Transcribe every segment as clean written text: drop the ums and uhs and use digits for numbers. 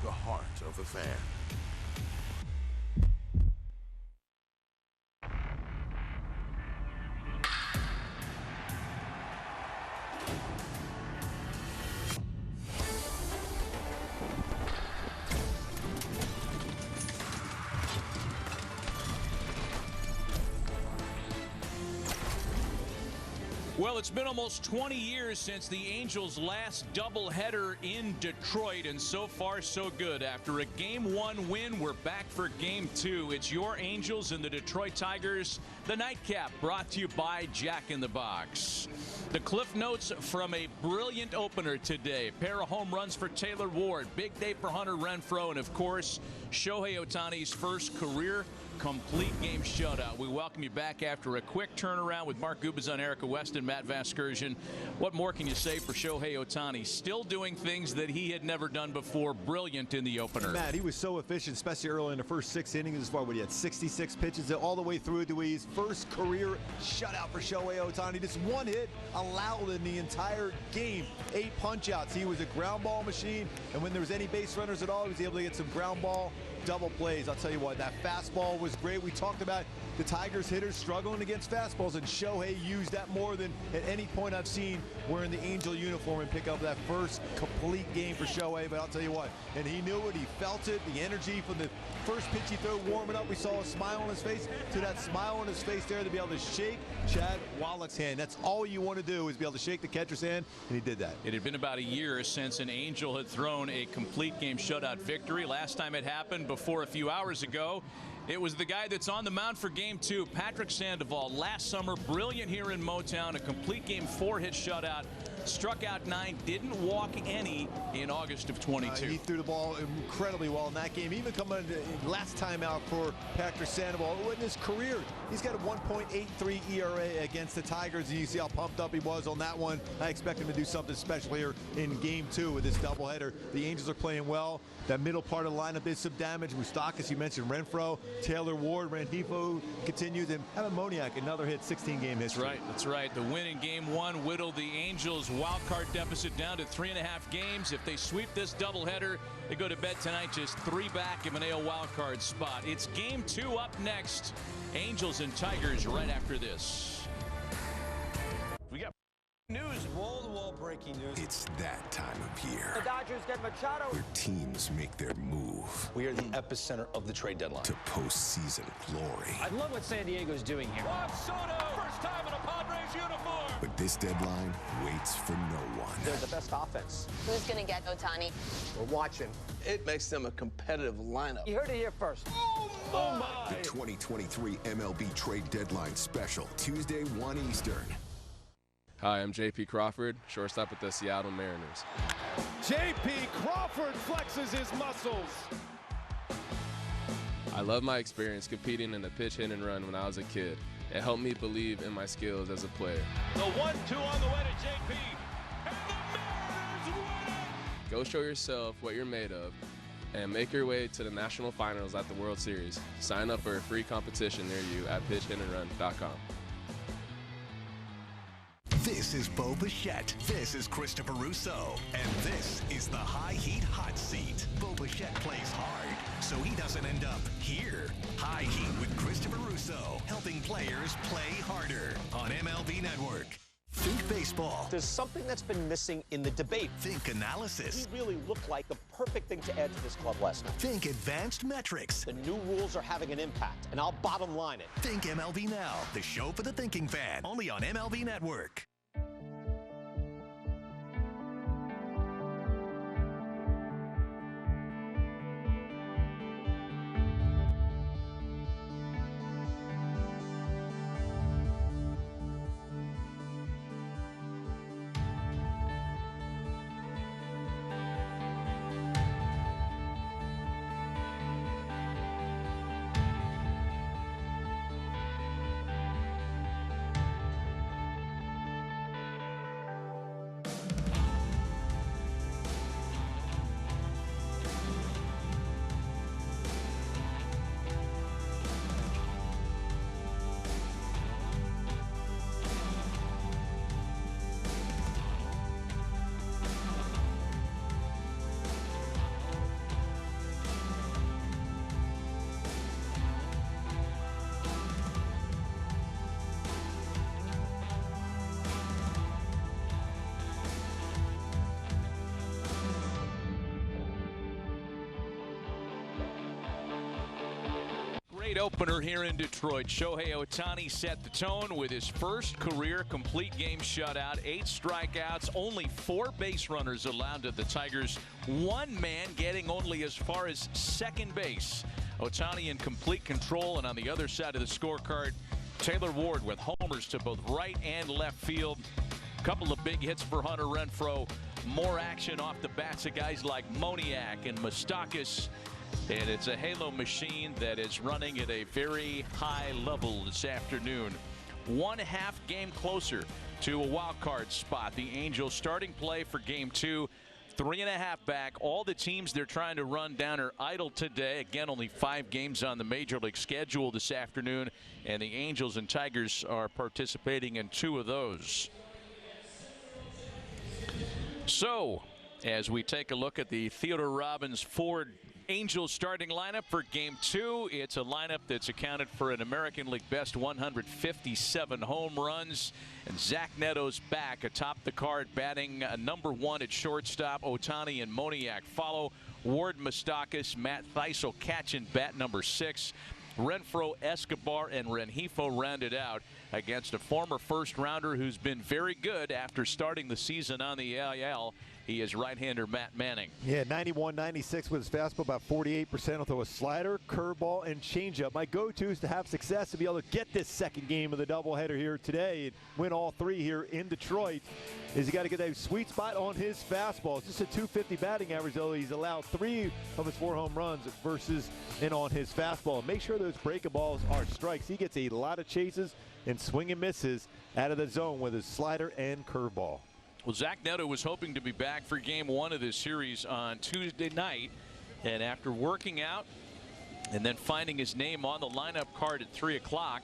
the heart of the fan. Well, it's been almost 20 years since the Angels' last doubleheader in Detroit, and so far so good. After a Game 1 win, we're back for Game 2. It's your Angels and the Detroit Tigers. The Nightcap, brought to you by Jack in the Box. The Cliff Notes from a brilliant opener today. Pair of home runs for Taylor Ward. Big day for Hunter Renfroe. And, of course, Shohei Ohtani's first career complete game shutout. We welcome you back after a quick turnaround with Mark Gubicza, Erica West, and Matt Vasgersian. What more can you say for Shohei Ohtani? Still doing things that he had never done before. Brilliant in the opener. Matt, he was so efficient, especially early in the first 6 innings. As far as he had 66 pitches all the way through to his first career shutout for Shohei Ohtani. Just one hit allowed in the entire game. 8 punch-outs. He was a ground ball machine, and when there was any base runners at all, he was able to get some ground ball double plays. I'll tell you what, that fastball was great. We talked about the Tigers hitters struggling against fastballs, and Shohei used that more than at any point I've seen wearing the Angel uniform and pick up that first complete game for Shohei. But I'll tell you what, and he knew it, he felt it, the energy from the first pitch he threw warming up. We saw a smile on his face, to that smile on his face there to be able to shake Chad Wallach's hand. That's all you want to do, is be able to shake the catcher's hand, and he did that. It had been about a year since an Angel had thrown a complete game shutout victory. Last time it happened before a few hours ago. It was the guy that's on the mound for Game 2, Patrick Sandoval. Last summer, brilliant here in Motown, a complete game 4-hit shutout. Struck out 9, didn't walk any in August of 22. He threw the ball incredibly well in that game. Even coming last time out for Patrick Sandoval. In his career, he's got a 1.83 ERA against the Tigers, and you see how pumped up he was on that one. I expect him to do something special here in Game 2 with this doubleheader. The Angels are playing well. That middle part of the lineup did some damage. Moustakas, you mentioned Renfroe, Taylor Ward, Rengifo continues, and Evan Moniak, another hit, 16-game history. That's right. The win in Game 1 whittled the Angels' wild card deficit down to 3.5 games. If they sweep this doubleheader, they go to bed tonight just 3 back of an AL wild card spot. It's Game 2 up next. Angels and Tigers right after this. We got news. Wall-to-wall breaking news. It's that time of year. The Dodgers get Machado. Where teams make their move. We are the epicenter of the trade deadline. To postseason glory. I love what San Diego's doing here. Juan Soto, first time in a Padres uniform. But this deadline waits for no one. They're the best offense. Who's going to get Ohtani? We're watching. It makes them a competitive lineup. You heard it here first. Oh my! The 2023 MLB Trade Deadline Special, Tuesday, 1 Eastern. Hi, I'm J.P. Crawford, shortstop with the Seattle Mariners. J.P. Crawford flexes his muscles. I love my experience competing in the pitch, hit, and run when I was a kid. It helped me believe in my skills as a player. The 1-2 on the way to J.P. And the Mariners win it! Go show yourself what you're made of and make your way to the national finals at the World Series. Sign up for a free competition near you at pitchhitandrun.com. This is Bo Bichette. This is Christopher Russo. And this is the High Heat Hot Seat. Bo Bichette plays hard, so he doesn't end up here. High Heat with Christopher Russo, helping players play harder on MLB Network. Think baseball. There's something that's been missing in the debate. Think analysis. He really looked like the perfect thing to add to this club last night. Think advanced metrics. The new rules are having an impact, and I'll bottom line it. Think MLB Now, the show for the thinking fan, only on MLB Network. Late opener here in Detroit. Shohei Ohtani set the tone with his first career complete game shutout. 8 strikeouts, only 4 base runners allowed to the Tigers. 1 man getting only as far as second base. Ohtani in complete control, and on the other side of the scorecard, Taylor Ward with homers to both right and left field. A couple of big hits for Hunter Renfroe. More action off the bats of guys like Moniak and Moustakas. And it's a halo machine that is running at a very high level this afternoon. 1/2 game closer to a wild card spot. The Angels starting play for game 2. 3.5 back. All the teams they're trying to run down are idle today. Again, only 5 games on the Major League schedule this afternoon. And the Angels and Tigers are participating in 2 of those. So, as we take a look at the Theodore Robbins Ford Angels starting lineup for game 2, it's a lineup that's accounted for an American League best 157 home runs. And Zach Neto's back atop the card, batting number 1 at shortstop. Ohtani and Moniak follow. Ward, Moustakas, Matt Theisel catching bat number 6. Renfroe, Escobar, and Rengifo rounded out against a former first-rounder who's been very good after starting the season on the IL. He is right-hander Matt Manning. Yeah, 91-96 with his fastball, about 48%. He'll throw a slider, curveball, and changeup. My go-to is to have success to be able to get this second game of the doubleheader here today and win all 3 here in Detroit. Is he got to get a sweet spot on his fastball. It's just a .250 batting average, though. He's allowed 3 of his 4 home runs versus and on his fastball. Make sure those breaking balls are strikes. He gets a lot of chases and swing and misses out of the zone with his slider and curveball. Well, Zach Neto was hoping to be back for game 1 of this series on Tuesday night. And after working out and then finding his name on the lineup card at 3 o'clock,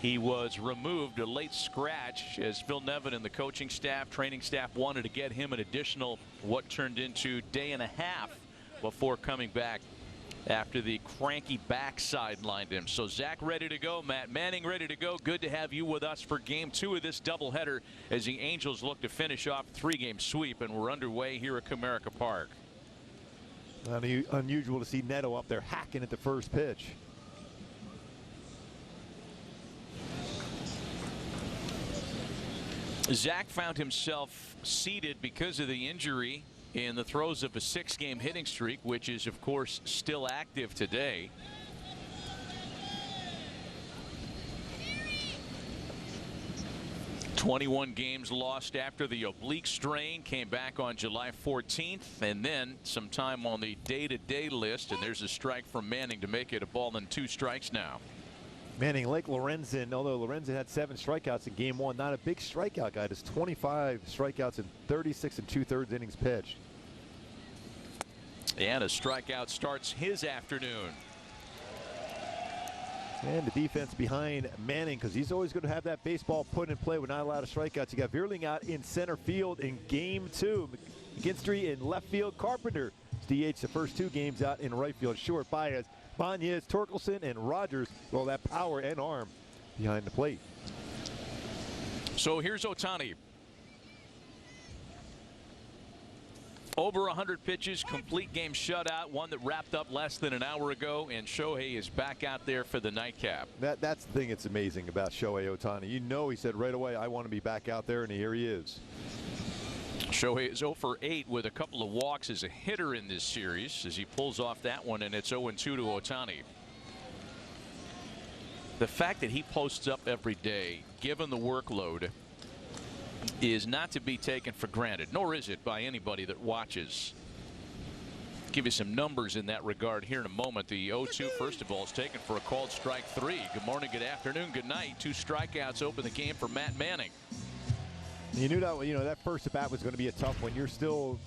he was removed, a late scratch, as Phil Nevin and the coaching staff, training staff wanted to get him an additional, what turned into day and a half before coming back after the cranky back sidelined him. So Zach ready to go, Matt Manning ready to go. Good to have you with us for game 2 of this doubleheader as the Angels look to finish off a 3-game sweep, and we're underway here at Comerica Park. Unusual to see Neto up there hacking at the first pitch. Zach found himself seated because of the injury in the throes of a 6-game hitting streak, which is of course still active today. "21 games lost after the oblique strain, came back on July 14th, and then some time on the day-to-day list, and there's a strike from Manning to make it a ball and 2 strikes now. Manning, like Lorenzen, although Lorenzen had 7 strikeouts in game 1, not a big strikeout guy. Just 25 strikeouts in 36 2/3 innings pitched. And a strikeout starts his afternoon. And the defense behind Manning, because he's always going to have that baseball put in play with not a lot of strikeouts. You got Vierling out in center field in game 2. McKinstry in left field. Carpenter DH the first 2 games out in right field. Short Baez, Banez, Torkelson, and Rogers. Well, that power and arm behind the plate. So here's Ohtani. Over 100 pitches, complete game shutout, one that wrapped up less than an hour ago, and Shohei is back out there for the nightcap. That's the thing that's amazing about Shohei Ohtani. You know, he said right away, I want to be back out there, and here he is. Shohei is 0 for 8 with a couple of walks as a hitter in this series as he pulls off that one, and it's 0-2 to Ohtani. The fact that he posts up every day, given the workload, is not to be taken for granted, nor is it by anybody that watches. Give you some numbers in that regard here in a moment. The 0-2, first of all, is taken for a called strike 3. Good morning, good afternoon, good night. 2 strikeouts open the game for Matt Manning. You knew that, that first at bat was going to be a tough one. You're still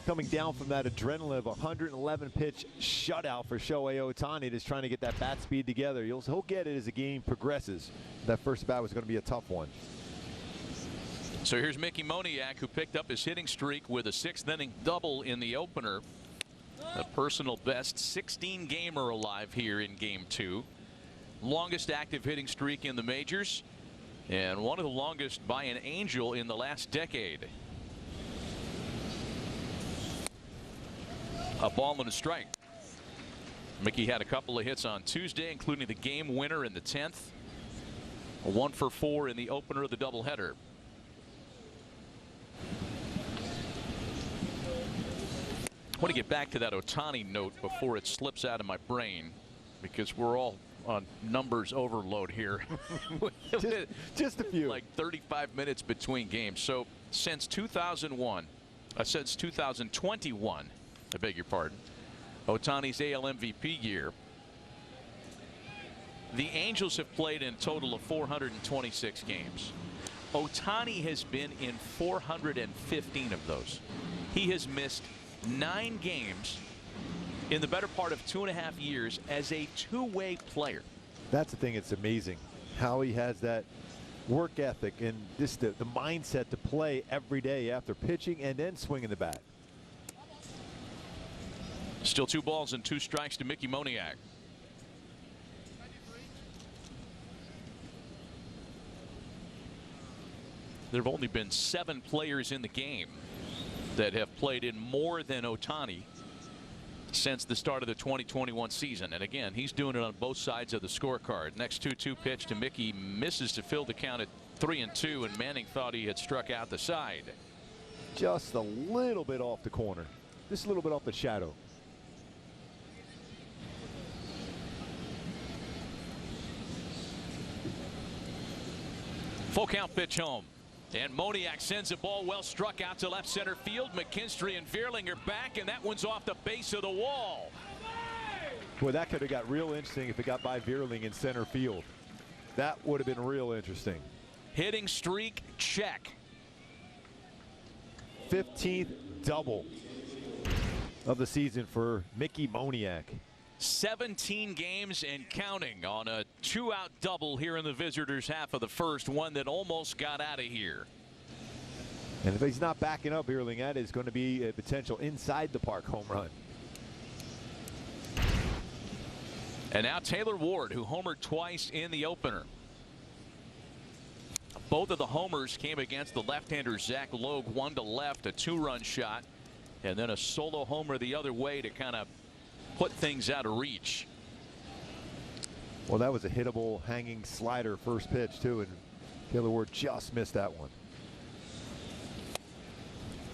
coming down from that adrenaline of a 111 pitch shutout for Shohei Ohtani, just trying to get that bat speed together. He'll get it as the game progresses. That first bat was going to be a tough one. So here's Mickey Moniak, who picked up his hitting streak with a 6th-inning double in the opener. A personal best 16-gamer alive here in game 2. Longest active hitting streak in the majors, and one of the longest by an Angel in the last decade. A ball and a strike. Mickey had a couple of hits on Tuesday, including the game winner in the 10th. A 1 for 4 in the opener of the doubleheader. I want to get back to that Ohtani note before it slips out of my brain, because we're all on numbers overload here. just a few. Like 35 minutes between games. So since 2021, I beg your pardon, Ohtani's AL MVP year, the Angels have played in a total of 426 games. Ohtani has been in 415 of those. He has missed 9 games in the better part of 2.5 years as a two-way player. That's the thing. It's amazing how he has that work ethic and just the mindset to play every day after pitching and then swinging the bat. Still 2 balls and 2 strikes to Mickey Moniak. There have only been 7 players in the game that have played in more than Ohtani since the start of the 2021 season. And again, he's doing it on both sides of the scorecard. Next 2-2 pitch to Mickey, misses to fill the count at 3-2, and Manning thought he had struck out the side. Just a little bit off the corner. Just a little bit off the shadow. Full count pitch home. And Moniak sends a ball well struck out to left center field. McKinstry and Veerling are back, and that one's off the base of the wall. Boy, that could have got real interesting if it got by Veerling in center field. That would have been real interesting. Hitting streak, check. 15th double of the season for Mickey Moniak. 17 games and counting on a 2-out double here in the visitors' half of the first, one that almost got out of here. And if he's not backing up Veerling, that is going to be a potential inside the park home run. And now Taylor Ward, who homered twice in the opener. Both of the homers came against the left-hander Zach Logue, one to left, a 2-run shot, and then a solo homer the other way to kind of put things out of reach. Well, that was a hittable hanging slider first pitch too, and Taylor Ward just missed that one.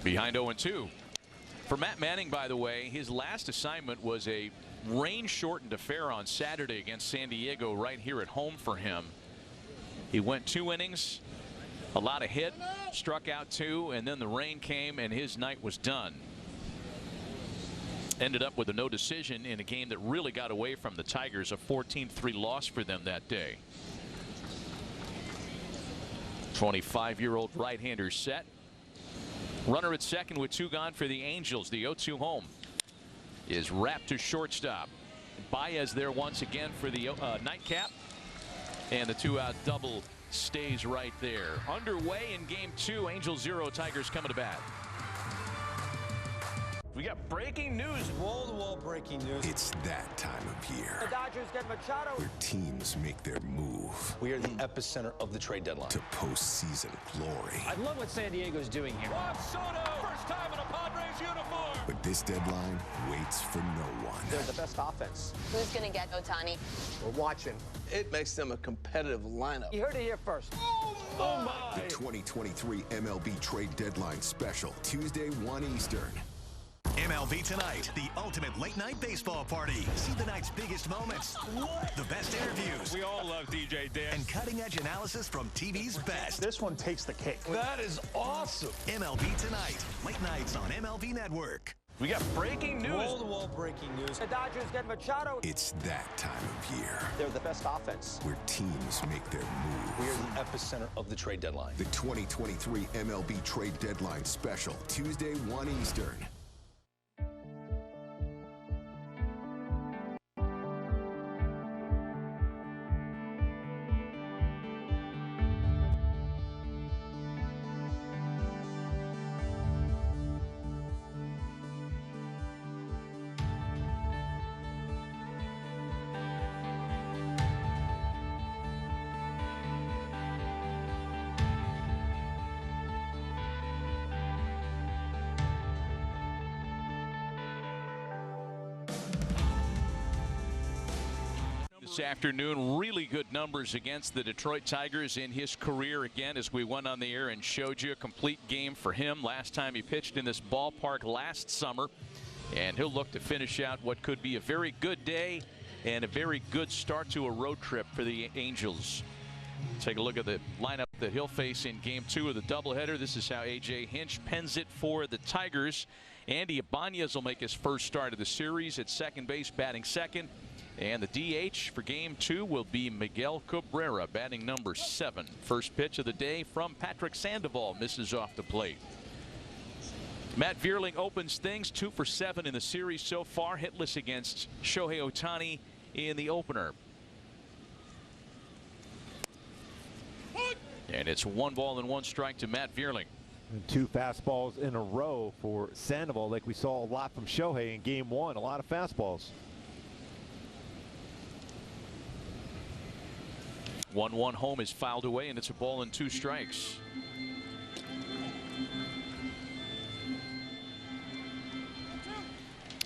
Behind 0-2. For Matt Manning, by the way, his last assignment was a rain-shortened affair on Saturday against San Diego right here at home for him. He went 2 innings, a lot of hit, struck out 2, and then the rain came and his night was done. Ended up with a no decision in a game that really got away from the Tigers, a 14-3 loss for them that day. 25-year-old right-hander set. Runner at second with 2 gone for the Angels. The 0-2 home is wrapped to shortstop. Baez there once again for the nightcap. And the 2-out double stays right there. Underway in game 2. Angels 0, Tigers coming to bat. We got breaking news. Wall-to-wall breaking news. It's that time of year. The Dodgers get Machado. Where teams make their move. We are the epicenter of the trade deadline. To postseason glory. I love what San Diego's doing here. Juan Soto, first time in a Padres uniform. But this deadline waits for no one. They're the best offense. Who's going to get Ohtani? We're watching. It makes them a competitive lineup. You heard it here first. Oh my! The 2023 MLB Trade Deadline Special, Tuesday, 1 Eastern. MLB Tonight, the ultimate late-night baseball party. See the night's biggest moments, the best interviews, We all love DJ Dan. and cutting-edge analysis from TV's best. This one takes the cake. That is awesome. MLB Tonight, late nights on MLB Network. We got breaking news. Wall-to-wall breaking news. The Dodgers get Machado. It's that time of year. They're the best offense. Where teams make their We move. are the epicenter of the trade deadline. The 2023 MLB Trade Deadline Special, Tuesday, 1 Eastern. this afternoon. Really good numbers against the Detroit Tigers in his career. Again, as we went on the air and showed you, a complete game for him. Last time he pitched in this ballpark last summer. And he'll look to finish out what could be a very good day and a very good start to a road trip for the Angels. Take a look at the lineup that he'll face in Game 2 of the doubleheader. This is how A.J. Hinch pens it for the Tigers. Andy Ibanez will make his first start of the series at second base, batting second. And the DH for Game 2 will be Miguel Cabrera, batting number 7. First pitch of the day from Patrick Sandoval, misses off the plate. Matt Vierling opens things, 2 for 7 in the series so far, hitless against Shohei Ohtani in the opener. And it's 1 ball and 1 strike to Matt Vierling. And 2 fastballs in a row for Sandoval, like we saw a lot from Shohei in Game 1. A lot of fastballs. 1-1 home is fouled away, and it's a ball and 2 strikes.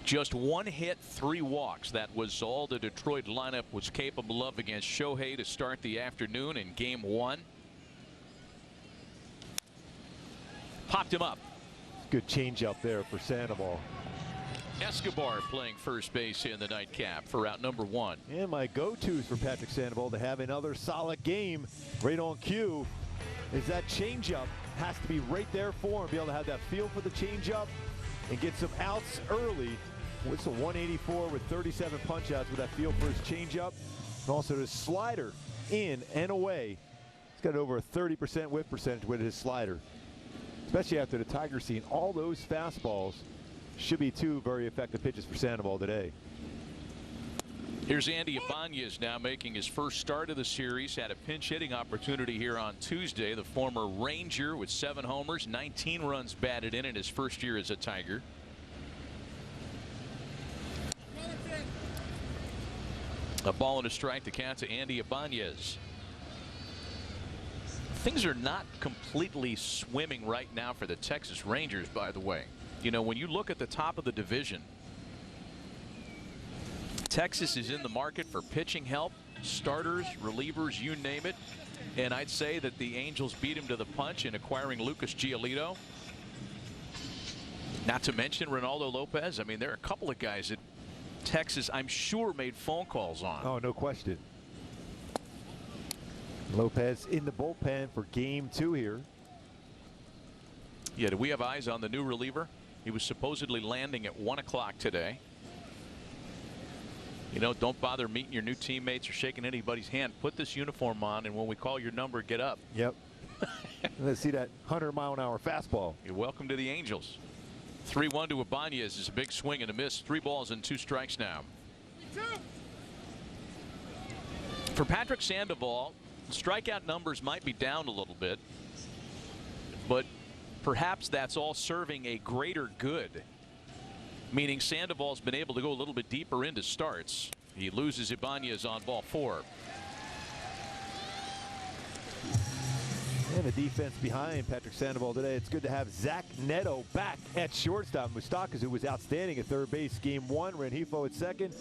Just 1 hit, 3 walks. That was all the Detroit lineup was capable of against Shohei to start the afternoon in Game 1. Popped him up. Good changeup there for Sandoval. Escobar playing first base in the nightcap for out number 1. And my go-tos for Patrick Sandoval to have another solid game right on cue is that changeup has to be right there for him. Be able to have that feel for the changeup and get some outs early. It's a 184 with 37 punch outs with that feel for his changeup. And also his slider in and away. He's got over a 30% whip percentage with his slider. Especially after the Tigers seeing all those fastballs. Should be 2 very effective pitches for Sandoval today. Here's Andy Ibanez now making his first start of the series. Had a pinch hitting opportunity here on Tuesday. The former Ranger with 7 homers, 19 runs batted in his first year as a Tiger. A ball and a strike to count to Andy Ibanez. Things are not completely swimming right now for the Texas Rangers, by the way. You know, when you look at the top of the division, Texas is in the market for pitching help, starters, relievers, you name it. And I'd say that the Angels beat him to the punch in acquiring Lucas Giolito. Not to mention Ronaldo Lopez. I mean, there are a couple of guys that Texas, I'm sure, made phone calls on. Oh, no question. Lopez in the bullpen for Game 2 here. Yeah, do we have eyes on the new reliever? He was supposedly landing at 1 o'clock today. You know, don't bother meeting your new teammates or shaking anybody's hand. Put this uniform on, and when we call your number, get up. Yep. Let's see that 100-mile-an-hour fastball. You're welcome to the Angels. 3-1 to Ibanez is a big swing and a miss. 3 balls and 2 strikes now. For Patrick Sandoval, strikeout numbers might be down a little bit, but perhaps that's all serving a greater good. Meaning Sandoval's been able to go a little bit deeper into starts. He loses Ibanez on ball 4. And the defense behind Patrick Sandoval today. It's good to have Zach Neto back at shortstop. Moustakas, who was outstanding at third base Game 1. Rengifo at second.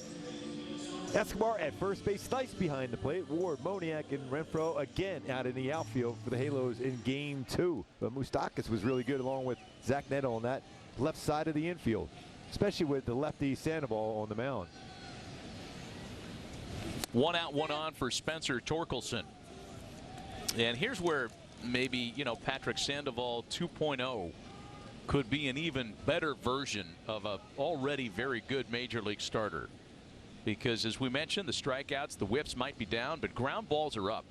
Escobar at first base, nice behind the plate. Ward, Moniak, and Renfroe again out in the outfield for the Halos in Game 2. But Moustakas was really good along with Zach Neto on that left side of the infield, especially with the lefty Sandoval on the mound. 1 out, 1 on for Spencer Torkelson. And here's where maybe, you know, Patrick Sandoval 2.0 could be an even better version of a already very good major league starter. Because as we mentioned, the strikeouts, the whips might be down, but ground balls are up.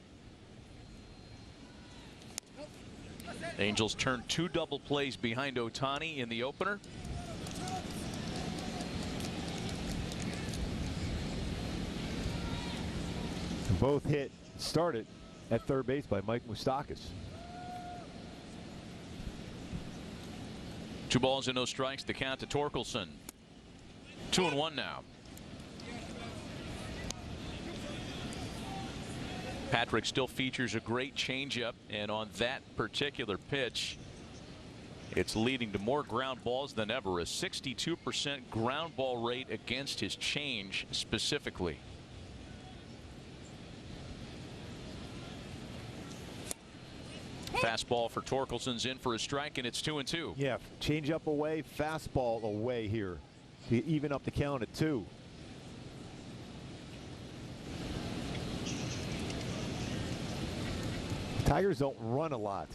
Angels turned 2 double plays behind Ohtani in the opener. Both hit started at third base by Mike Moustakas. 2 balls and no strikes to count to Torkelson. 2-1 now. Patrick still features a great changeup, and on that particular pitch, it's leading to more ground balls than ever. A 62% ground ball rate against his change specifically. Fastball for Torkelson's in for a strike, and it's 2-2. Yeah, change up away, fastball away here to even up the count at 2. Tigers don't run a lot.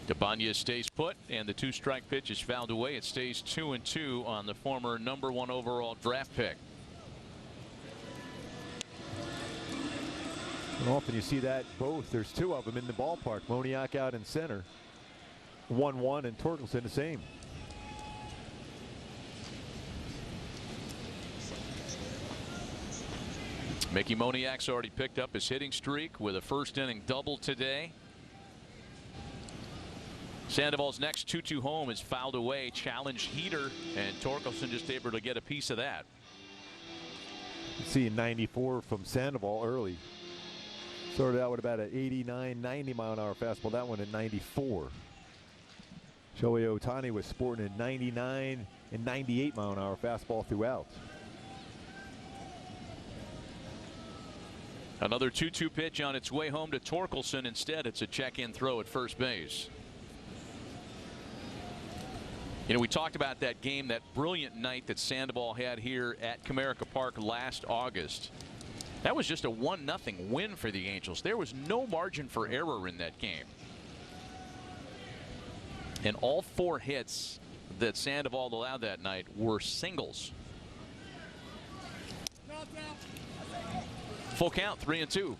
Ibanez stays put, and the 2-strike pitch is fouled away. It stays 2-2 on the former #1 overall draft pick. And often you see that both. There's 2 of them in the ballpark. Moniak out in center. 1-1 and Torkelson the same. Mickey Moniak's already picked up his hitting streak with a first-inning double today. Sandoval's next 2-2 home is fouled away. Challenge heater, and Torkelson just able to get a piece of that. See 94 from Sandoval early. Started out with about an 89, 90 mile an hour fastball. That one at 94. Shohei Ohtani was sporting a 99 and 98 mile an hour fastball throughout. Another 2-2 pitch on its way home to Torkelson. Instead, it's a check-in throw at first base. You know, we talked about that game, that brilliant night that Sandoval had here at Comerica Park last August. That was just a 1-0 win for the Angels. There was no margin for error in that game. And all 4 hits that Sandoval allowed that night were singles. Full count, 3-2.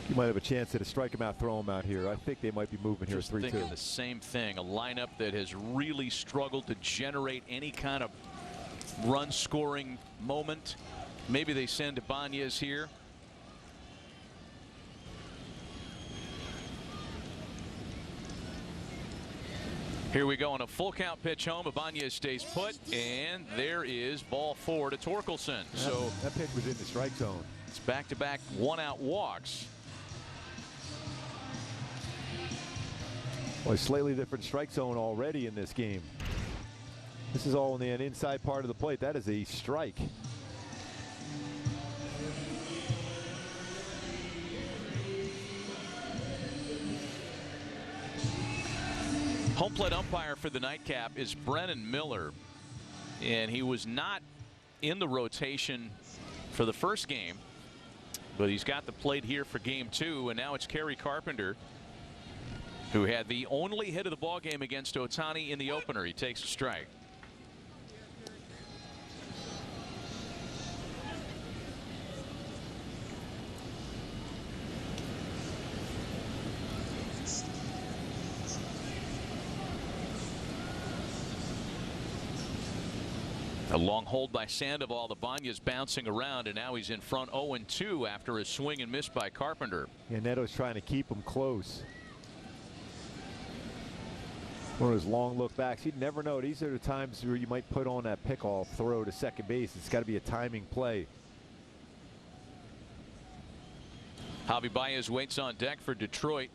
You might have a chance to strike him out, throw him out here. I think they might be moving here 3-2. Just thinking the same thing. A lineup that has really struggled to generate any kind of run scoring moment. Maybe they send Ibanez here. Here we go on a full count pitch home. Ibanez stays put, and there is ball 4 to Torkelson. So that pitch was in the strike zone. It's back-to-back 1-out walks. Well, a slightly different strike zone already in this game. This is all in the inside part of the plate. That is a strike. Home plate umpire for the nightcap is Brennan Miller, and he was not in the rotation for the first game, but he's got the plate here for game 2, and now it's Kerry Carpenter, who had the only hit of the ball game against Ohtani in the opener. He takes a strike. A long hold by Sandoval. The Ibanez bouncing around, and now he's in front 0-2 after a swing and miss by Carpenter. Yeah, Neto's trying to keep him close. One of those long look backs. You'd never know. These are the times where you might put on that pickoff throw to second base. It's got to be a timing play. Javi Baez waits on deck for Detroit,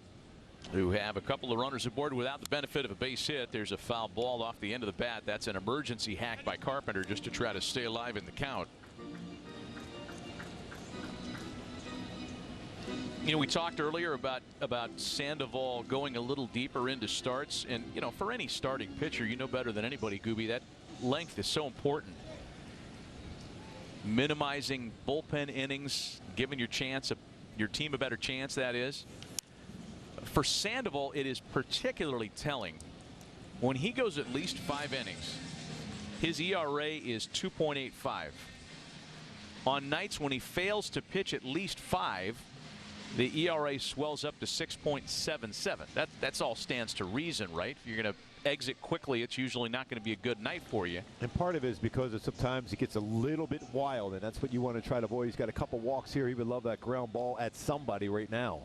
who have a couple of runners aboard without the benefit of a base hit. There's a foul ball off the end of the bat. That's an emergency hack by Carpenter just to try to stay alive in the count. You know, we talked earlier about Sandoval going a little deeper into starts, and you know, for any starting pitcher, you know better than anybody, Gooby, that length is so important. Minimizing bullpen innings, giving your team a better chance, that is. For Sandoval, it is particularly telling when he goes at least 5 innings. His ERA is 2.85. On nights when he fails to pitch at least 5, the ERA swells up to 6.77. That's all stands to reason, right? If you're going to exit quickly, it's usually not going to be a good night for you. And part of it is because sometimes it gets a little bit wild, and that's what you want to try to avoid. He's got a couple walks here. He would love that ground ball at somebody right now.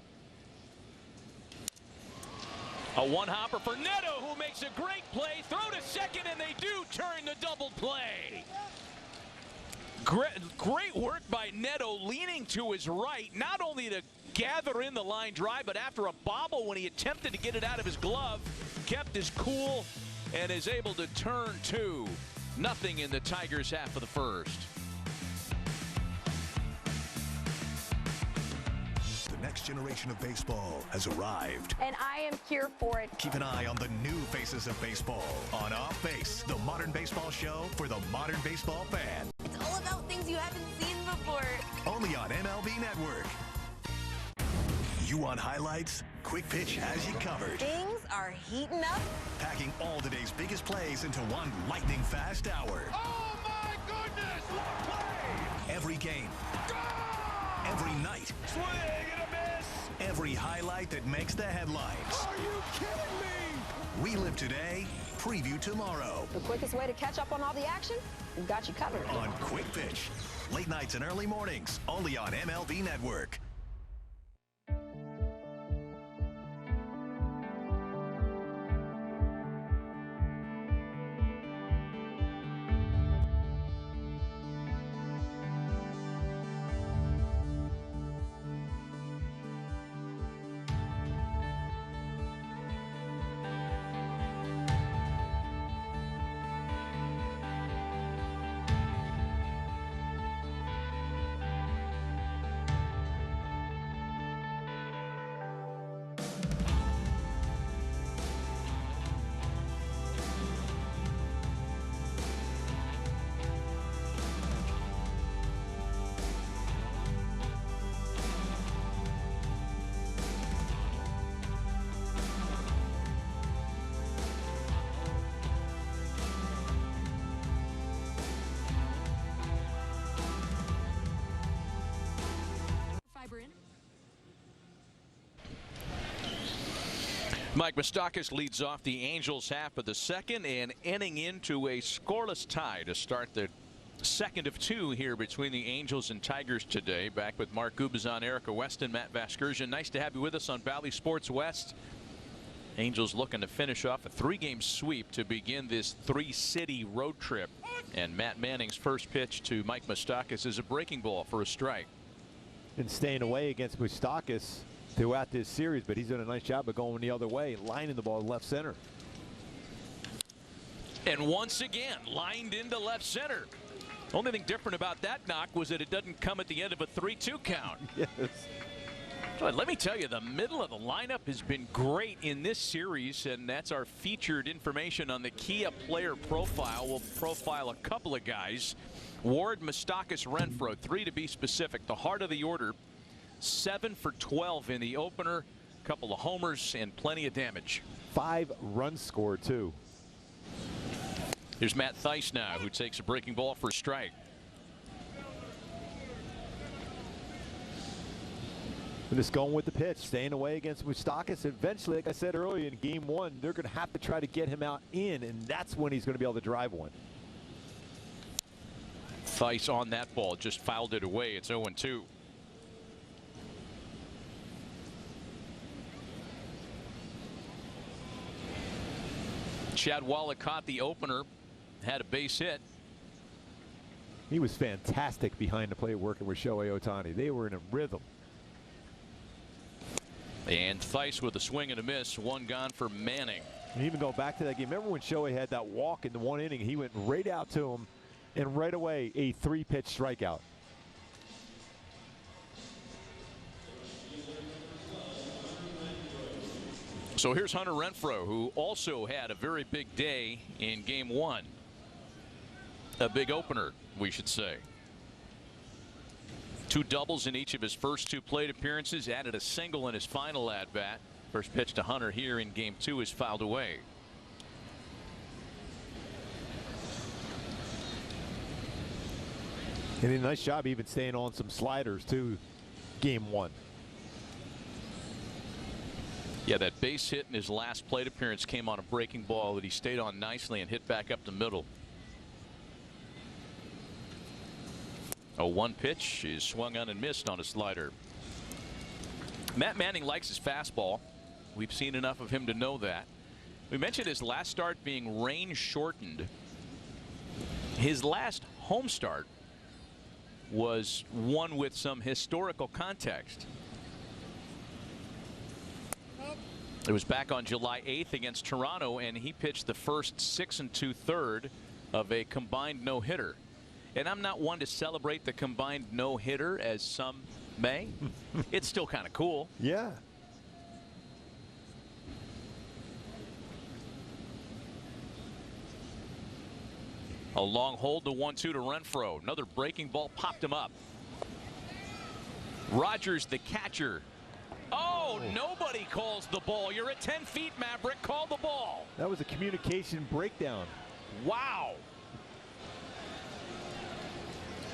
A one-hopper for Neto, who makes a great play. Throw to second, and they do turn the double play. Great work by Neto, leaning to his right, not only to gather in the line drive, but after a bobble when he attempted to get it out of his glove, kept his cool and is able to turn 2. Nothing in the Tigers' half of the first. The next generation of baseball has arrived. And I am here for it. Keep an eye on the new faces of baseball on Off Base, the modern baseball show for the modern baseball fan. It's all about things you haven't seen before. Only on MLB Network. You want highlights? Quick Pitch has you covered. Things are heating up. Packing all today's biggest plays into one lightning fast hour. Oh my goodness, what play! Every game. Every night. Swing and a miss! Every highlight that makes the headlines. Are you kidding me? We live today, preview tomorrow. The quickest way to catch up on all the action? We've got you covered. On Quick Pitch. Late nights and early mornings, only on MLB Network. Mike Moustakas leads off the Angels half of the second and ending into a scoreless tie to start the second of two here between the Angels and Tigers today. Back with Mark Gubazon, Erica Weston, Matt Vasgersian. Nice to have you with us on Valley Sports West. Angels looking to finish off a three-game sweep to begin this three-city road trip. And Matt Manning's first pitch to Mike Moustakas is a breaking ball for a strike. Been staying away against Moustakas throughout this series, but he's done a nice job of going the other way, lining the ball left center. And once again, lined into left center. Only thing different about that knock was that it doesn't come at the end of a 3-2 count. Yes. But let me tell you, the middle of the lineup has been great in this series, and that's our featured information on the Kia player profile. We'll profile a couple of guys. Ward, Moustakas, Renfroe, three to be specific. The heart of the order, 7 for 12 in the opener, a couple of homers and plenty of damage. 5 runs scored too. Here's Matt Thaiss now, who takes a breaking ball for a strike. They're just going with the pitch, staying away against Moustakas. Eventually, like I said earlier in game one, they're going to have to try to get him out in, and that's when he's going to be able to drive one. Thaiss on that ball, just fouled it away. It's 0-2. Chad Wallach caught the opener, had a base hit. He was fantastic behind the plate working with Shohei Ohtani. They were in a rhythm. And Thaiss with a swing and a miss, one gone for Manning. And even go back to that game, remember when Shohei had that walk in the one inning? He went right out to him, and right away a 3-pitch strikeout. So here's Hunter Renfroe, who also had a very big day in game one. A big opener, we should say. 2 doubles in each of his first 2 plate appearances, added a single in his final at-bat. First pitch to Hunter here in game 2 is fouled away. He did a nice job even staying on some sliders too, game 1. Yeah, that base hit in his last plate appearance came on a breaking ball that he stayed on nicely and hit back up the middle. A 1 pitch is swung on and missed on a slider. Matt Manning likes his fastball. We've seen enough of him to know that. We mentioned his last start being rain shortened. His last home start was one with some historical context. It was back on July 8th against Toronto, and he pitched the first 6 2/3 of a combined no-hitter. And I'm not one to celebrate the combined no-hitter, as some may. It's still kind of cool. Yeah. A long hold to 1-2 to Renfroe. Another breaking ball popped him up. Rogers, the catcher. Oh, nobody calls the ball. You're at 10 feet, Maverick. Call the ball. That was a communication breakdown. Wow.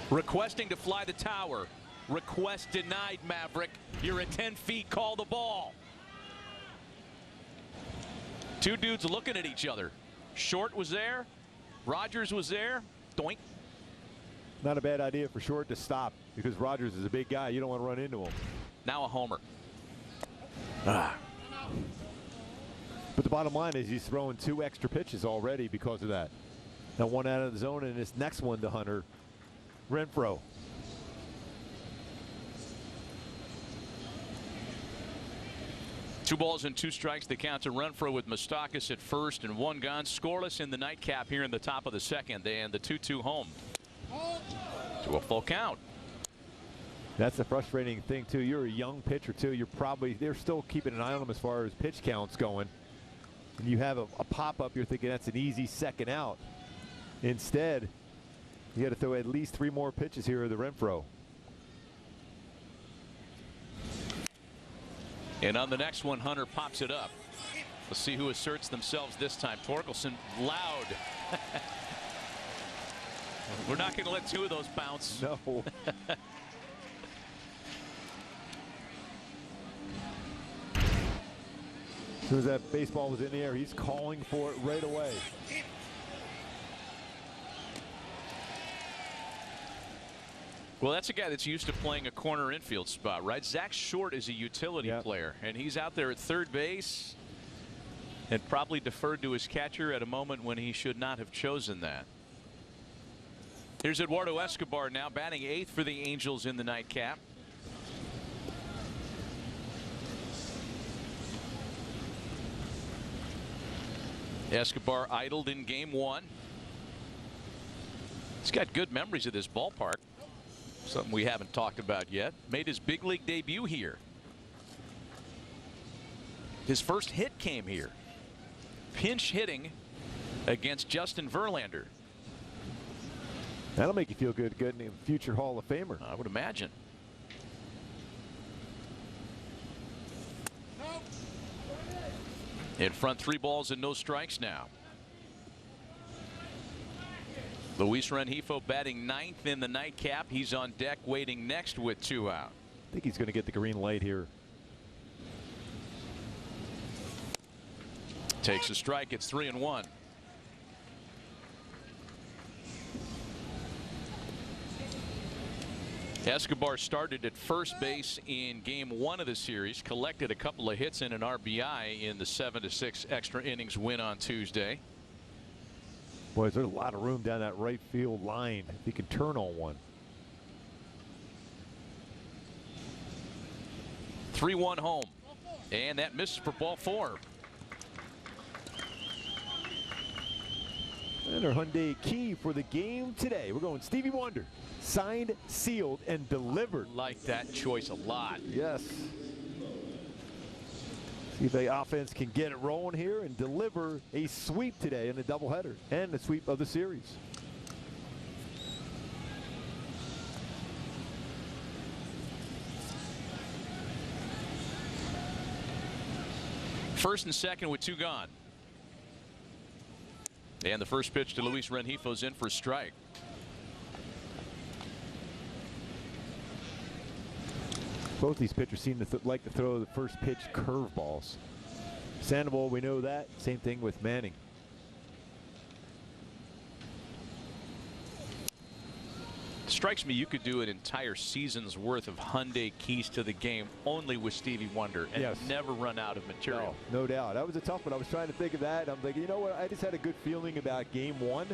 Requesting to fly the tower. Request denied, Maverick. You're at 10 feet. Call the ball. Two dudes looking at each other. Short was there. Rogers was there. Doink. Not a bad idea for Short to stop, because Rogers is a big guy. You don't want to run into him. Now a homer. But the bottom line is he's throwing 2 extra pitches already because of that. Now 1 out of the zone, and this next one to Hunter Renfroe. Two balls and 2 strikes. The count to Renfroe with Moustakas at first and 1 gone. Scoreless in the nightcap here in the top of the second, and the 2-2 home to a full count. That's the frustrating thing too. You're a young pitcher too. They're still keeping an eye on him as far as pitch counts going. And you have a pop-up, you're thinking that's an easy second out. Instead, you got to throw at least 3 more pitches here to Renfroe. And on the next one, Hunter pops it up. Let's see who asserts themselves this time. Torkelson, loud. We're not going to let 2 of those bounce. No. As soon as that baseball was in the air, he's calling for it right away. Well, that's a guy that's used to playing a corner infield spot, right? Zach Short is a utility player, and he's out there at third base and probably deferred to his catcher at a moment when he should not have chosen that. Here's Eduardo Escobar now batting 8th for the Angels in the nightcap. Escobar idled in game 1. He's got good memories of this ballpark. Something we haven't talked about yet. Made his big league debut here. His first hit came here. Pinch hitting against Justin Verlander. That'll make you feel good, getting a future Hall of Famer. I would imagine. In front, 3 balls and no strikes now. Luis Rengifo batting 9th in the nightcap. He's on deck waiting next with 2 out. I think he's going to get the green light here. Takes a strike. It's 3-1. Escobar started at first base in game 1 of the series, collected a couple of hits and an RBI in the 7-6 extra innings win on Tuesday. Boys, there's a lot of room down that right field line if he can turn on one. 3-1 home, and that misses for ball 4. And our Hyundai key for the game today. We're going Stevie Wonder. Signed, sealed, and delivered. Like that choice a lot. Yes. See if the offense can get it rolling here and deliver a sweep today in the doubleheader and the sweep of the series. First and second with 2 gone. And the first pitch to Luis Rengifo's in for a strike. Both these pitchers seem to like to throw the first pitch curveballs. Sandoval, we know that. Same thing with Manning. Strikes me you could do an entire season's worth of Hyundai keys to the game only with Stevie Wonder and never run out of material. No doubt. That was a tough one. I was trying to think of that. I'm thinking, you know what? I just had a good feeling about game 1.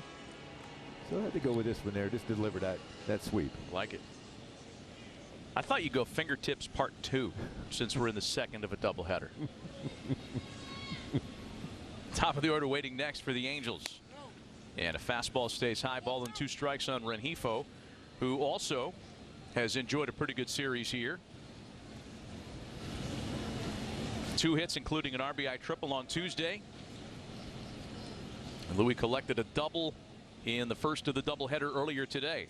So I had to go with this one there. Just deliver that sweep. Like it. I thought you'd go fingertips part 2 since we're in the second of a doubleheader. Top of the order waiting next for the Angels. And a fastball stays high. Ball and 2 strikes on Rengifo, who also has enjoyed a pretty good series here. 2 hits, including an RBI triple on Tuesday. And Louis collected a double in the first of the doubleheader earlier today.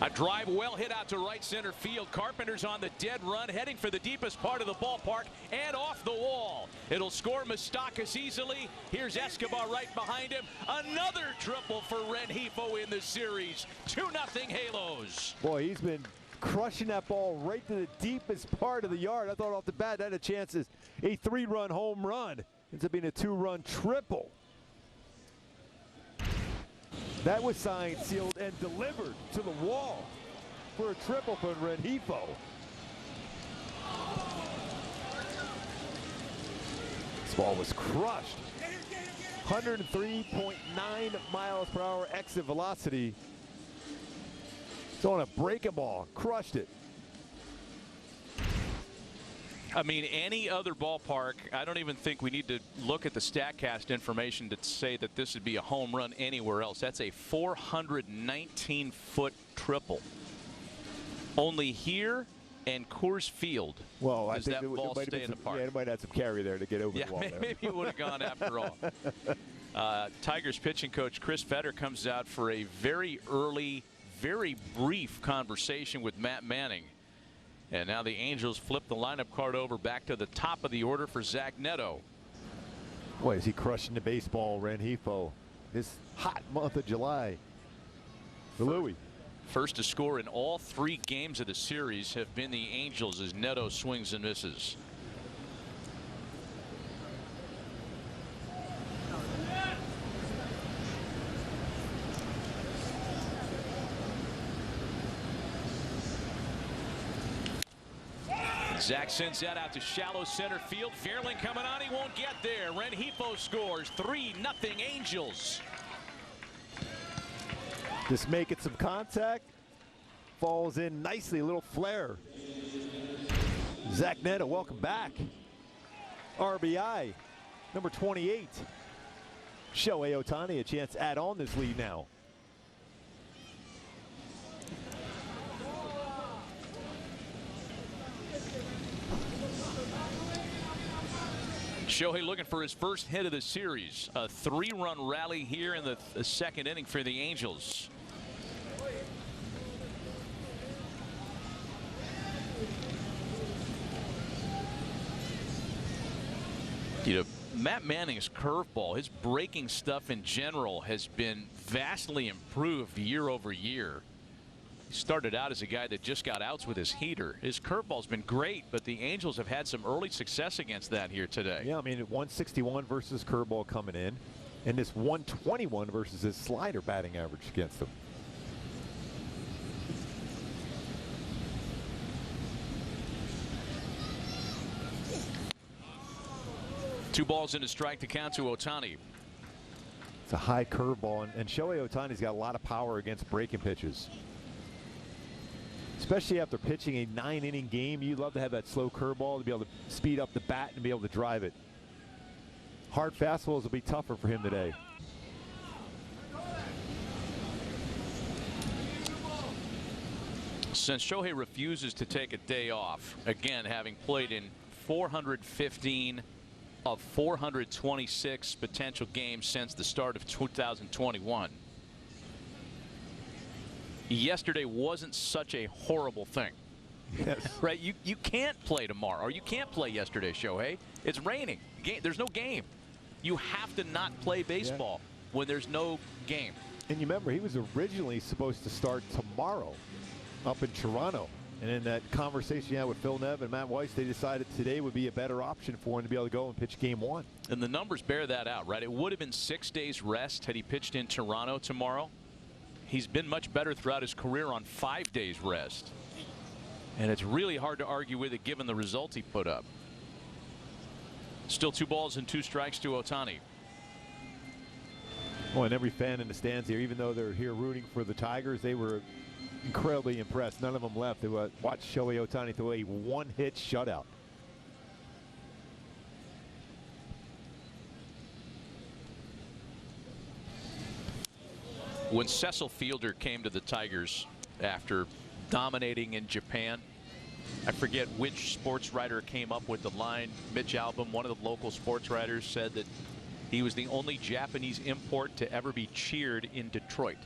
A drive well hit out to right center field. Carpenter's on the dead run, heading for the deepest part of the ballpark and off the wall. It'll score Moustakas easily. Here's Escobar right behind him. Another triple for Rengifo in the series. 2-0 Halos. Boy, he's been crushing that ball right to the deepest part of the yard. I thought off the bat that had a chance as a 3-run home run. Ends up being a 2-run triple. That was signed, sealed, and delivered to the wall for a triple from Rengifo. This ball was crushed. 103.9 miles per hour exit velocity. It's on a breaking ball. Crushed it. I mean, any other ballpark, I don't even think we need to look at the StatCast information to say that this would be a home run anywhere else. That's a 419-foot triple. Only here and Coors Field does that ball stay in the park. Yeah, it might have some carry there to get over the wall. Maybe it would have gone after all. Tigers pitching coach Chris Fetter comes out for a very early, very brief conversation with Matt Manning. And now the Angels flip the lineup card over back to the top of the order for Zach Neto. Boy, is he crushing the baseball, Rengifo, this hot month of July for Louis. First to score in all 3 games of the series have been the Angels as Neto swings and misses. Zach sends that out to shallow center field. Fairling coming on. He won't get there. Rengifo scores. 3-0 Angels. Just making some contact. Falls in nicely. A little flare. Zach Neto, welcome back. RBI, number 28. Shohei Ohtani a chance to add on this lead now. Shohei looking for his first hit of the series. A 3-run rally here in the second inning for the Angels. You know, Matt Manning's curveball, his breaking stuff in general has been vastly improved year over year. He started out as a guy that just got outs with his heater. His curveball's been great, but the Angels have had some early success against that here today. Yeah, I mean, 161 versus curveball coming in, and this 121 versus his slider batting average against him. Two balls and a strike to count to Ohtani. It's a high curveball, and Shohei Ohtani's got a lot of power against breaking pitches. Especially after pitching a 9-inning game, you'd love to have that slow curveball to be able to speed up the bat and be able to drive it. Hard fastballs will be tougher for him today. Since Shohei refuses to take a day off, again having played in 415 of 426 potential games since the start of 2021. Yesterday wasn't such a horrible thing. Yes. Right? You can't play tomorrow, or you can't play yesterday, Shohei. It's raining. There's no game. You have to not play baseball when there's no game. And you remember, he was originally supposed to start tomorrow up in Toronto. And in that conversation you had with Phil Nev and Matt Weiss, they decided today would be a better option for him to be able to go and pitch game 1. And the numbers bear that out, right? It would have been 6 days rest had he pitched in Toronto tomorrow. He's been much better throughout his career on 5 days rest. And it's really hard to argue with it given the results he put up. Still 2 balls and 2 strikes to Ohtani. Well, and every fan in the stands here, even though they're here rooting for the Tigers, they were incredibly impressed. None of them left. They watched Shohei Ohtani throw a 1-hit shutout. When Cecil Fielder came to the Tigers after dominating in Japan, I forget which sports writer came up with the line. Mitch Albom, one of the local sports writers, said that he was the only Japanese import to ever be cheered in Detroit,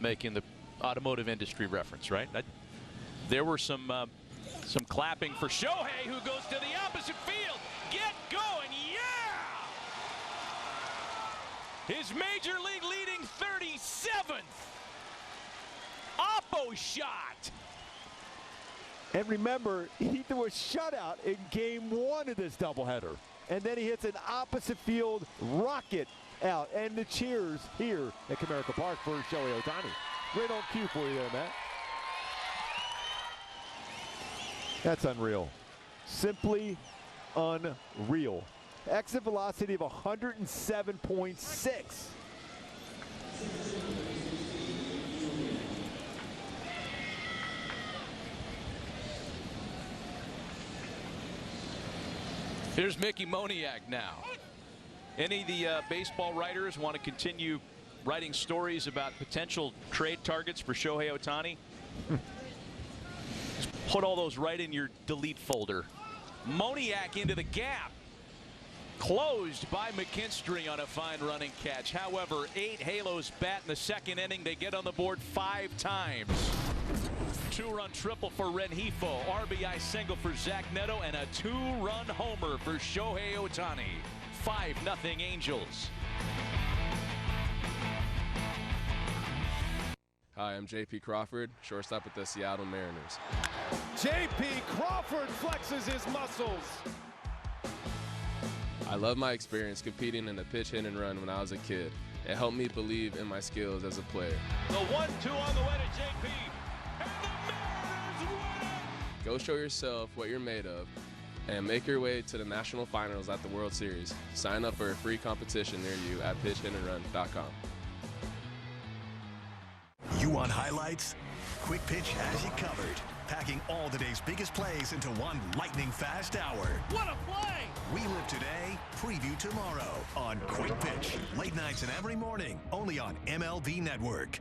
making the automotive industry reference, right? There were some clapping for Shohei, who goes to the opposite field. Get going, yeah! His major league leading 37th. Oppo shot. And remember, he threw a shutout in game 1 of this doubleheader. And then he hits an opposite field rocket out. And the cheers here at Comerica Park for Shohei Ohtani. Right on cue for you there, Matt. That's unreal. Simply unreal. Exit velocity of 107.6. Here's Mickey Moniak now. Any of the baseball writers want to continue writing stories about potential trade targets for Shohei Ohtani? Just put all those right in your delete folder. Moniak into the gap. Closed by McKinstry on a fine running catch. However, 8 Halos bat in the second inning. They get on the board 5 times. 2-run triple for Rengifo, RBI single for Zach Neto, and a 2-run homer for Shohei Ohtani. 5-0 Angels. Hi, I'm J.P. Crawford, shortstop with the Seattle Mariners. J.P. Crawford flexes his muscles. I love my experience competing in the pitch, hit, and run when I was a kid. It helped me believe in my skills as a player. The 1-2 on the way to J.P. And the Mariners win it! Go show yourself what you're made of and make your way to the national finals at the World Series. Sign up for a free competition near you at pitchhitandrun.com. You want highlights? Quick Pitch has you covered, packing all today's biggest plays into one lightning-fast hour. What a play! We live today, preview tomorrow on Quick Pitch. Late nights and every morning, only on MLB Network.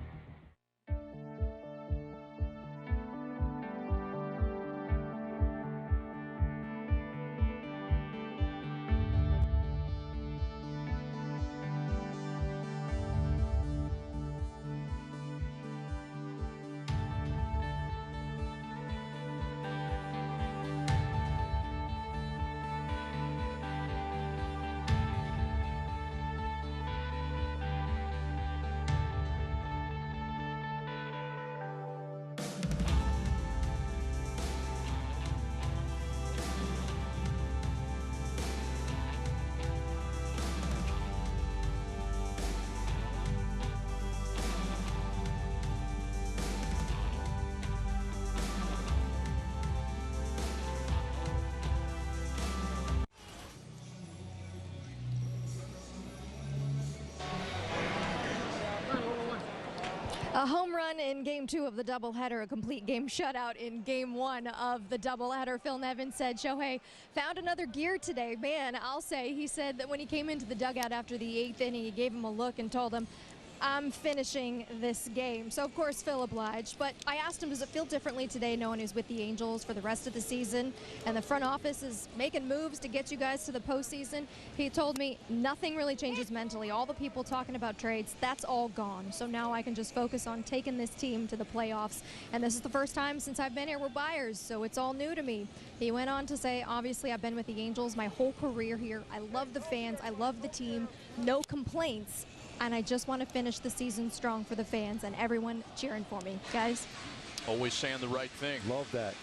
A home run in Game 2 of the doubleheader, a complete game shutout in Game 1 of the doubleheader. Phil Nevin said Shohei found another gear today. Man, I'll say, he said that when he came into the dugout after the 8th inning, he gave him a look and told him, I'm finishing this game. So, of course, Phil obliged. But I asked him, does it feel differently today knowing he's with the Angels for the rest of the season and the front office is making moves to get you guys to the postseason? He told me nothing really changes mentally. All the people talking about trades, that's all gone. So now I can just focus on taking this team to the playoffs. And this is the first time since I've been here we're buyers, so it's all new to me. He went on to say, obviously, I've been with the Angels my whole career here. I love the fans. I love the team. No complaints. And I just want to finish the season strong for the fans and everyone cheering for me. Guys? Always saying the right thing. Love that.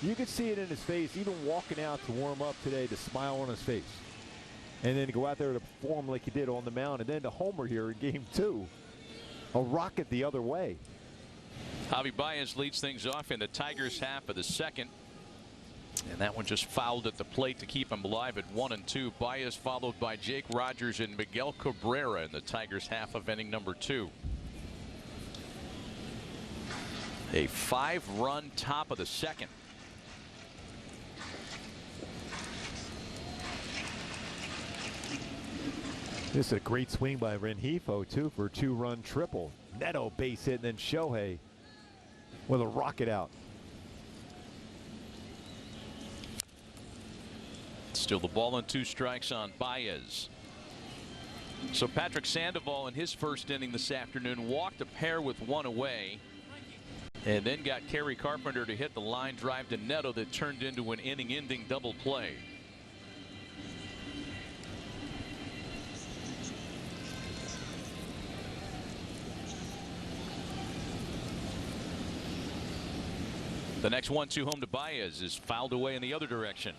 You could see it in his face, even walking out to warm up today, the smile on his face. And then to go out there to perform like he did on the mound. And then to homer here in Game 2. A rocket the other way. Javi Baez leads things off in the Tigers' half of the second. And that one just fouled at the plate to keep him alive at 1-2. Baez followed by Jake Rogers and Miguel Cabrera in the Tigers' half of inning number 2. A 5-run top of the second. This is a great swing by Rengifo, too, for a 2-run triple. Neto base hit, and then Shohei with a rocket out. Still the ball and 2 strikes on Baez. So Patrick Sandoval in his first inning this afternoon walked a pair with 1 away, and then got Kerry Carpenter to hit the line drive to Neto that turned into an inning-ending double play. The next 1-2 home to Baez is fouled away in the other direction.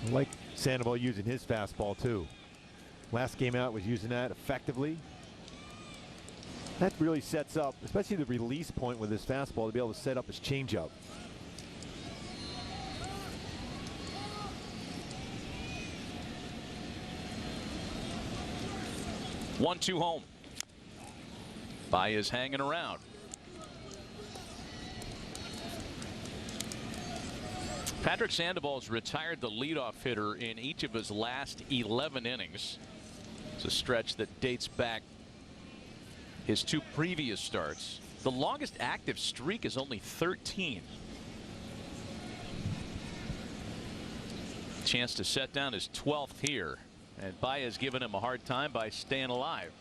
I like Sandoval using his fastball too. Last game out was using that effectively. That really sets up, especially the release point with his fastball, to be able to set up his changeup. One-two home. Baez hanging around. Patrick Sandoval's retired the leadoff hitter in each of his last 11 innings. It's a stretch that dates back his 2 previous starts. The longest active streak is only 13. Chance to set down his 12th here, and Baez giving him a hard time by staying alive.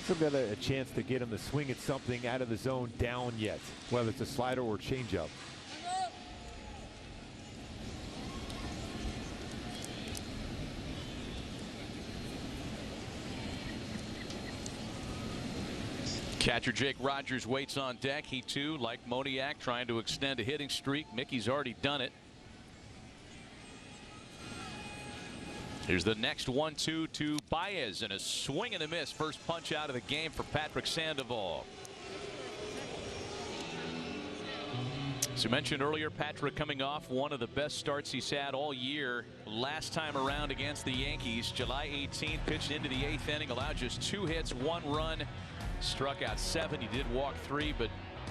Let's got a chance to get him to swing at something out of the zone down yet, whether it's a slider or changeup. Catcher Jake Rogers waits on deck. He too, like Moniak, trying to extend a hitting streak. Mickey's already done it. Here's the next 1-2 to Baez, and a swing and a miss. First punch out of the game for Patrick Sandoval. As you mentioned earlier, Patrick coming off one of the best starts he's had all year. Last time around against the Yankees, July 18th, pitched into the 8th inning, allowed just 2 hits, 1 run, struck out 7. He did walk 3, but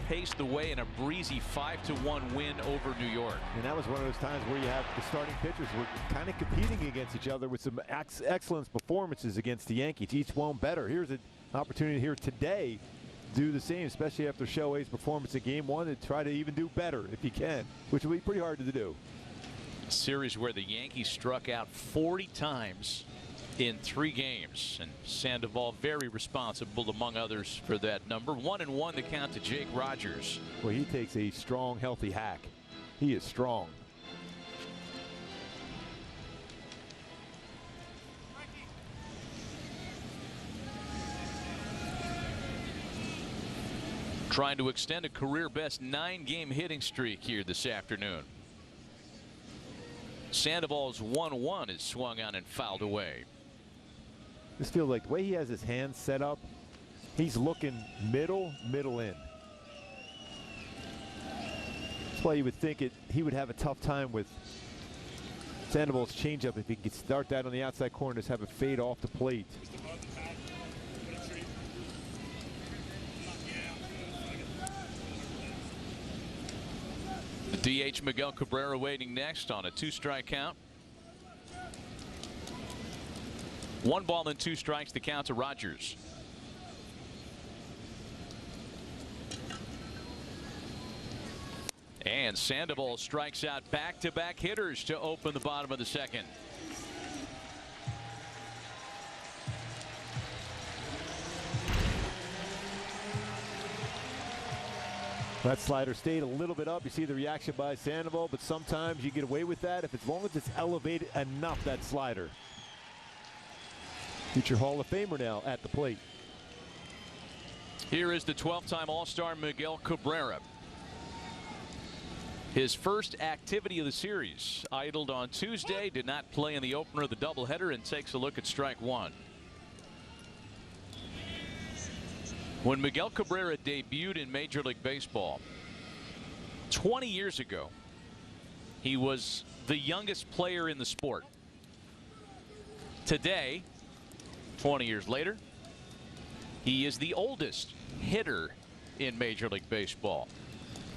paced the way in a breezy 5-1 win over New York. And that was one of those times where you have the starting pitchers were kind of competing against each other with some excellent performances against the Yankees. Each one better. Here's an opportunity here today to do the same, especially after Shohei's performance in Game 1, to try to even do better if he can, which will be pretty hard to do. A series where the Yankees struck out 40 times in 3 games, and Sandoval very responsible among others for that number. 1-1 the count to Jake Rogers. Well, he takes a strong, healthy hack. He is strong. Trying to extend a career best 9-game hitting streak here this afternoon. Sandoval's 1-1 is swung on and fouled away. This feels like the way he has his hands set up, he's looking middle in. That's why you would think he would have a tough time with Sandoval's changeup if he could start that on the outside corner and just have it fade off the plate. The DH Miguel Cabrera waiting next on a 2-strike count. 1 ball and 2 strikes the count to Rogers. And Sandoval strikes out back-to-back hitters to open the bottom of the 2nd. That slider stayed a little bit up. You see the reaction by Sandoval, but sometimes you get away with that as long as it's elevated enough, that slider. Future Hall of Famer now at the plate. Here is the 12-time All-Star Miguel Cabrera. His first activity of the series. Idled on Tuesday, did not play in the opener of the doubleheader, and takes a look at strike 1. When Miguel Cabrera debuted in Major League Baseball 20 years ago, he was the youngest player in the sport. Today, 20 years later, he is the oldest hitter in Major League Baseball.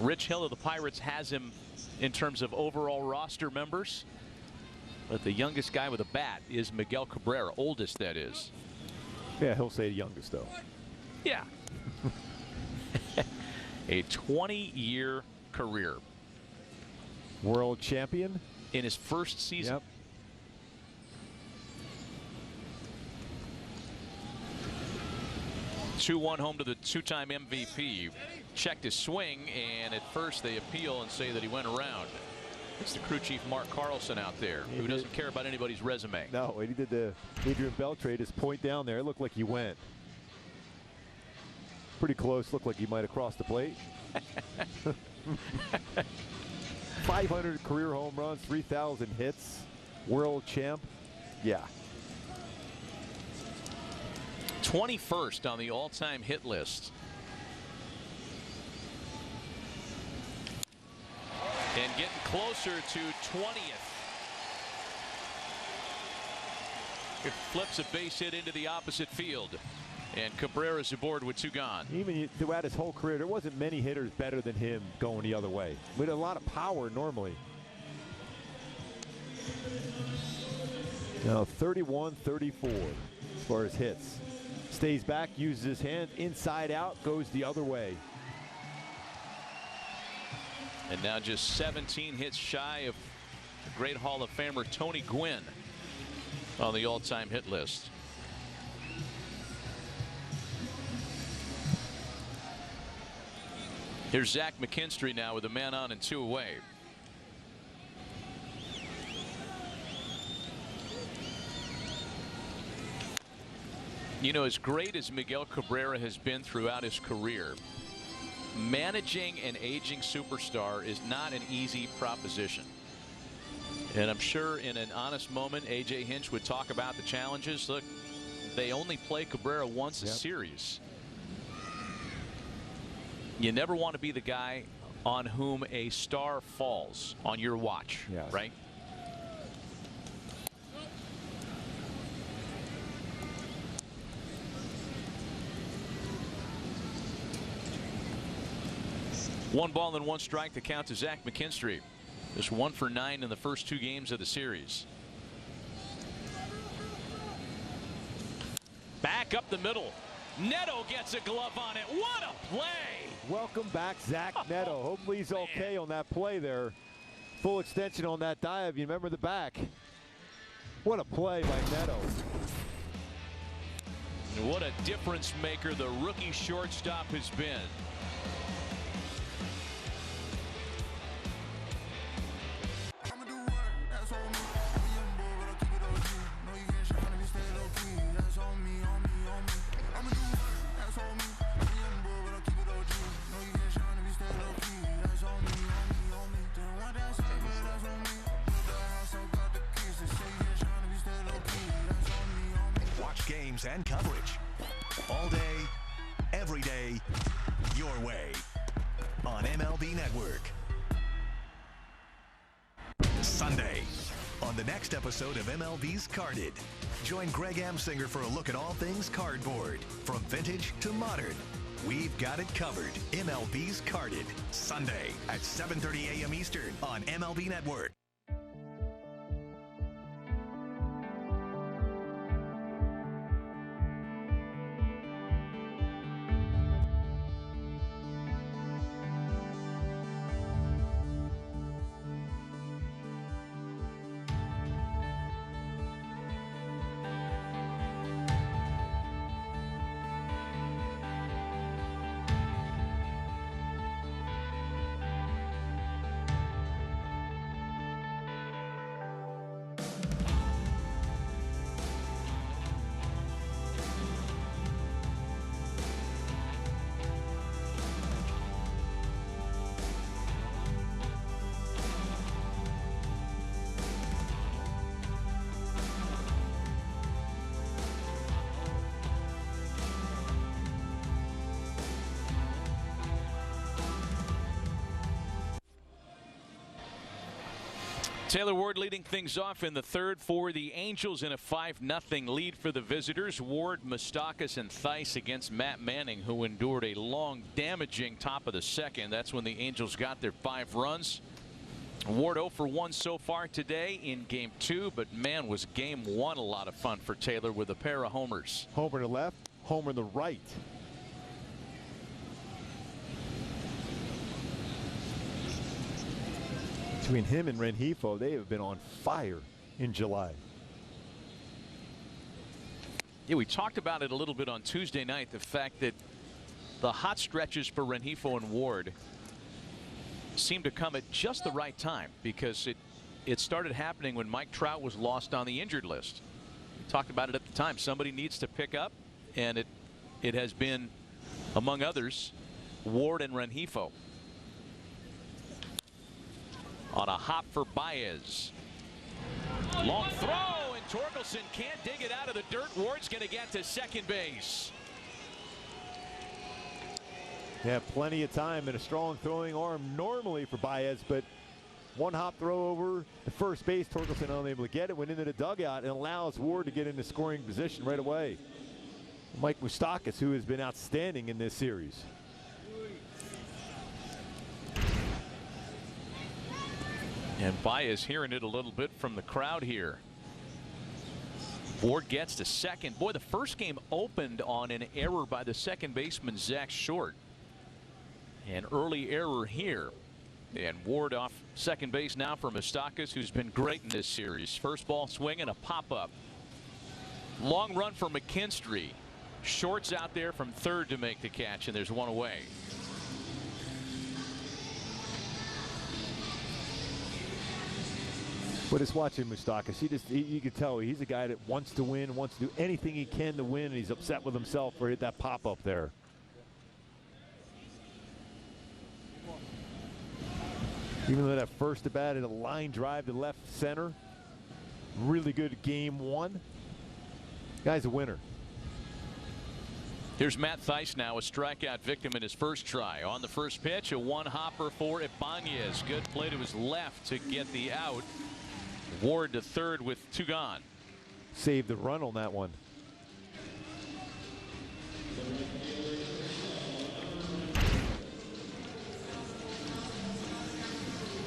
Rich Hill of the Pirates has him in terms of overall roster members. But the youngest guy with a bat is Miguel Cabrera, oldest that is. Yeah, he'll say the youngest though. Yeah. A 20-year career. World champion in his first season. Yep. Two-one home to the two-time MVP. Checked his swing, and at first they appeal and say that he went around. It's the crew chief Mark Carlson out there, who doesn't care about anybody's resume. No, he did the Adrian Beltre, his point down there. It looked like he went. Pretty close. Looked like he might have crossed the plate. 500 career home runs, 3,000 hits. World champ. Yeah. 21st on the all-time hit list. And getting closer to 20th. It flips a base hit into the opposite field. And Cabrera's aboard with two gone. Even throughout his whole career, there wasn't many hitters better than him going the other way. With a lot of power normally. Now 31-34 as far as hits. Stays back, uses his hand inside out, goes the other way. And now just 17 hits shy of the great Hall of Famer Tony Gwynn on the all-time hit list. Here's Zach McKinstry now with a man on and two away. You know, as great as Miguel Cabrera has been throughout his career, managing an aging superstar is not an easy proposition. And I'm sure in an honest moment, A.J. Hinch would talk about the challenges. Look, they only play Cabrera once a series. You never want to be the guy on whom a star falls on your watch, right? One ball and one strike to count to Zach McKinstry. Just 1 for 9 in the first two games of the series. Back up the middle. Neto gets a glove on it. What a play! Welcome back, Zach Neto. Hopefully he's okay on that play there. Full extension on that dive. You remember the back. What a play by Neto. And what a difference maker the rookie shortstop has been. Games and coverage all day, every day, your way on MLB Network. Sunday on the next episode of MLB's Carded, join Greg Amsinger for a look at all things cardboard, from vintage to modern. We've got it covered. MLB's Carded, Sunday at 7:30 a.m. Eastern on MLB Network. Taylor Ward leading things off in the third for the Angels in a 5-0 lead for the visitors. Ward, Moustakas, and Theis against Matt Manning, who endured a long, damaging top of the second. That's when the Angels got their 5 runs. Ward 0 for 1 so far today in game 2, but man, was game 1 a lot of fun for Taylor with a pair of homers. Homer to the left, homer to the right. Between him and Rengifo, they have been on fire in July. Yeah, we talked about it a little bit on Tuesday night, the fact that the hot stretches for Rengifo and Ward seemed to come at just the right time, because it started happening when Mike Trout was lost on the injured list. We talked about it at the time. Somebody needs to pick up, and it has been, among others, Ward and Rengifo. On a hop for Baez. Long throw, and Torkelson can't dig it out of the dirt. Ward's going to get to second base. Yeah, plenty of time and a strong throwing arm normally for Baez, but one hop throw over the first base. Torkelson unable to get it, went into the dugout, and allows Ward to get into scoring position right away. Mike Moustakas, who has been outstanding in this series. And Baez hearing it a little bit from the crowd here. Ward gets to second. Boy, the first game opened on an error by the second baseman, Zach Short. An early error here. And Ward off second base now for Moustakas, who's been great in this series. First ball swing and a pop-up. Long run for McKinstry. Short's out there from third to make the catch, and there's one away. But it's watching Moustakas. You can tell he's a guy that wants to win, wants to do anything he can to win, and he's upset with himself for that pop-up there. Even though that first at bat had a line drive to left center, really good game 1. Guy's a winner. Here's Matt Theis now, a strikeout victim in his first try. On the first pitch, a one-hopper for Ibanez. Good play to his left to get the out. Ward to third with 2 gone. Saved the run on that one.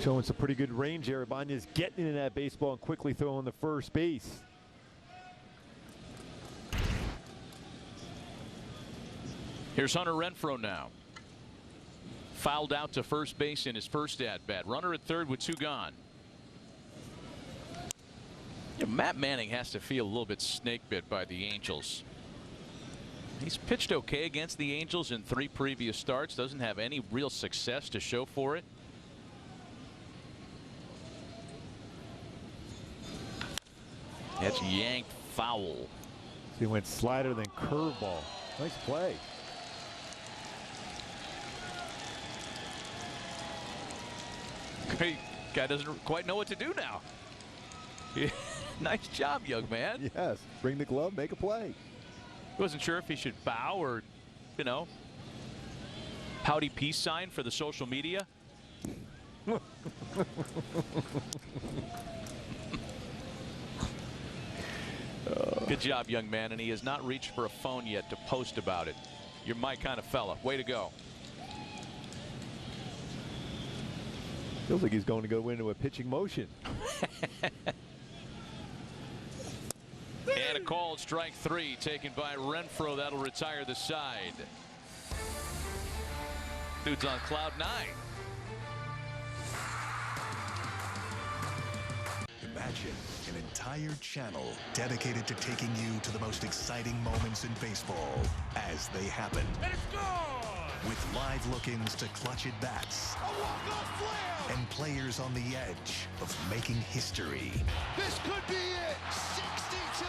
Showing some pretty good range there. Ibanez getting into that baseball and quickly throwing the first base. Here's Hunter Renfroe now. Fouled out to first base in his first at-bat. Runner at third with 2 gone. Yeah, Matt Manning has to feel a little bit snake bit by the Angels. He's pitched okay against the Angels in 3 previous starts. Doesn't have any real success to show for it. That's yanked foul. He went slider then curveball. Nice play. Guy doesn't quite know what to do now. Nice job, young man. Yes. Bring the glove, make a play. Wasn't sure if he should bow or, you know, pouty peace sign for the social media. Good job, young man, and he has not reached for a phone yet to post about it. You're my kind of fella. Way to go. Feels like he's going to go into a pitching motion. And a called strike 3 taken by Renfroe. That'll retire the side. Dude's on cloud 9. Imagine an entire channel dedicated to taking you to the most exciting moments in baseball as they happen. And it's gone! With live look-ins to clutch at bats. A walk-off slam! And players on the edge of making history. This could be it! 62!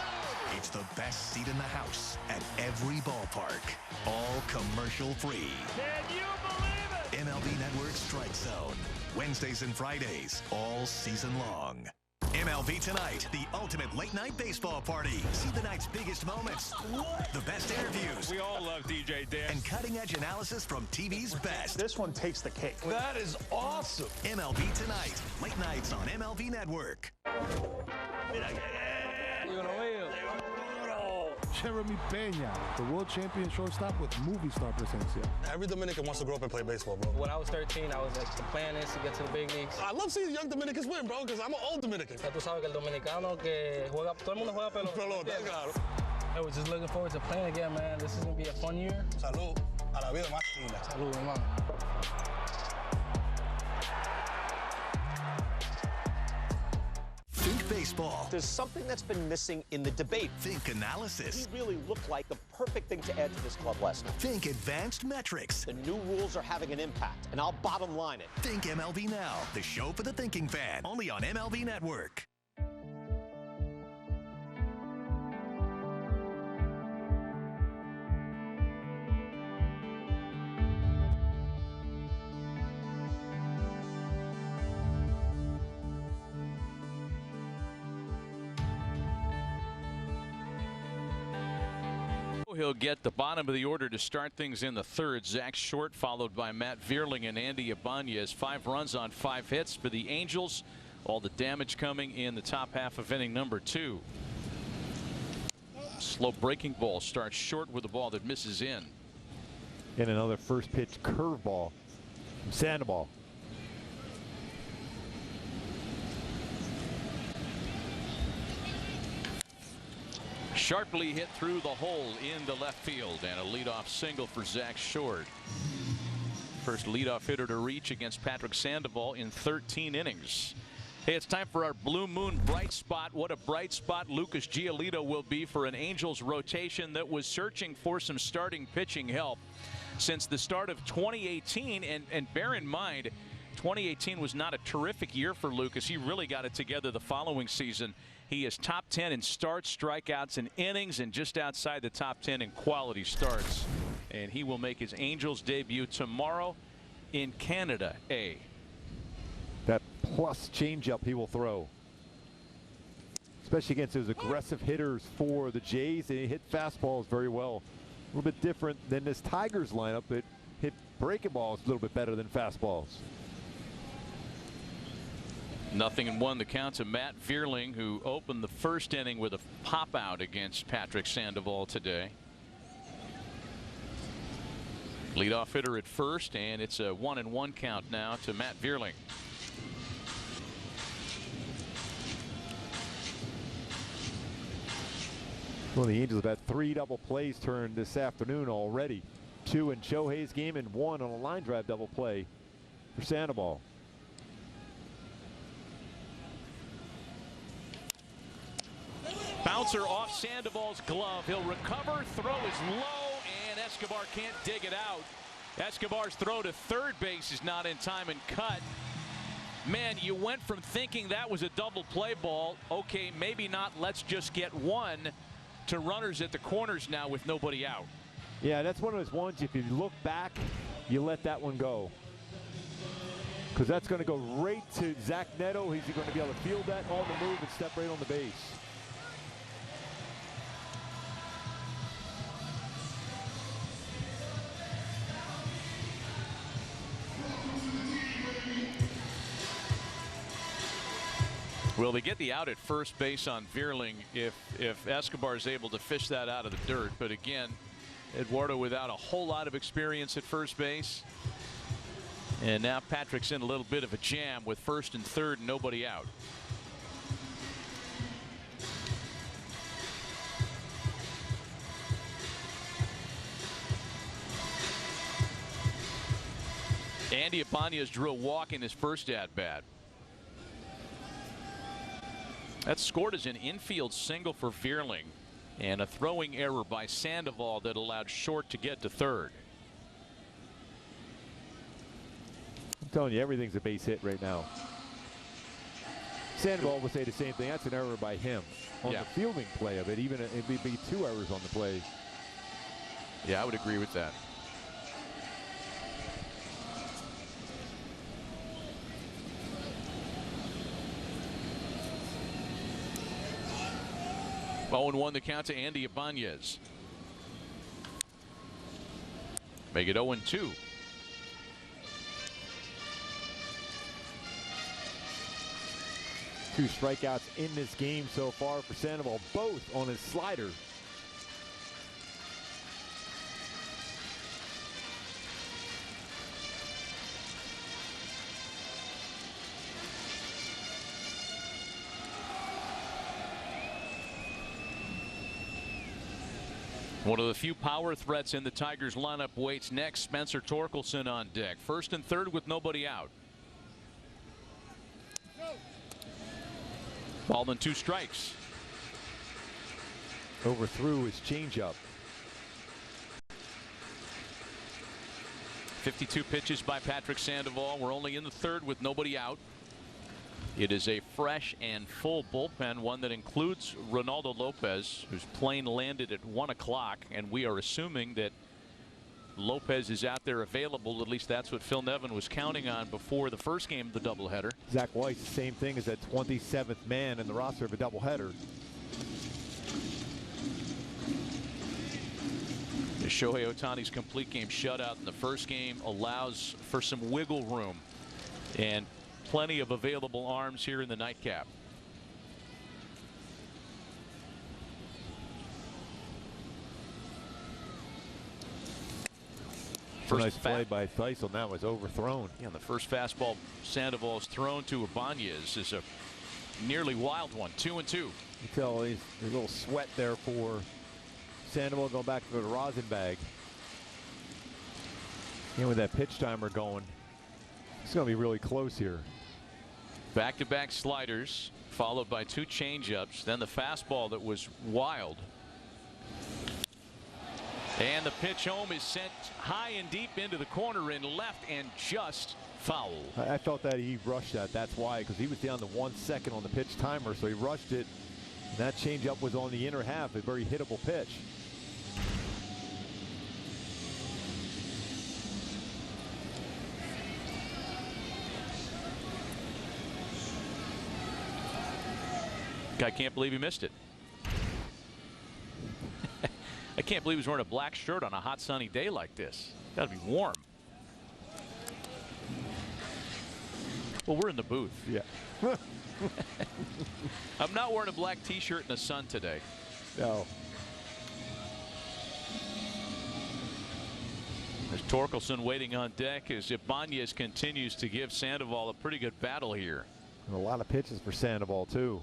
It's the best seat in the house at every ballpark. All commercial-free. Can you believe it? MLB Network Strike Zone. Wednesdays and Fridays, all season long. MLB Tonight, the ultimate late-night baseball party. See the night's biggest moments, the best interviews. We all love DJ Dan. And cutting-edge analysis from TV's best. This one takes the cake. That is awesome. MLB Tonight, late nights on MLB Network. Jeremy Pena, the world champion shortstop with movie star presencia. Every Dominican wants to grow up and play baseball, bro. When I was 13, I was like, the plan is to get to the big leagues. I love seeing young Dominicans win, bro, because I'm an old Dominican. Ya tú sabes que el dominicano que juega, todo el mundo juega pelota. Claro. I was just looking forward to playing again, man. This is going to be a fun year. Salud a la vida más linda. Salud, hermano. Think baseball. There's something that's been missing in the debate. Think analysis. He really looked like the perfect thing to add to this club last night. Think advanced metrics. The new rules are having an impact, and I'll bottom line it. Think MLB Now, the show for the thinking fan, only on MLB Network. He'll get the bottom of the order to start things in the third. Zach Short followed by Matt Vierling and Andy Ibanez. 5 runs on 5 hits for the Angels. All the damage coming in the top half of inning number 2. Slow breaking ball starts short with a ball that misses in. And another first pitch curveball from Sandoval. Sharply hit through the hole into left field, and a leadoff single for Zach Short. First leadoff hitter to reach against Patrick Sandoval in 13 innings. Hey, it's time for our Blue Moon bright spot. What a bright spot Lucas Giolito will be for an Angels rotation that was searching for some starting pitching help since the start of 2018. And bear in mind, 2018 was not a terrific year for Lucas. He really got it together the following season. He is top 10 in starts, strikeouts, and innings, and just outside the top 10 in quality starts. And he will make his Angels debut tomorrow in Canada A. That plus changeup he will throw, especially against those aggressive hitters for the Jays. They hit fastballs very well. A little bit different than this Tigers lineup that hit breaking balls a little bit better than fastballs. 0-1 the count to Matt Vierling, who opened the first inning with a pop out against Patrick Sandoval today. Leadoff hitter at first, and it's a 1-1 count now to Matt Vierling. Well, the Angels have had 3 double plays turned this afternoon already. 2 in Shohei's game and 1 on a line drive double play for Sandoval. Bouncer off Sandoval's glove. He'll recover. Throw is low, and Escobar can't dig it out. Escobar's throw to third base is not in time and cut. Man, you went from thinking that was a double play ball. Okay, maybe not. Let's just get one, to runners at the corners now with nobody out. Yeah, that's one of those ones, if you look back, you let that one go. Because that's going to go right to Zach Neto. He's going to be able to field that on the move and step right on the base. Will they get the out at first base on Vierling if Escobar is able to fish that out of the dirt? But again, Eduardo without a whole lot of experience at first base. And now Patrick's in a little bit of a jam with first and third and nobody out. Andy Ibanez drew a walk in his first at-bat. That scored as an infield single for Vierling, and a throwing error by Sandoval that allowed Short to get to third. I'm telling you, everything's a base hit right now. Sandoval will say the same thing. That's an error by him on the fielding play of it. Even it would be 2 errors on the play. Yeah, I would agree with that. Oh, and 1 the count to Andy Ibanez. Make it 0-2. 2 strikeouts in this game so far for Sandoval, both on his slider. One of the few power threats in the Tigers lineup waits next. Spencer Torkelson on deck. First and third with nobody out. Ball and 2 strikes. Overthrew his changeup. 52 pitches by Patrick Sandoval. We're only in the third with nobody out. It is a fresh and full bullpen, one that includes Ronaldo Lopez, whose plane landed at 1 o'clock, and we are assuming that Lopez is out there available. At least that's what Phil Nevin was counting on before the first game of the doubleheader. Zach Weiss, the same thing as that 27th man in the roster of a doubleheader. Shohei Ohtani's complete game shutout in the first game allows for some wiggle room and plenty of available arms here in the nightcap. First nice play by Theisel. Now was overthrown. Yeah, the first fastball Sandoval is thrown to Ibanez is a nearly wild one. 2-2. You tell there's a little sweat there for Sandoval going back to the rosin bag. And with that pitch timer going, it's going to be really close here. Back-to-back sliders, followed by 2 changeups. Then the fastball that was wild. And the pitch home is sent high and deep into the corner in left and just foul. I felt that he rushed that. That's why, because he was down to 1 second on the pitch timer, so he rushed it. And that changeup was on the inner half, a very hittable pitch. I can't believe he missed it. I can't believe he's wearing a black shirt on a hot sunny day like this. Got to be warm. Well, we're in the booth. Yeah. I'm not wearing a black t-shirt in the sun today. No. There's Torkelson waiting on deck as Ibanez continues to give Sandoval a pretty good battle here. And a lot of pitches for Sandoval, too.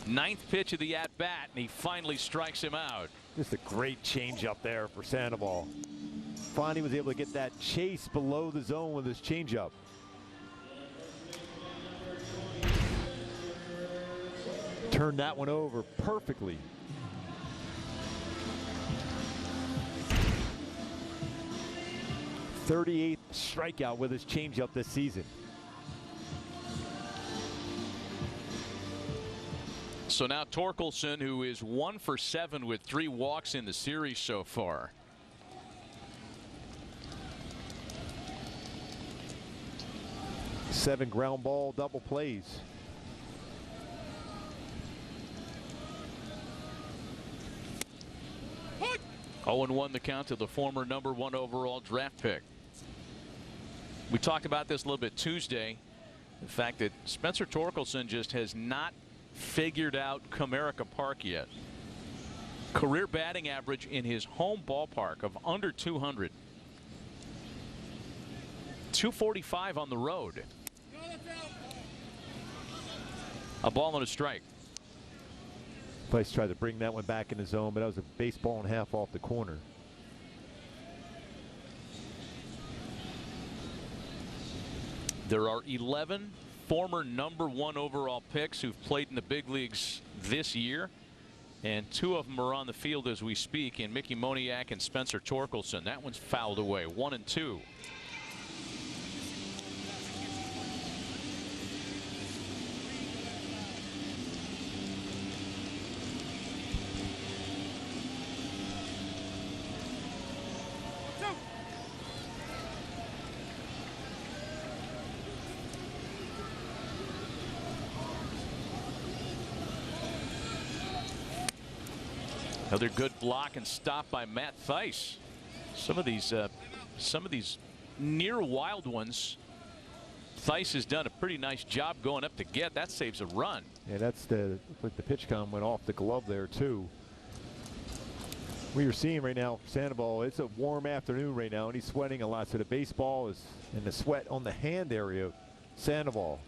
9th pitch of the at-bat, and he finally strikes him out. Just a great changeup there for Sandoval. Finally was able to get that chase below the zone with his changeup. Turned that one over perfectly. '38th strikeout with his changeup this season. So now Torkelson, who is 1 for 7 with 3 walks in the series so far. Seven ground ball double plays. Hey. 0-1 the count to the former #1 overall draft pick. We talked about this a little bit Tuesday. The fact that Spencer Torkelson just has not figured out Comerica Park yet. Career batting average in his home ballpark of under 200. 245 on the road. A ball and a strike. Place tried to bring that one back in the zone, but that was a baseball and a half off the corner. There are 11 former #1 overall picks who've played in the big leagues this year, and 2 of them are on the field as we speak in Mickey Moniak and Spencer Torkelson. That one's fouled away. 1-2. Another good block and stop by Matt Theis. Some of these near wild ones, Theis has done a pretty nice job going up to get. That saves a run. Yeah, that's the pitch count went off the glove there too. We are seeing right now Sandoval, it's a warm afternoon right now and he's sweating a lot, so the baseball is in the sweat on the hand area of Sandoval.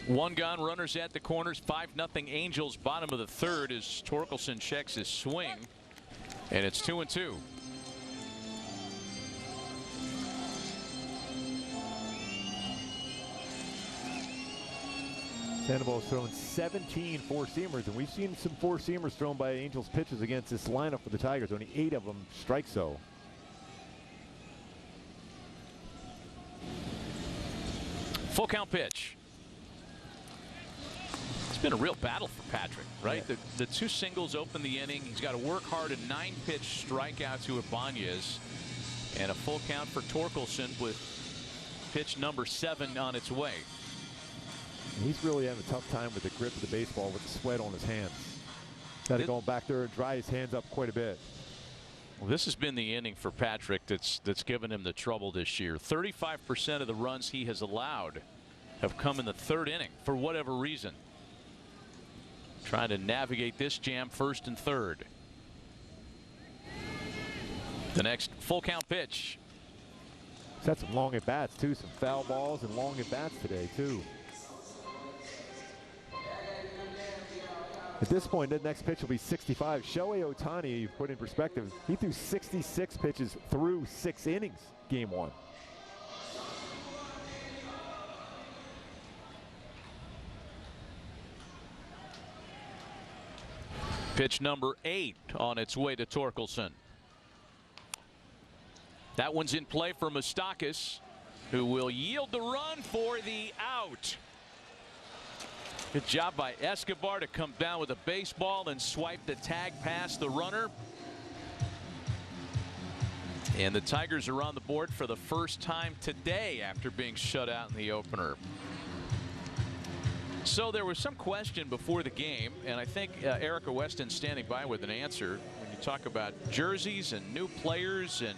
One gone, runners at the corners, 5-0 Angels, bottom of the third as Torkelson checks his swing, and it's 2-2. Sandoval's thrown 17 four-seamers, and we've seen some four-seamers thrown by Angels pitchers against this lineup for the Tigers. Only 8 of them strike zone. Full count pitch. It's been a real battle for Patrick, right? Yeah. The 2 singles open the inning. He's got to work hard. A 9-pitch strikeout to Ibanez, and a full count for Torkelson with pitch number 7 on its way. He's really having a tough time with the grip of the baseball with the sweat on his hands. Got to go back there and dry his hands up quite a bit. Well, this has been the inning for Patrick that's given him the trouble this year. 35% of the runs he has allowed have come in the 3rd inning for whatever reason. Trying to navigate this jam, 1st and 3rd. The next full count pitch. He's had some long at bats too, some foul balls and long at bats today too. At this point, the next pitch will be 65. Shohei Ohtani, put in perspective, he threw 66 pitches through 6 innings, game 1. Pitch number 8 on its way to Torkelson. That one's in play for Moustakas, who will yield the run for the out. Good job by Escobar to come down with a baseball and swipe the tag past the runner. And the Tigers are on the board for the first time today after being shut out in the opener. So there was some question before the game, and I think Erica Weston's standing by with an answer. When you talk about jerseys and new players and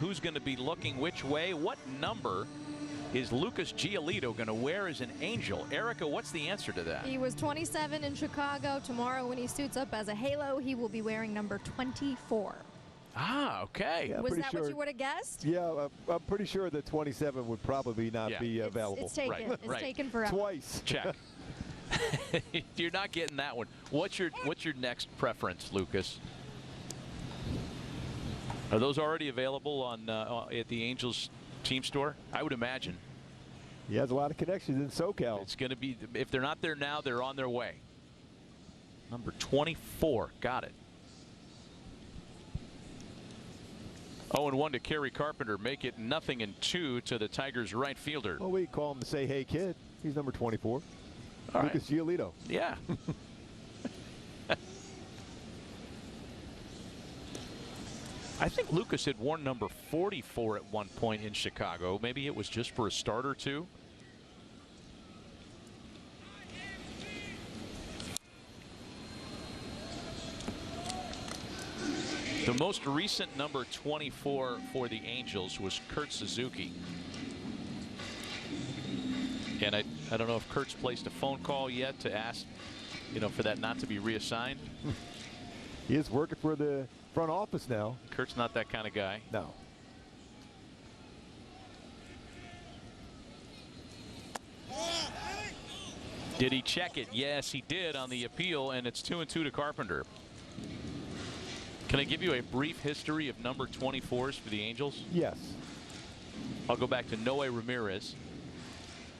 who's going to be looking which way, what number is Lucas Giolito going to wear as an Angel? Erica, what's the answer to that? He was 27 in Chicago. Tomorrow when he suits up as a Halo, he will be wearing number 24. Ah, okay. Yeah, was that what you would have guessed? Yeah, I'm pretty sure that 27 would probably not be available. It's taken. It's taken forever. Twice. Check. You're not getting that one. What's your next preference, Lucas? Are those already available on at the Angels team store? I would imagine. He has a lot of connections in SoCal. It's going to be, if they're not there now, they're on their way. Number 24. Got it. 0-1 to Kerry Carpenter. Make it 0-2 to the Tigers right fielder. Well, we call him the Say Hey Kid. He's number 24. All Lucas Giolito. Yeah. I think Lucas had worn number 44 at one point in Chicago. Maybe it was just for a start or two. The most recent number 24 for the Angels was Kurt Suzuki. And I don't know if Kurt's placed a phone call yet to ask, for that not to be reassigned. He is working for the front office now. Kurt's not that kind of guy. No. Did he check it? Yes, he did on the appeal, and it's 2-2 to Carpenter. Can I give you a brief history of number 24s for the Angels? Yes. I'll go back to Noe Ramirez.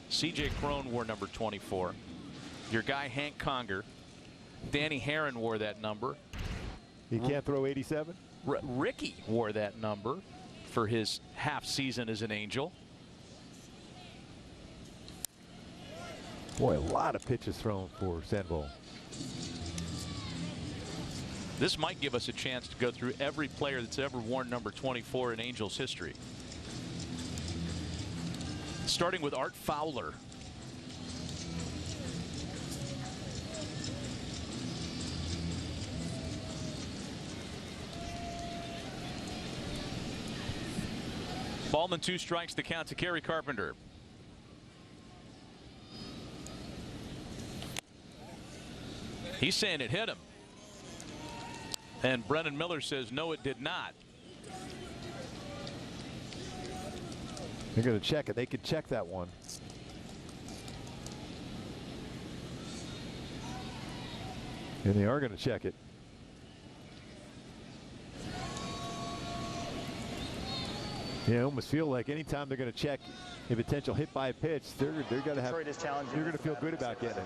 C.J. Cron wore number 24. Your guy Hank Conger. Danny Herron wore that number. He can't throw 87? Ricky wore that number for his half season as an Angel. Boy, a lot of pitches thrown for Sandoval. This might give us a chance to go through every player that's ever worn number 24 in Angels history. Starting with Art Fowler. Ball and 2 strikes, the count to Kerry Carpenter. He's saying it hit him. And Brennan Miller says no, it did not. They're going to check it. They could check that one. And they are going to check it. You know, almost feel like anytime they're going to check a potential hit by a pitch, they're going to have, they're going to feel good about getting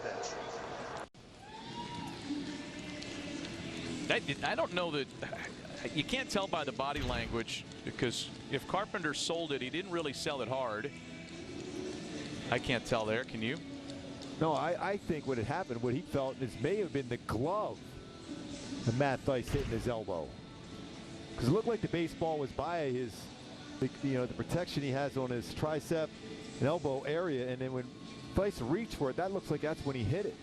it. I don't know that you can't tell by the body language, because if Carpenter sold it, he didn't really sell it hard. I can't tell there. Can you? No, I think what had happened, what he felt, this may have been the glove of Matt Theis hitting his elbow, because it looked like the baseball was by his, the protection he has on his tricep and elbow area, and then when Theis reached for it, that looks like that's when he hit it.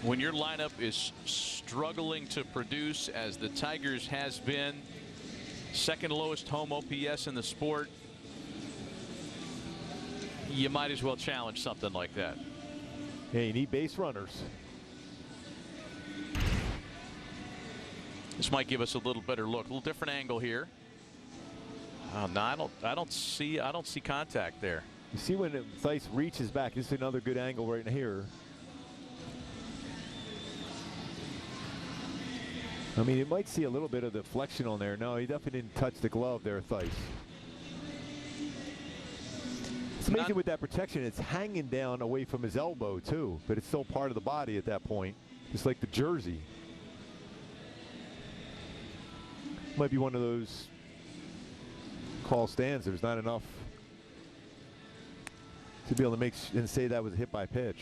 When your lineup is struggling to produce, as the Tigers has been, second lowest home OPS in the sport, you might as well challenge something like that. Yeah, you need base runners. This might give us a little better look, a little different angle here. No, I don't see contact there. You see when Theis reaches back. This is another good angle right in here. I mean, you might see a little bit of deflection on there. No, he definitely didn't touch the glove there, Theis. It's amazing with that protection. It's hanging down away from his elbow, too. But it's still part of the body at that point. Just like the jersey. Might be one of those call stands. There's not enough to be able to make and say that was a hit by pitch.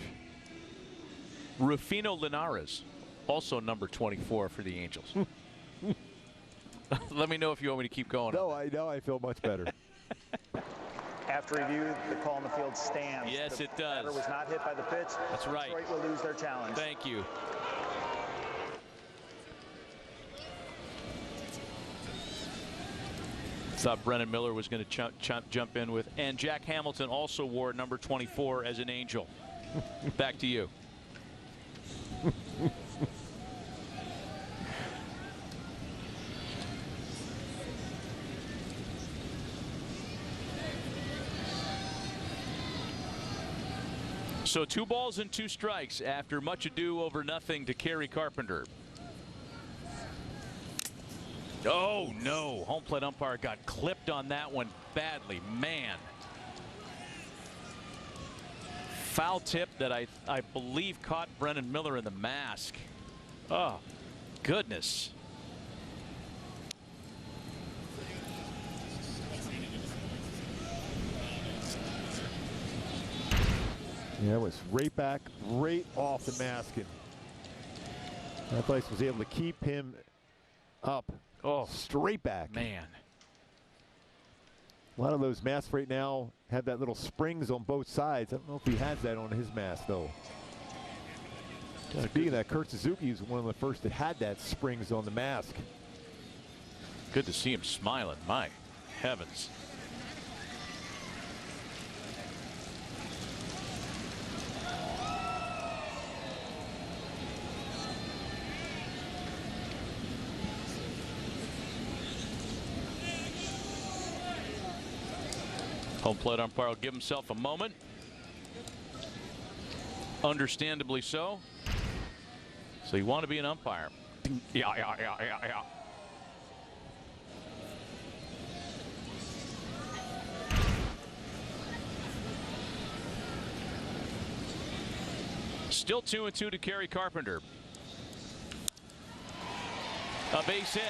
Rufino Linares, also number 24 for the Angels. Let me know if you want me to keep going. No, I feel much better. After review, the call on the field stands. Yes, it does. The batter was not hit by the pitch. That's right. Detroit will lose their challenge. Thank you. Thought Brennan Miller was going to jump in with, and Jack Hamilton also wore number 24 as an Angel. Back to you. So 2 balls and 2 strikes after much ado over nothing to Kerry Carpenter. Oh no, home plate umpire got clipped on that one badly, man. Foul tip that I believe caught Brennan Miller in the mask. Oh, goodness. Yeah, it was right back, right off the masking. That place was able to keep him up. Oh, straight back. Man. A lot of those masks right now have that little springs on both sides. I don't know if he has that on his mask, though. Speaking of that, Kurt Suzuki is one of the first that had that springs on the mask. Good to see him smiling. My heavens. Home plate umpire will give himself a moment. Understandably so. So you want to be an umpire. Yeah. Still 2-2 to Kerry Carpenter. A base hit.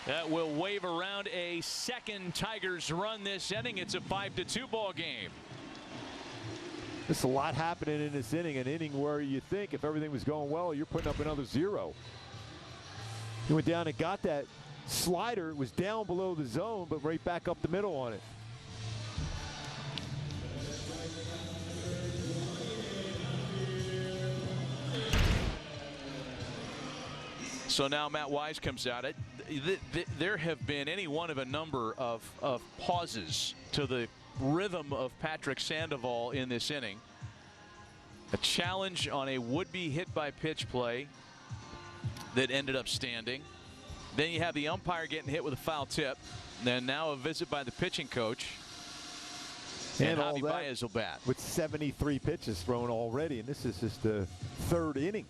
That will wave around a second Tigers run this inning. It's a 5-2 ball game. There's a lot happening in this inning, an inning where you think if everything was going well, you're putting up another 0. He went down and got that slider. It was down below the zone, but right back up the middle on it. So now Matt Wise comes out. There have been any one of a number of pauses to the rhythm of Patrick Sandoval in this inning. A challenge on a would-be hit-by-pitch play that ended up standing. Then you have the umpire getting hit with a foul tip. Then now a visit by the pitching coach. And all Javi that Baez will bat. with 73 pitches thrown already, and this is just the third inning.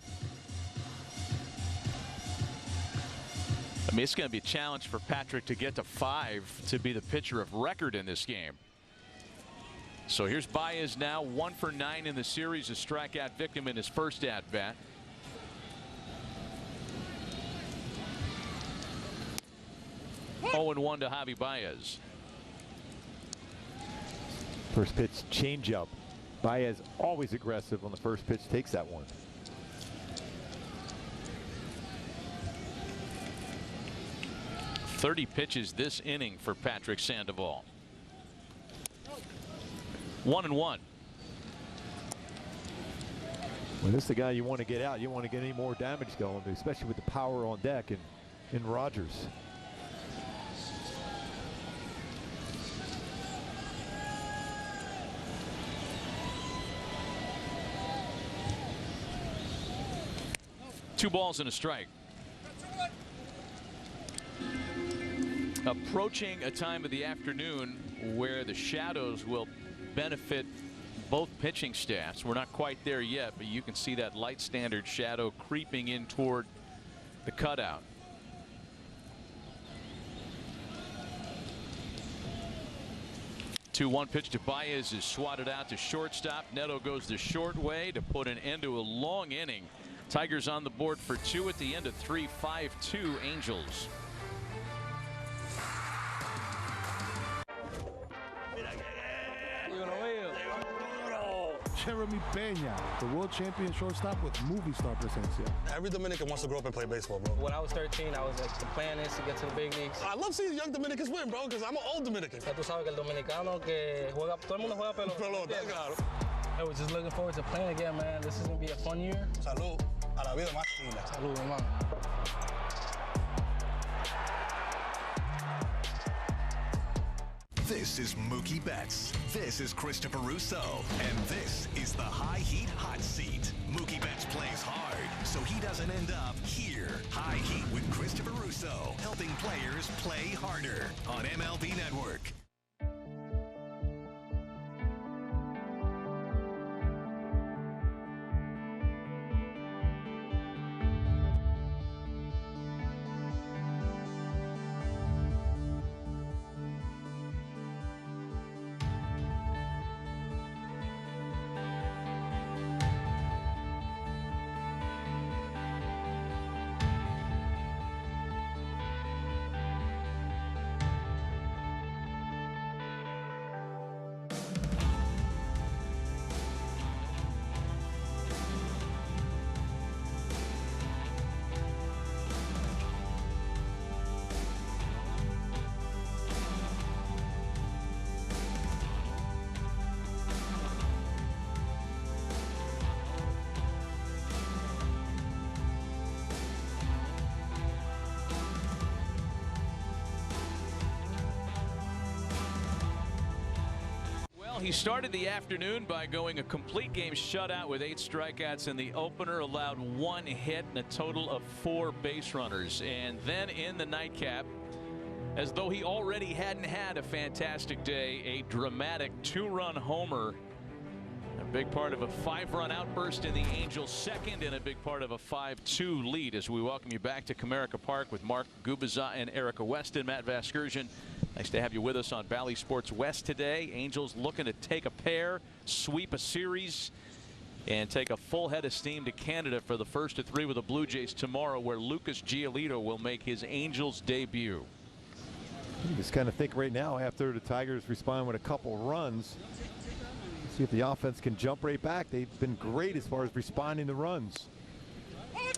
I mean, it's going to be a challenge for Patrick to get to 5 to be the pitcher of record in this game. So here's Baez now, 1 for 9 in the series, a strikeout victim in his first at-bat. Oh, 0-1 to Javi Baez. First pitch changeup. Baez always aggressive on the first pitch, takes that one. .30 pitches this inning for Patrick Sandoval. 1-1. Well, this is the guy you want to get out. You want to get any more damage going, especially with the power on deck in Rogers. Two balls and a strike. Approaching a time of the afternoon where the shadows will benefit both pitching staffs. We're not quite there yet, but you can see that light standard shadow creeping in toward the cutout. Two-one pitch to Baez is swatted out to shortstop. Neto goes the short way to put an end to a long inning. Tigers on the board for 2 at the end of 3, 5-2 Angels. Jeremy Peña, the world champion shortstop with movie star presencia. Every Dominican wants to grow up and play baseball, bro. When I was 13, I was like, the plan is to get to the big leagues. I love seeing young Dominicans win, bro, because I'm an old Dominican. Ya tú sabes que el dominicano que juega, todo el mundo juega pelota. Claro. I was just looking forward to playing again, man. This is going to be a fun year. Salud. A la vida más linda. Salud, hermano. This is Mookie Betts. This is Christopher Russo. And this is the High Heat Hot Seat. Mookie Betts plays hard, so he doesn't end up here. High Heat with Christopher Russo, helping players play harder on MLB Network. He started the afternoon by going a complete game shutout with 8 strikeouts in the opener, allowed 1 hit and a total of 4 base runners. And then in the nightcap, as though he already hadn't had a fantastic day, a dramatic 2-run homer. A big part of a 5-run outburst in the Angels' second and a big part of a 5-2 lead as we welcome you back to Comerica Park with Mark Gubiza and Erica Weston. Matt Vasgersian, nice to have you with us on Valley Sports West today. Angels looking to take a pair, sweep a series, and take a full head of steam to Canada for the first of 3 with the Blue Jays tomorrow, where Lucas Giolito will make his Angels debut. You just kind of think right now, after the Tigers respond with a couple runs, see if the offense can jump right back. They've been great as far as responding to runs.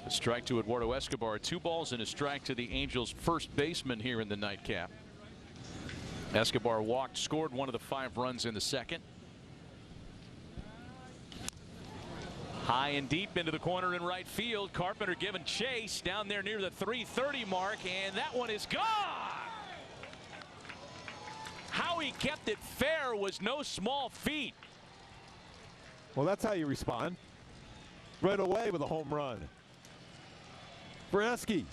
A strike to Eduardo Escobar. 2 balls and a strike to the Angels' first baseman here in the nightcap. Escobar walked, scored 1 of the 5 runs in the second. High and deep into the corner in right field. Carpenter giving chase down there near the 330 mark, and that one is gone. How he kept it fair was no small feat. Well, that's how you respond. Right away with a home run. Bransky,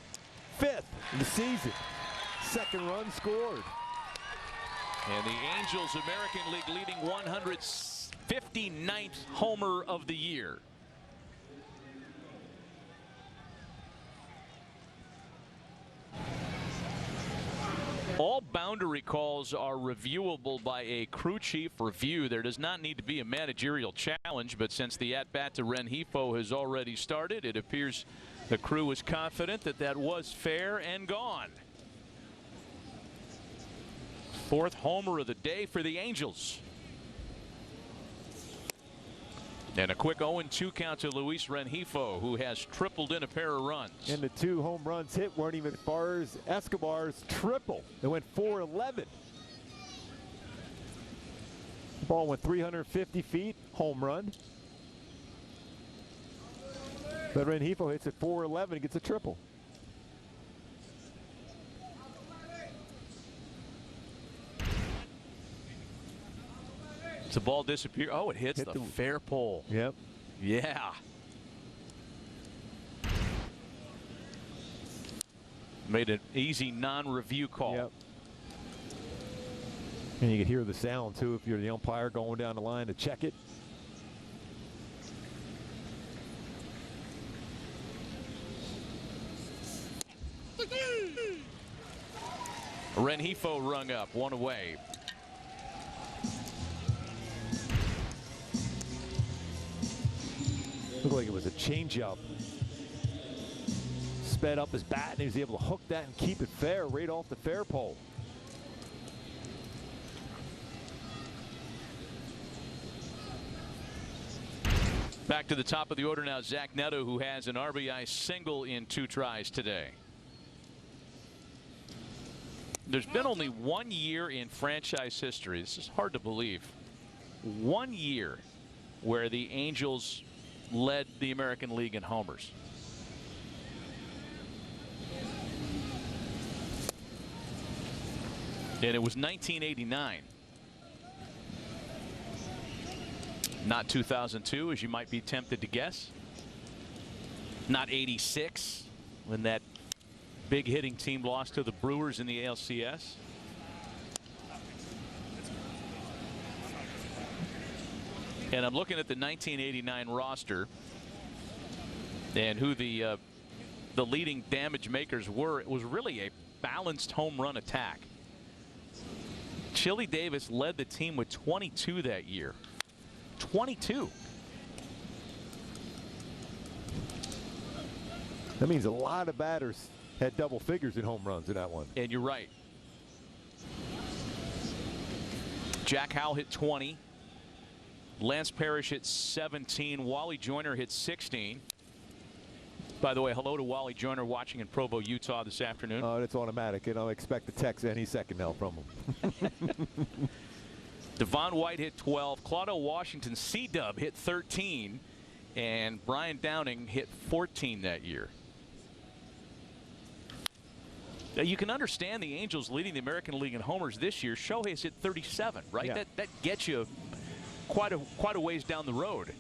5th in the season. 2nd run scored. And the Angels American League leading 159th homer of the year. All boundary calls are reviewable by a crew chief review. There does not need to be a managerial challenge, but since the at-bat to Rengifo has already started, it appears the crew was confident that that was fair and gone. Fourth homer of the day for the Angels. And a quick 0-2 count to Luis Rengifo, who has tripled in a pair of runs. And the 2 home runs hit weren't even as far as Escobar's triple. It went 411. The ball went 350 feet, home run. But Rengifo hits at 411 and gets a triple. The ball disappeared. Oh, it hit the fair pole. Yep. Yeah. Made an easy non-review call. Yep. And you can hear the sound too if you're the umpire going down the line to check it. Rengifo rung up, one away. Looked like it was a changeup. Sped up his bat, and he was able to hook that and keep it fair right off the fair pole. Back to the top of the order now, Zach Neto, who has an RBI single in 2 tries today. There's been only 1 year in franchise history, this is hard to believe, 1 year where the Angels led the American League in homers. And it was 1989. Not 2002, as you might be tempted to guess. Not 86, when that big hitting team lost to the Brewers in the ALCS. And I'm looking at the 1989 roster and who the leading damage makers were. It was really a balanced home run attack. Chili Davis led the team with 22 that year. 22. That means a lot of batters had double figures in home runs in that one. And you're right. Jack Howell hit 20. Lance Parrish hit 17. Wally Joyner hit 16. By the way, hello to Wally Joyner watching in Provo, Utah this afternoon. Oh, it's automatic. And I'll expect a text any second now from him. Devon White hit 12. Claudio Washington C-Dub hit 13. And Brian Downing hit 14 that year. Now, you can understand the Angels leading the American League in homers this year. Shohei's hit 37, right? Yeah. That gets you quite a ways down the road.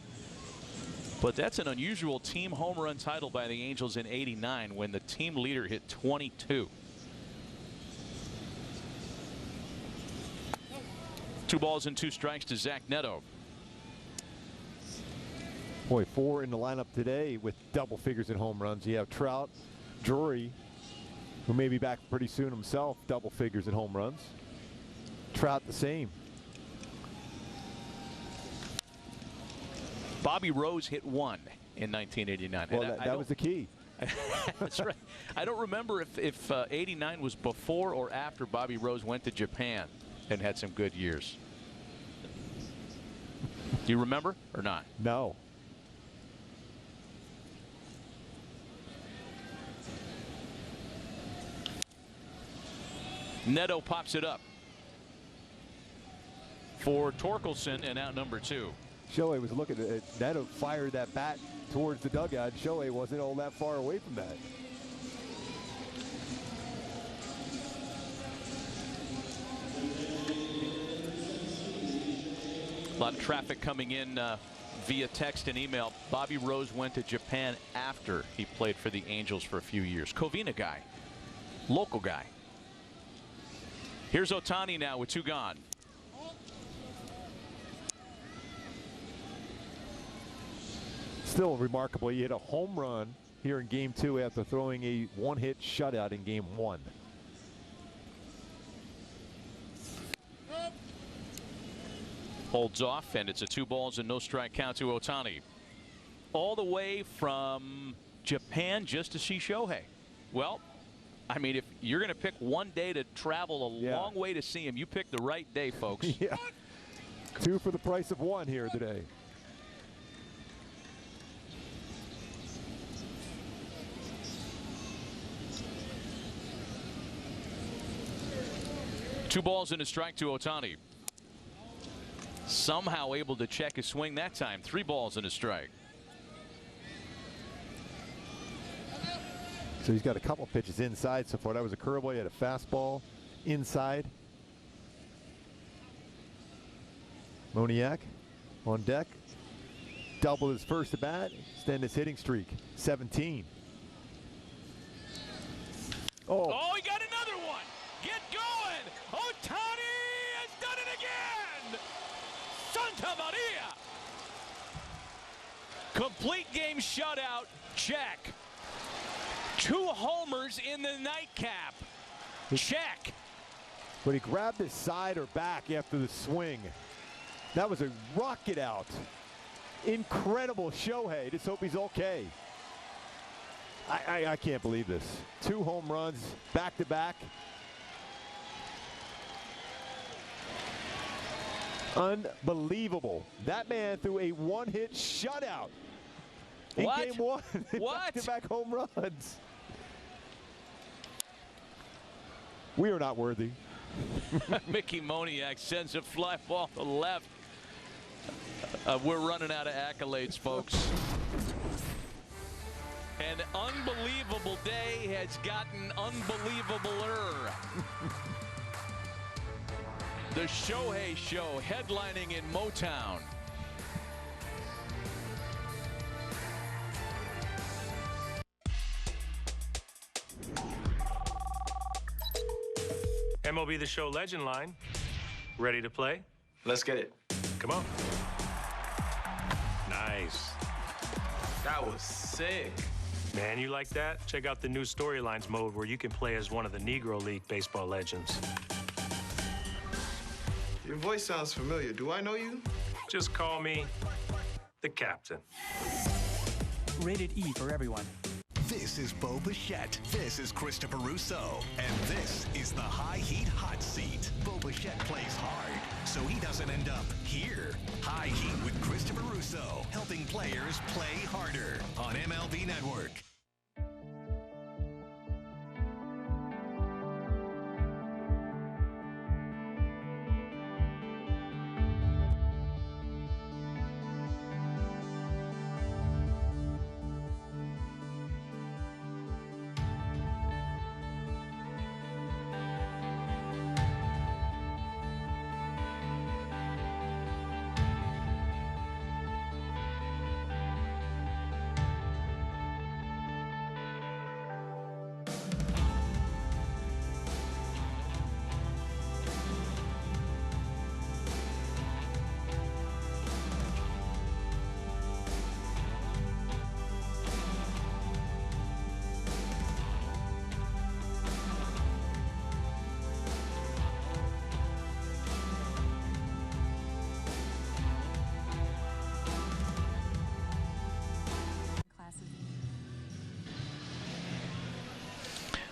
But that's an unusual team home run title by the Angels in '89 when the team leader hit 22. 2 balls and 2 strikes to Zach Neto. Boy, 4 in the lineup today with double figures in home runs. You have Trout, Drury, who may be back pretty soon himself, double figures in home runs. Trout the same. Bobby Rose hit 1 in 1989. Well, that was the key. That's right. I don't remember if 89 was before or after Bobby Rose went to Japan and had some good years. Do you remember or not? No. Neto pops it up for Torkelson and out number 2. Shohei was looking at it. Neto fired that bat towards the dugout. Shohei wasn't all that far away from that. A lot of traffic coming in via text and email. Bobby Rose went to Japan after he played for the Angels for a few years. Covina guy, local guy. Here's Ohtani now with 2 gone. Still remarkable. He hit a home run here in Game 2 after throwing a one-hit shutout in Game 1. Holds off, and it's a 2-balls and no strike count to Ohtani. All the way from Japan just to see Shohei. Well, I mean, if you're going to pick one day to travel a long way to see him, you pick the right day, folks. Yeah. 2 for the price of 1 here today. Two balls and a strike to Ohtani. Somehow able to check his swing that time. 3 balls and a strike. So he's got a couple pitches inside so far. That was a curveball. He had a fastball inside. Moniak on deck. Doubled his first at bat. Extend his hitting streak. 17. Oh, he got another one. Get going. Ohtani has done it again. Santa Maria. Complete game shutout. Check. 2 homers in the nightcap. Check. But he grabbed his side or back after the swing. That was a rocket out. Incredible Shohei. Just hope he's okay. I can't believe this. 2 home runs back to back. Unbelievable. That man threw a one-hit shutout in Game 1. What? Back-to-back home runs. We are not worthy. Mickey Moniak sends a fly ball to left. We're running out of accolades, folks. An unbelievable day has gotten unbelievabler. The Shohei Show headlining in Motown. MLB The Show Legend Line. Ready to play? Let's get it. Come on. Nice. That was sick. Man, you like that? Check out the new Storylines mode where you can play as one of the Negro League baseball legends. Your voice sounds familiar. Do I know you? Just call me the captain. Rated E for everyone. This is Bo Bichette. This is Christopher Russo. And this is the High Heat Hot Seat. Bo Bichette plays hard, so he doesn't end up here. High Heat with Christopher Russo, helping players play harder on MLB Network.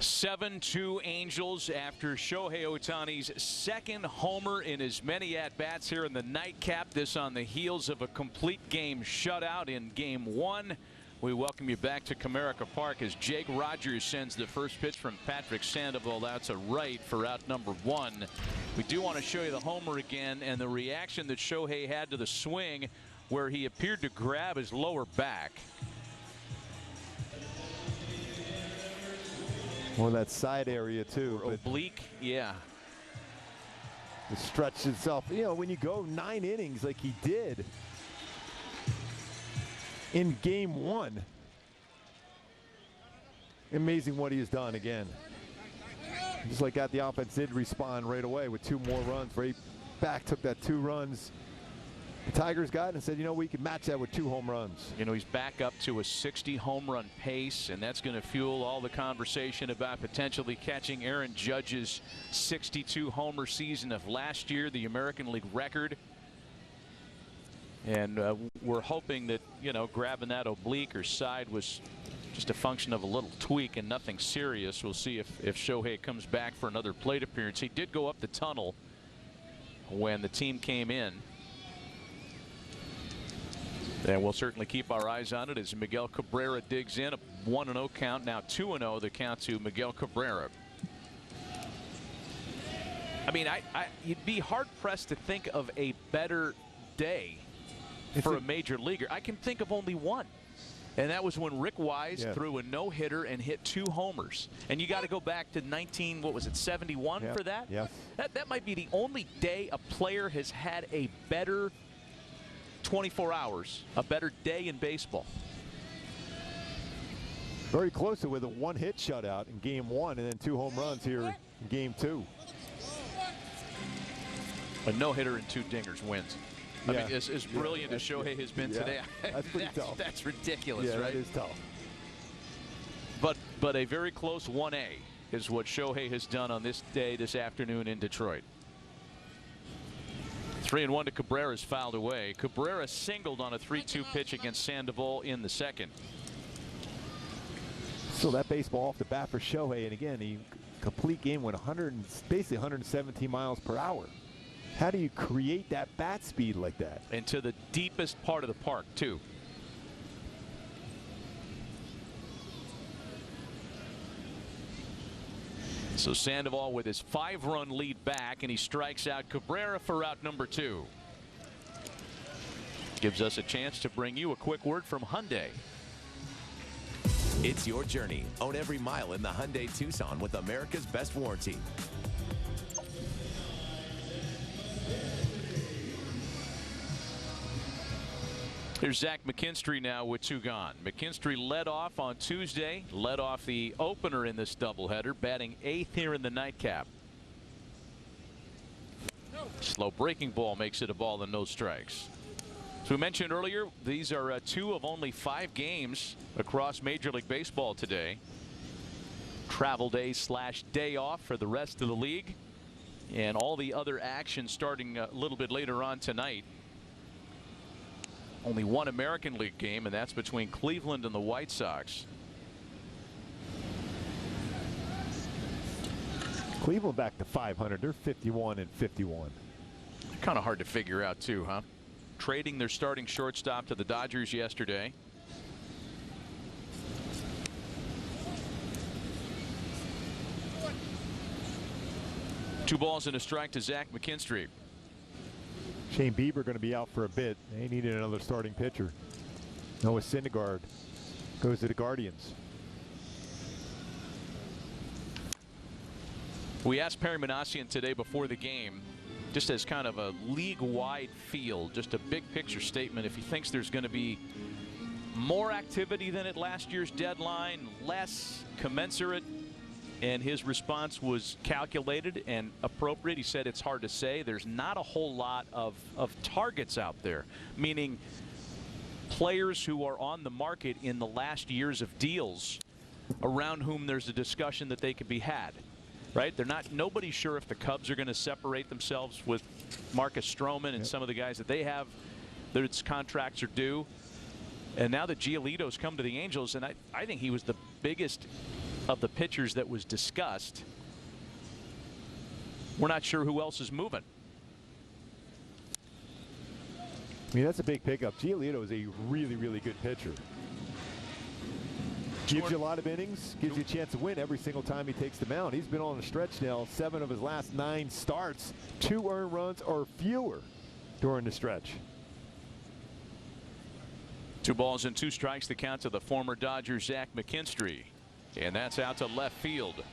Seven 7-2 Angels after Shohei Ohtani's second homer in as many at-bats here in the nightcap. This on the heels of a complete game shutout in Game 1. We welcome you back to Comerica Park as Jake Rogers sends the first pitch from Patrick Sandoval. That's a right for out number 1. We do want to show you the homer again and the reaction that Shohei had to the swing where he appeared to grab his lower back. Well, that side area too. Oblique, yeah. It stretched itself. You know, when you go 9 innings like he did in Game 1. Amazing what he has done again. Just like that, the offense did respond right away with 2 more runs. Right back, took that 2 runs. The Tigers got it and said, you know, we can match that with 2 home runs. You know, he's back up to a 60 home run pace, and that's going to fuel all the conversation about potentially catching Aaron Judge's 62 homer season of last year, the American League record. And we're hoping that, you know, grabbing that oblique or side was just a function of a little tweak and nothing serious. We'll see if Shohei comes back for another plate appearance. He did go up the tunnel when the team came in. And we'll certainly keep our eyes on it as Miguel Cabrera digs in. A 1-0 count, now 2-0 the count to Miguel Cabrera. I mean, you'd be hard-pressed to think of a better day for a major leaguer. I can think of only one. And that was when Rick Wise threw a no-hitter and hit 2 homers. And you got to go back to 71 for that? Yes. That might be the only day a player has had a better 24 hours, a better day in baseball. Very close to with a 1-hit shutout in game 1 and then 2 home runs here in game 2. A no-hitter and 2 dingers wins. I mean, as brilliant as Shohei has been today, that's pretty tough. That's ridiculous, right? That is tough. But a very close 1A is what Shohei has done on this day, this afternoon in Detroit. 3-1 to Cabrera's fouled away. Cabrera singled on a 3-2 pitch against Sandoval in the second. So that baseball off the bat for Shohei, and again, he complete game went basically 117 miles per hour. How do you create that bat speed like that? And to the deepest part of the park, too. So Sandoval with his 5-run lead back, and he strikes out Cabrera for out number 2. Gives us a chance to bring you a quick word from Hyundai. It's your journey. Own every mile in the Hyundai Tucson with America's best warranty. Here's Zach McKinstry now with 2 gone. McKinstry led off on Tuesday, led off the opener in this doubleheader, batting 8th here in the nightcap. Slow breaking ball makes it a ball and no strikes. As we mentioned earlier, these are 2 of only 5 games across Major League Baseball today. Travel day / day off for the rest of the league, and all the other action starting a little bit later on tonight. Only 1 American League game, and that's between Cleveland and the White Sox. Cleveland back to 500. They're 51-51. Kind of hard to figure out, too, huh? Trading their starting shortstop to the Dodgers yesterday. Two balls and a strike to Zach McKinstry. Shane Bieber going to be out for a bit. They needed another starting pitcher. Noah Syndergaard goes to the Guardians. We asked Perry Manassian today before the game, just as kind of a league-wide feel, just a big picture statement, if he thinks there's going to be more activity than at last year's deadline, less, commensurate. And his response was calculated and appropriate. He said it's hard to say. There's not a whole lot of targets out there, meaning players who are on the market in the last years of deals around whom there's a discussion that they could be had. Right? Nobody's sure if the Cubs are going to separate themselves with Marcus Stroman and some of the guys that they have, their contracts are due. And now that Giolito's come to the Angels, and I think he was the biggest of the pitchers that was discussed. We're not sure who else is moving. I mean, that's a big pickup. Giolito is a really, really good pitcher. Gives you a lot of innings, gives you a chance to win every single time he takes the mound. He's been on a stretch now, 7 of his last 9 starts, 2 earned runs or fewer during the stretch. 2 balls and 2 strikes, the count to the former Dodger Zach McKinstry. And that's out to left field.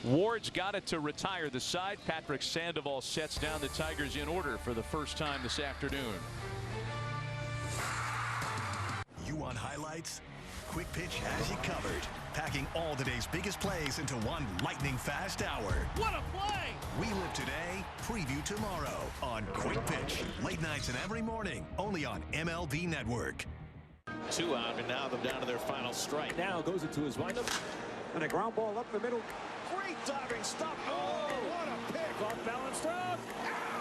Ward's got it to retire the side. Patrick Sandoval sets down the Tigers in order for the first time this afternoon. You want highlights? Quick Pitch has you covered, packing all today's biggest plays into one lightning-fast hour. What a play! We live today, preview tomorrow on Quick Pitch. Late nights and every morning, only on MLB Network. 2 out, and now they're down to their final strike. Now goes into his windup. And a ground ball up the middle. Great diving stop. Oh, what a pick. Off balanced up.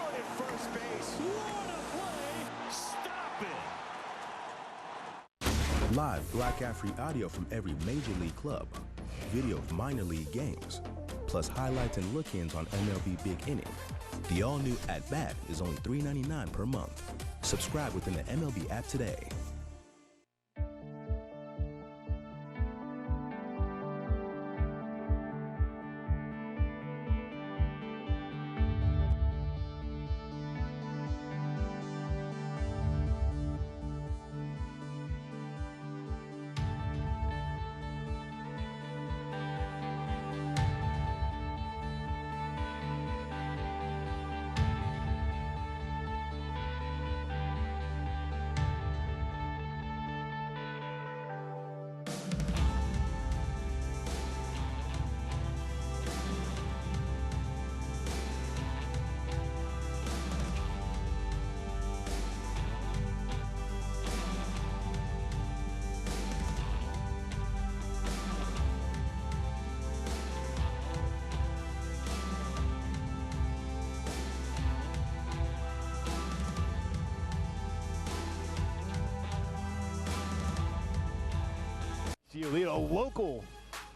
Out at first base. What a play. Stop it. Live black and free audio from every major league club. Video of minor league games. Plus highlights and look-ins on MLB Big Inning. The all-new At Bat is only $3.99 per month. Subscribe within the MLB app today. Giolito, local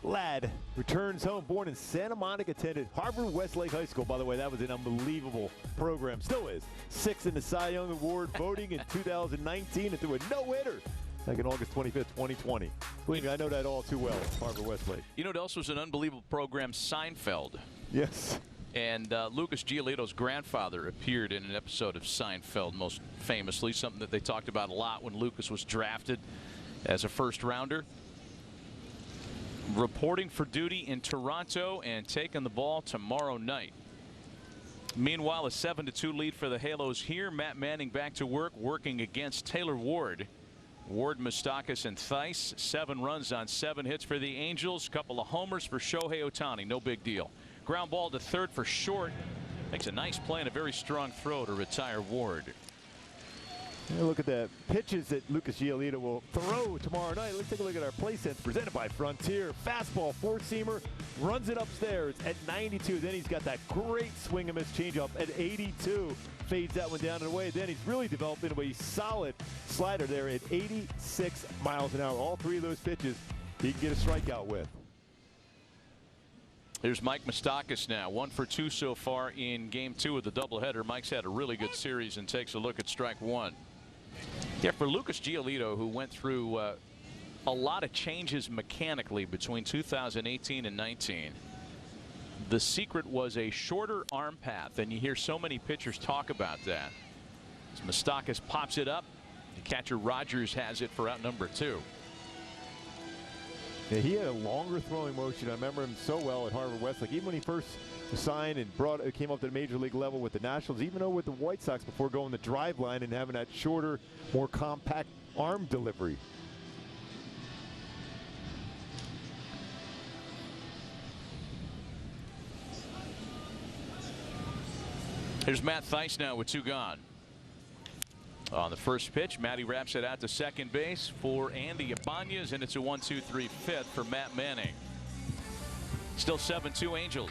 lad, returns home, born in Santa Monica, attended Harvard-Westlake High School. By the way, that was an unbelievable program. Still is. 6th in the Cy Young Award voting in 2019 and threw a no-hitter back on August 25th, 2020. Believe me, I know that all too well, Harvard-Westlake. You know what else was an unbelievable program? Seinfeld. Yes. And Lucas Giolito's grandfather appeared in an episode of Seinfeld, most famously, something that they talked about a lot when Lucas was drafted as a first-rounder. Reporting for duty in Toronto and taking the ball tomorrow night. Meanwhile, a 7-2 lead for the Halos here. Matt Manning back to work, working against Taylor Ward. Ward, Moustakas, and Theis. 7 runs on 7 hits for the Angels. Couple of homers for Shohei Ohtani. No big deal. Ground ball to third for short. Makes a nice play and a very strong throw to retire Ward. Look at the pitches that Lucas Giolito will throw tomorrow night. Let's take a look at our play sense presented by Frontier. Fastball, four-seamer, runs it upstairs at 92. Then he's got that great swing and miss changeup at 82. Fades that one down and away. Then he's really developed into a solid slider there at 86 miles an hour. All 3 of those pitches he can get a strikeout with. Here's Mike Moustakas now. 1 for 2 so far in game 2 of the doubleheader. Mike's had a really good series and takes a look at strike 1. Yeah, for Lucas Giolito, who went through a lot of changes mechanically between 2018 and 19, the secret was a shorter arm path, and you hear so many pitchers talk about that. As Moustakas pops it up, the catcher Rogers has it for out number 2. Yeah, he had a longer throwing motion. I remember him so well at Harvard-Westlake. Even when he first signed and came up to the major league level with the Nationals, even though with the White Sox before going the drive line and having that shorter, more compact arm delivery. Here's Matt Theis now with 2 gone. On the first pitch, Matty wraps it out to second base for Andy Ibanez, and it's a 1-2-3 fifth for Matt Manning. Still 7-2 Angels.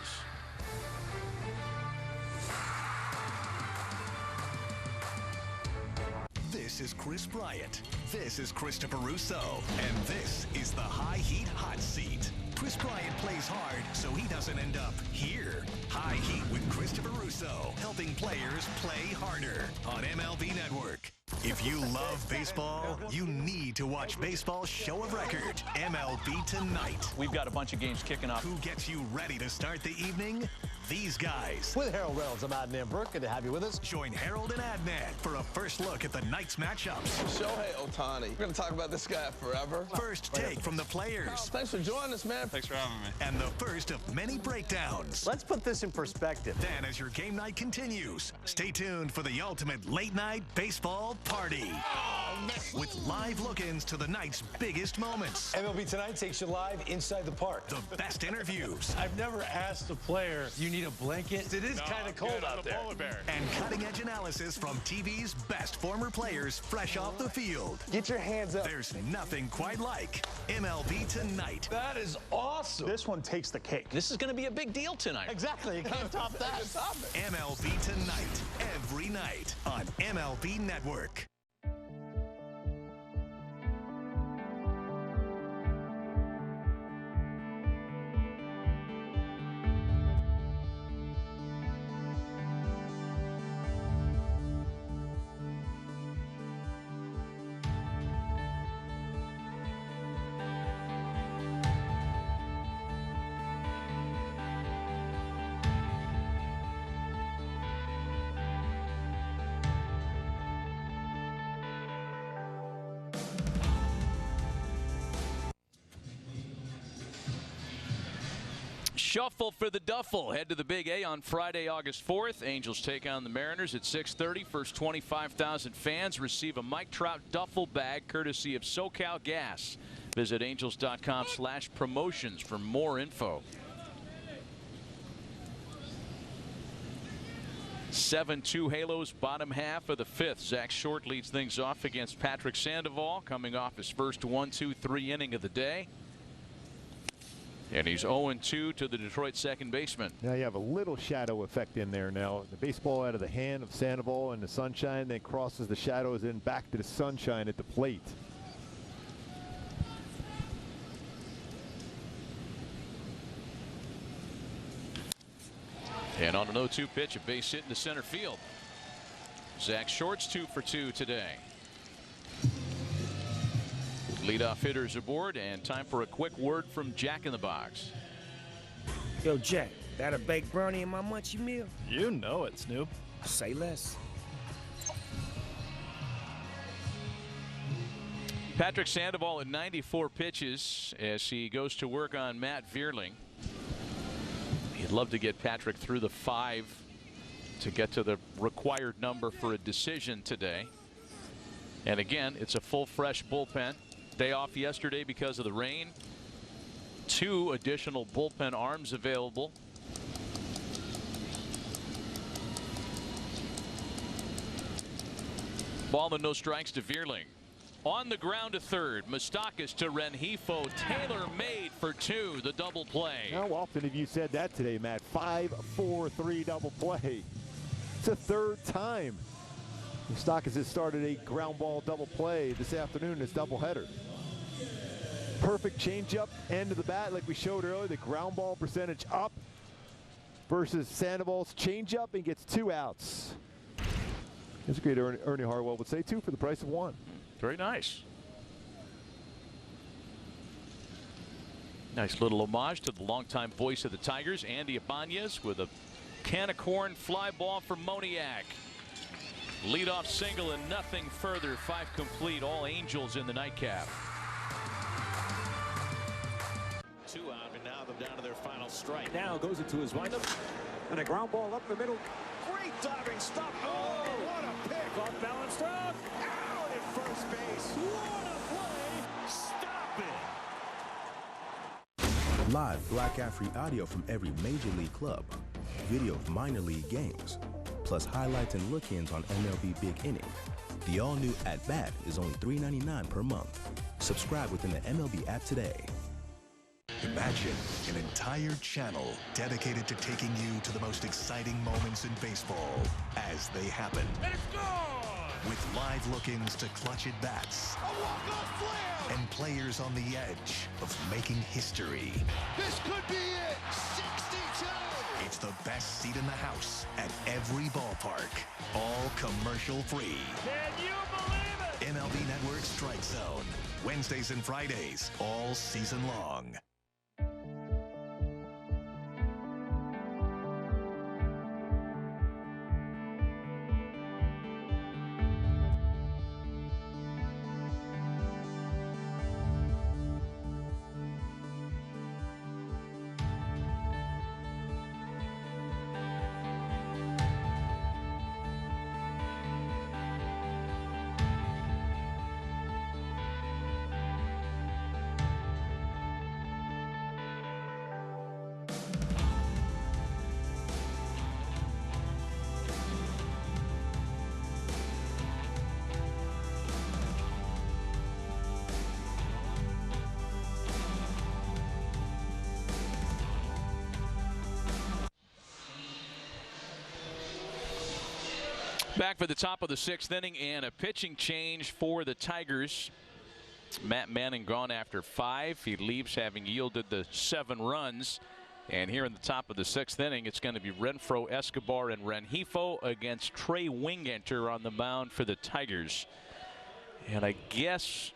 This is Chris Bryant. This is Christopher Russo. And this is the High Heat Hot Seat. Chris Bryant plays hard so he doesn't end up here. High Heat with Christopher Russo, helping players play harder on MLB Network. If you love baseball, you need to watch Baseball Show of Record, MLB Tonight. We've got a bunch of games kicking off. Who gets you ready to start the evening? These guys. With Harold Reynolds, I'm Adnan Burke. Good to have you with us. Join Harold and Adnan for a first look at the night's matchups. Shohei Ohtani. We're going to talk about this guy forever. First take from the players. Carl, thanks for joining us, man. Thanks for having me. And the first of many breakdowns. Let's put this in perspective. Then as your game night continues, stay tuned for the ultimate late night baseball party. Oh, with live look-ins to the night's biggest moments. MLB Tonight takes you live inside the park. The best interviews. I've never asked a player, you need a blanket? It is kind of cold out there. And cutting-edge analysis from TV's best former players fresh off the field. Get your hands up. There's nothing quite like MLB Tonight. That is awesome. This one takes the cake. This is going to be a big deal tonight. Exactly. You can't top that. MLB Tonight, every night on MLB Network. Shuffle for the duffel. Head to the Big A on Friday, August 4th. Angels take on the Mariners at 6:30. First 25,000 fans receive a Mike Trout duffel bag courtesy of SoCal Gas. Visit angels.com/promotions for more info. 7-2 Halos, bottom half of the fifth. Zach Short leads things off against Patrick Sandoval, coming off his first 1-2-3 inning of the day. And he's 0-2 to the Detroit second baseman. Now you have a little shadow effect in there now. The baseball out of the hand of Sandoval in the sunshine, then crosses the shadows in back to the sunshine at the plate. And on an 0-2 pitch, a base hit into center field. Zach Short's 2 for 2 today. Leadoff hitters aboard, and time for a quick word from Jack in the Box. Yo, Jack, that a baked brownie in my munchie meal? You know it, Snoop. Say less. Patrick Sandoval at 94 pitches as he goes to work on Matt Vierling. He'd love to get Patrick through the 5 to get to the required number for a decision today. And again, it's a full fresh bullpen. Day off yesterday because of the rain. 2 additional bullpen arms available. Ball and no strikes to Vierling. On the ground to third. Moustakas to Rengifo. Taylor made for 2. The double play. How often have you said that today, Matt? 5-4-3 double play. It's the third time Moustakas has started a ground ball double play this afternoon. This doubleheader. Perfect changeup, end of the bat, like we showed earlier. The ground ball percentage up versus Sandoval's changeup, and gets 2 outs. That's a great Ernie Harwell would say, 2 for the price of 1. Very nice. Nice little homage to the longtime voice of the Tigers, Andy Ibanez, with a can of corn fly ball for Moniak. Leadoff single and nothing further. 5 complete. All Angels in the nightcap. 2 out, and now they're down to their final strike. Now goes into his windup. And a ground ball up the middle. Great diving stop. Oh, what a pick. Off balance stop. Out at first base. What a play. Stop it. Live blackout-free audio from every major league club. Video of minor league games. Plus highlights and look-ins on MLB Big Inning. The all-new At Bat is only $3.99 per month. Subscribe within the MLB app today. Imagine an entire channel dedicated to taking you to the most exciting moments in baseball as they happen. And it's gone! With live look-ins to clutch at-bats. A walk-off slam! And players on the edge of making history. This could be it! 62! It's the best seat in the house at every ballpark. All commercial-free. Can you believe it? MLB Network Strike Zone. Wednesdays and Fridays, all season long. Back for the top of the 6th inning and a pitching change for the Tigers. Matt Manning gone after 5. He leaves having yielded the 7 runs. And here in the top of the 6th inning, it's going to be Renfroe, Escobar, and Rengifo against Trey Wingenter on the mound for the Tigers. And I guess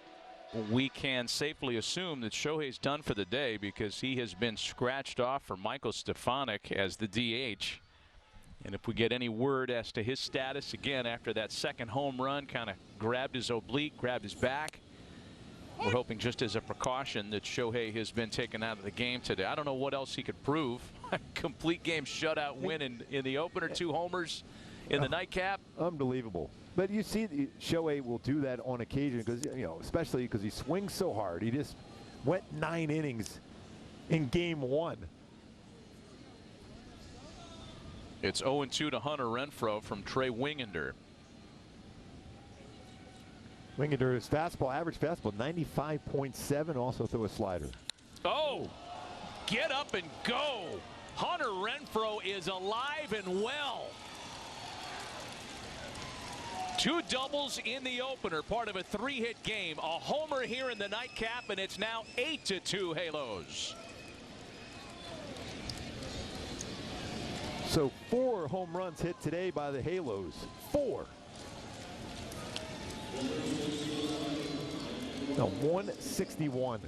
we can safely assume that Shohei's done for the day because he has been scratched off for Michael Stefanik as the DH. And if we get any word as to his status again after that second home run, kind of grabbed his oblique, grabbed his back. We're hoping just as a precaution that Shohei has been taken out of the game today. I don't know what else he could prove. Complete game shutout win in the opener, 2 homers in the nightcap. Unbelievable. But you see Shohei will do that on occasion because, especially because he swings so hard. He just went 9 innings in game 1. It's 0-2 to Hunter Renfroe from Trey Wingenter. Wingender's fastball, average fastball, 95.7. Also throw a slider. Oh, get up and go. Hunter Renfroe is alive and well. 2 doubles in the opener, part of a 3-hit game. A homer here in the nightcap, and it's now 8-2 Halos. So 4 home runs hit today by the Halos. 4. No, 161.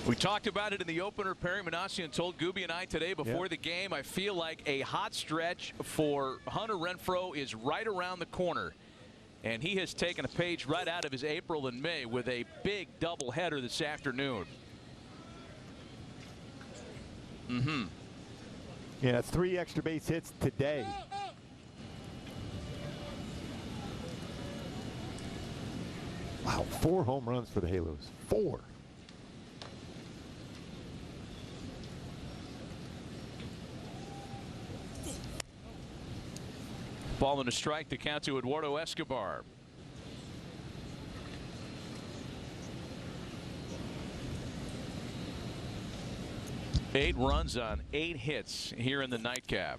We talked about it in the opener. Perry Manassian told Gooby and I today before the game, I feel like a hot stretch for Hunter Renfroe is right around the corner. And he has taken a page right out of his April and May with a big doubleheader this afternoon. Yeah, it's 3 extra base hits today. Wow, 4 home runs for the Halos. 4. Ball and a strike, the count to Eduardo Escobar. Eight runs on 8 hits here in the nightcap.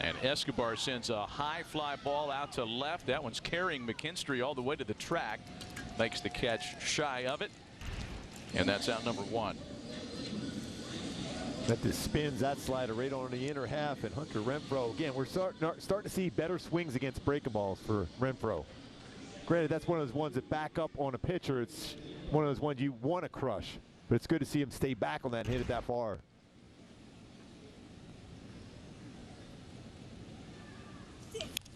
And Escobar sends a high fly ball out to left. That one's carrying McKinstry all the way to the track. Makes the catch shy of it. And that's out number 1. That just spins that slider right on the inner half. And Hunter Renfroe, again, we're starting to see better swings against breaking balls for Renfroe. Granted, that's one of those ones that back up on a pitcher. It's one of those ones you want to crush. But it's good to see him stay back on that and hit it that far.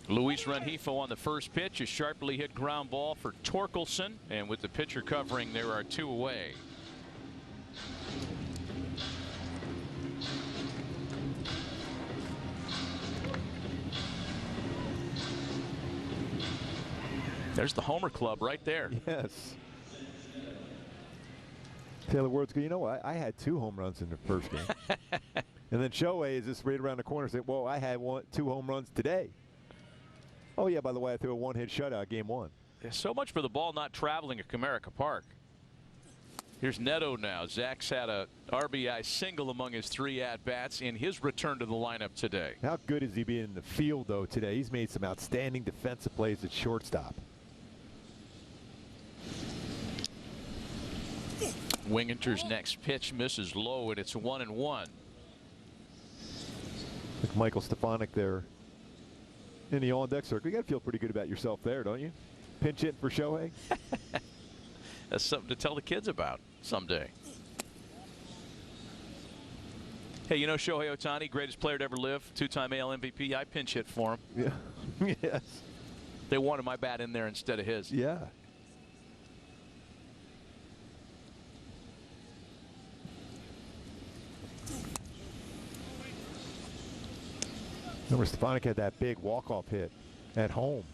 Luis Rengifo on the first pitch, a sharply hit ground ball for Torkelson, and with the pitcher covering, there are 2 away. There's the homer club right there. Yes. Taylor Ward's good. You know what? I had 2 home runs in the first game. And then Shohei is just right around the corner saying, whoa, I had 2 home runs today. Oh, yeah, by the way, I threw a 1-hit shutout game 1. There's so much for the ball not traveling at Comerica Park. Here's Neto now. Zach's had a RBI single among his 3 at-bats in his return to the lineup today. How good is he being in the field, though, today? He's made some outstanding defensive plays at shortstop. Wingenter's next pitch misses low, and it's 1-1. With Michael Stefanik there in the on-deck circle. You got to feel pretty good about yourself there, don't you? Pinch hitting for Shohei. That's something to tell the kids about someday. Hey, you know Shohei Ohtani, greatest player to ever live, 2-time AL MVP. I pinch hit for him. Yeah. Yes. They wanted my bat in there instead of his. Yeah. Remember, Stefanik had that big walk-off hit at home.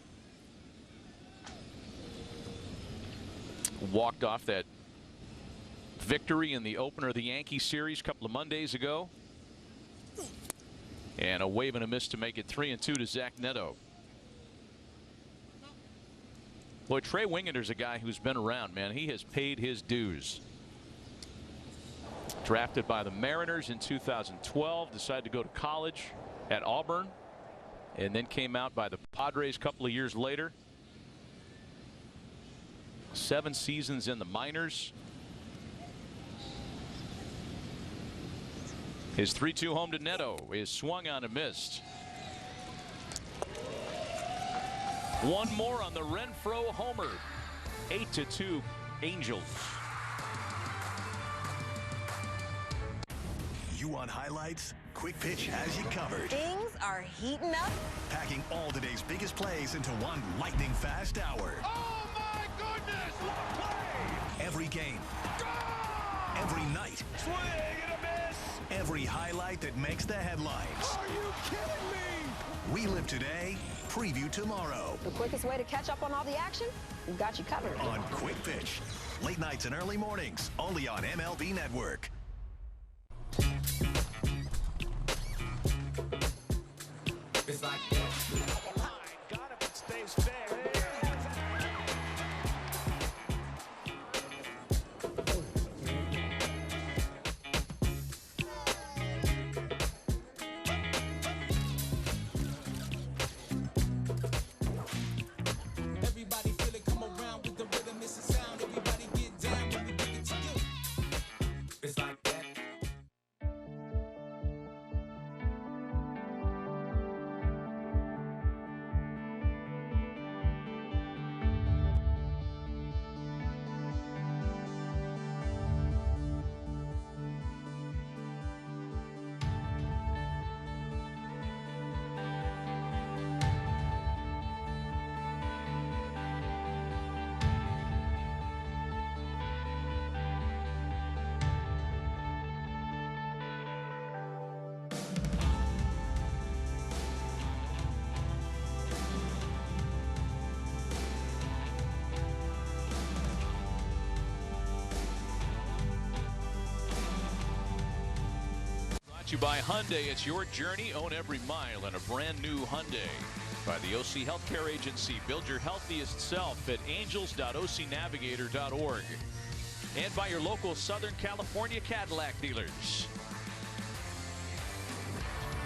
Walked off that victory in the opener of the Yankees series a couple of Mondays ago. And a wave and a miss to make it 3-2 to Zach Neto. Boy, Trey Wingenter's a guy who's been around, man. He has paid his dues. Drafted by the Mariners in 2012, decided to go to college. at Auburn and then came out by the Padres a couple of years later. 7 seasons in the minors. His 3-2 home to Neto is swung on and missed. One more on the Renfroe homer. 8-2 Angels. You want highlights? Quick Pitch has you covered. Things are heating up. Packing all today's biggest plays into one lightning fast hour. Oh my goodness! What play! Every game. Every night. Swing and a miss! Every highlight that makes the headlines. Are you kidding me? We live today, preview tomorrow. The quickest way to catch up on all the action? We've got you covered. On Quick Pitch. Late nights and early mornings, only on MLB Network. It's like that. Got him, it stays fair. Everybody feel it, come around with the rhythm, it's a sound. Everybody get down when we bring it to you. It's like that. You by Hyundai. It's your journey. Own every mile in a brand new Hyundai. By the OC Healthcare Agency. Build your healthiest self at angels.ocnavigator.org. And by your local Southern California Cadillac dealers.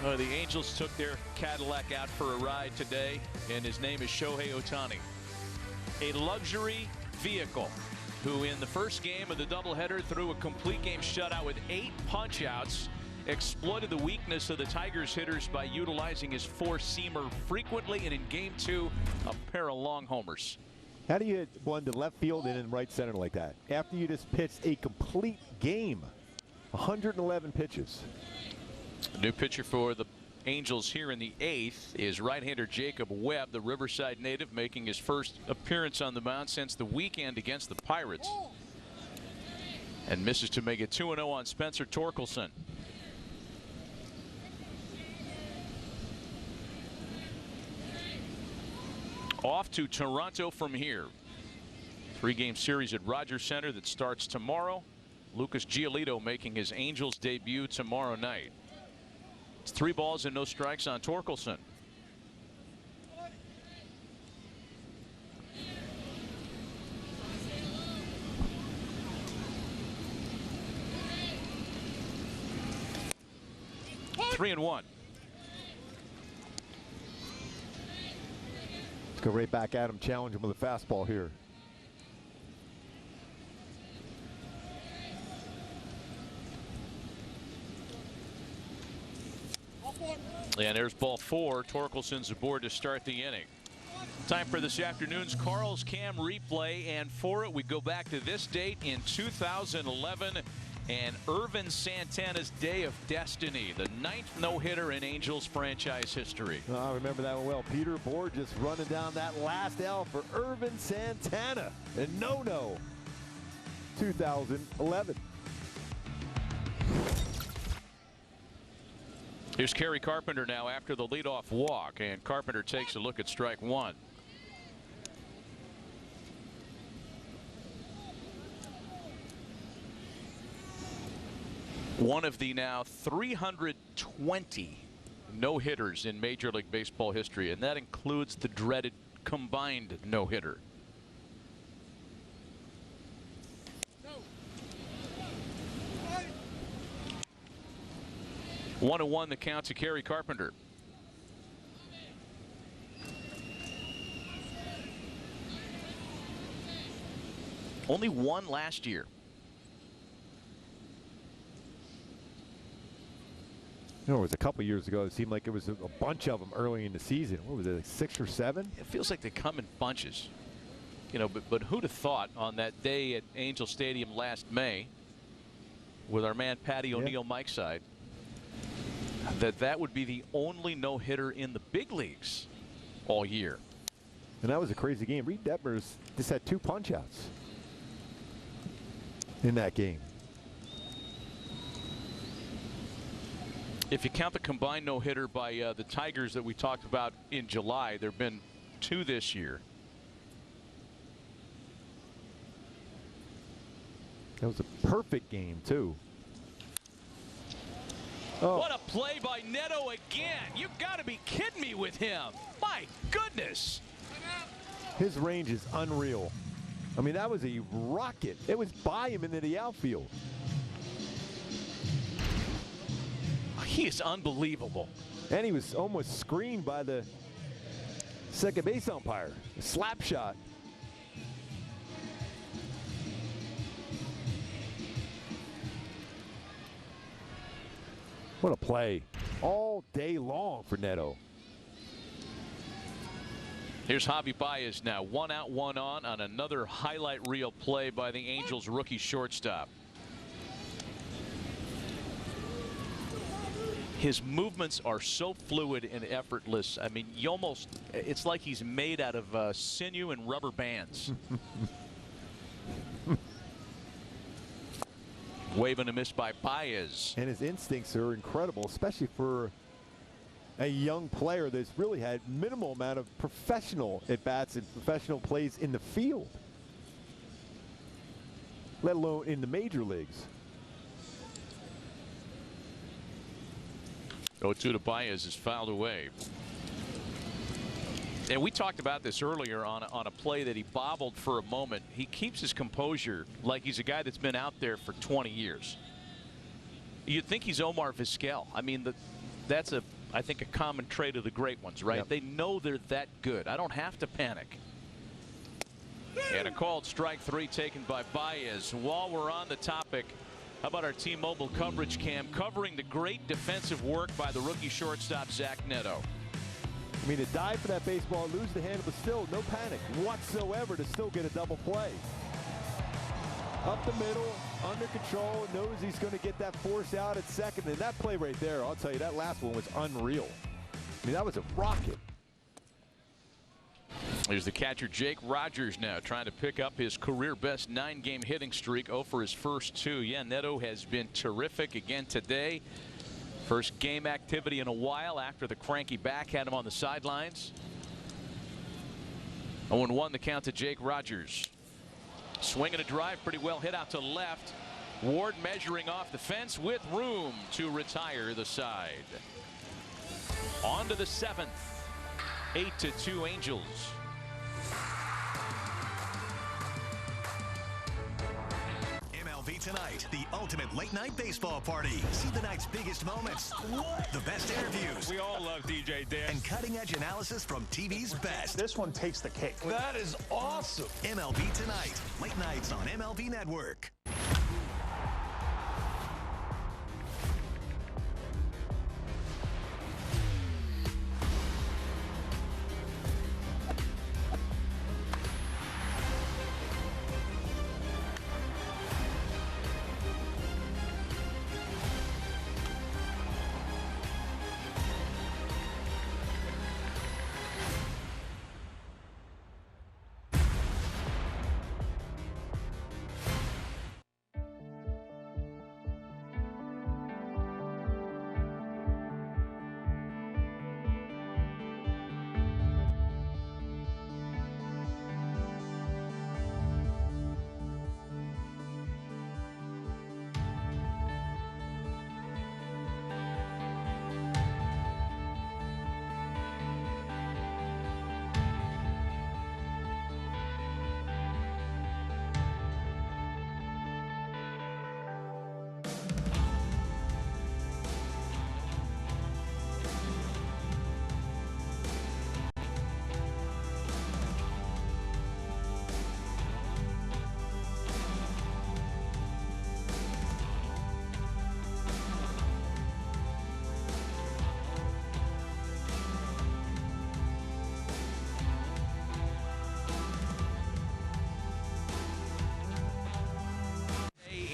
The Angels took their Cadillac out for a ride today, and his name is Shohei Ohtani. A luxury vehicle who in the first game of the doubleheader threw a complete game shutout with 8 punch-outs. Exploited the weakness of the Tigers hitters by utilizing his four-seamer frequently, and in game 2, a pair of long homers. How do you hit one to left field and in right center like that after you just pitched a complete game? 111 pitches. New pitcher for the Angels here in the 8th is right-hander Jacob Webb, the Riverside native, making his first appearance on the mound since the weekend against the Pirates. And misses to make it 2-0 on Spencer Torkelson. Off to Toronto from here. 3-game series at Rogers Center that starts tomorrow. Lucas Giolito making his Angels debut tomorrow night. It's 3 balls and no strikes on Torkelson. Three and one. Go right back at him, challenge him with a fastball here. And there's ball 4. Torkelson's aboard to start the inning. Time for this afternoon's Carl's Cam replay, and for it we go back to this date in 2011 and Irvin Santana's day of destiny, the 9th no-hitter in Angels franchise history. I remember that one well. Peter Bourjos just running down that last L for Irvin Santana and no-no 2011. Here's Kerry Carpenter now after the leadoff walk, and Carpenter takes a look at strike 1. One of the now 320 no-hitters in Major League Baseball history, and that includes the dreaded combined no-hitter. No. 1-1 the count to Kerry Carpenter. Only one last year. You know, it was a couple years ago. It seemed like it was a bunch of them early in the season. What was it, like 6 or 7? It feels like they come in bunches. You know, but who'd have thought on that day at Angel Stadium last May with our man Patty O'Neill Mike's side that would be the only no-hitter in the big leagues all year. And that was a crazy game. Reed Detmers just had 2 punch-outs in that game. If you count the combined no-hitter by the Tigers that we talked about in July, there have been 2 this year. That was a perfect game, too. Oh. What a play by Neto again. You've got to be kidding me with him. My goodness. His range is unreal. I mean, that was a rocket. It was by him into the outfield. He is unbelievable. And he was almost screened by the second base umpire. A slap shot. What a play. All day long for Neto. Here's Javi Baez now. 1 out, 1 on another highlight reel play by the Angels rookie shortstop. His movements are so fluid and effortless. I mean, you almost, it's like he's made out of sinew and rubber bands. Waving a miss by Baez. And his instincts are incredible, especially for a young player that's really had minimal amount of professional at-bats and professional plays in the field, let alone in the major leagues. 0-2 to Baez is fouled away. And we talked about this earlier on a play that he bobbled for a moment. He keeps his composure like he's a guy that's been out there for 20 years. You'd think he's Omar Vizquel. I mean, that's I think a common trait of the great ones, right? Yep. They know they're that good. I don't have to panic. And a called strike 3 taken by Baez. While we're on the topic, how about our T-Mobile coverage cam covering the great defensive work by the rookie shortstop Zach Neto? I mean, to dive for that baseball, lose the handle, but still no panic whatsoever to still get a double play. Up the middle, under control, knows he's going to get that force out at second. And that play right there, I'll tell you, that last one was unreal. I mean, that was a rocket. Here's the catcher Jake Rogers now trying to pick up his career best 9-game hitting streak. 0 for his first 2. Yeah, Neto has been terrific again today. First game activity in a while after the cranky back had him on the sidelines. 0-1 the count to Jake Rogers. Swing and a drive, pretty well hit out to left. Ward measuring off the fence with room to retire the side. On to the 7th. 8-2 Angels. MLB Tonight, the ultimate late-night baseball party. See the night's biggest moments, the best interviews. We all love DJ Dan. And cutting-edge analysis from TV's best. This one takes the cake. That is awesome. MLB Tonight, late nights on MLB Network.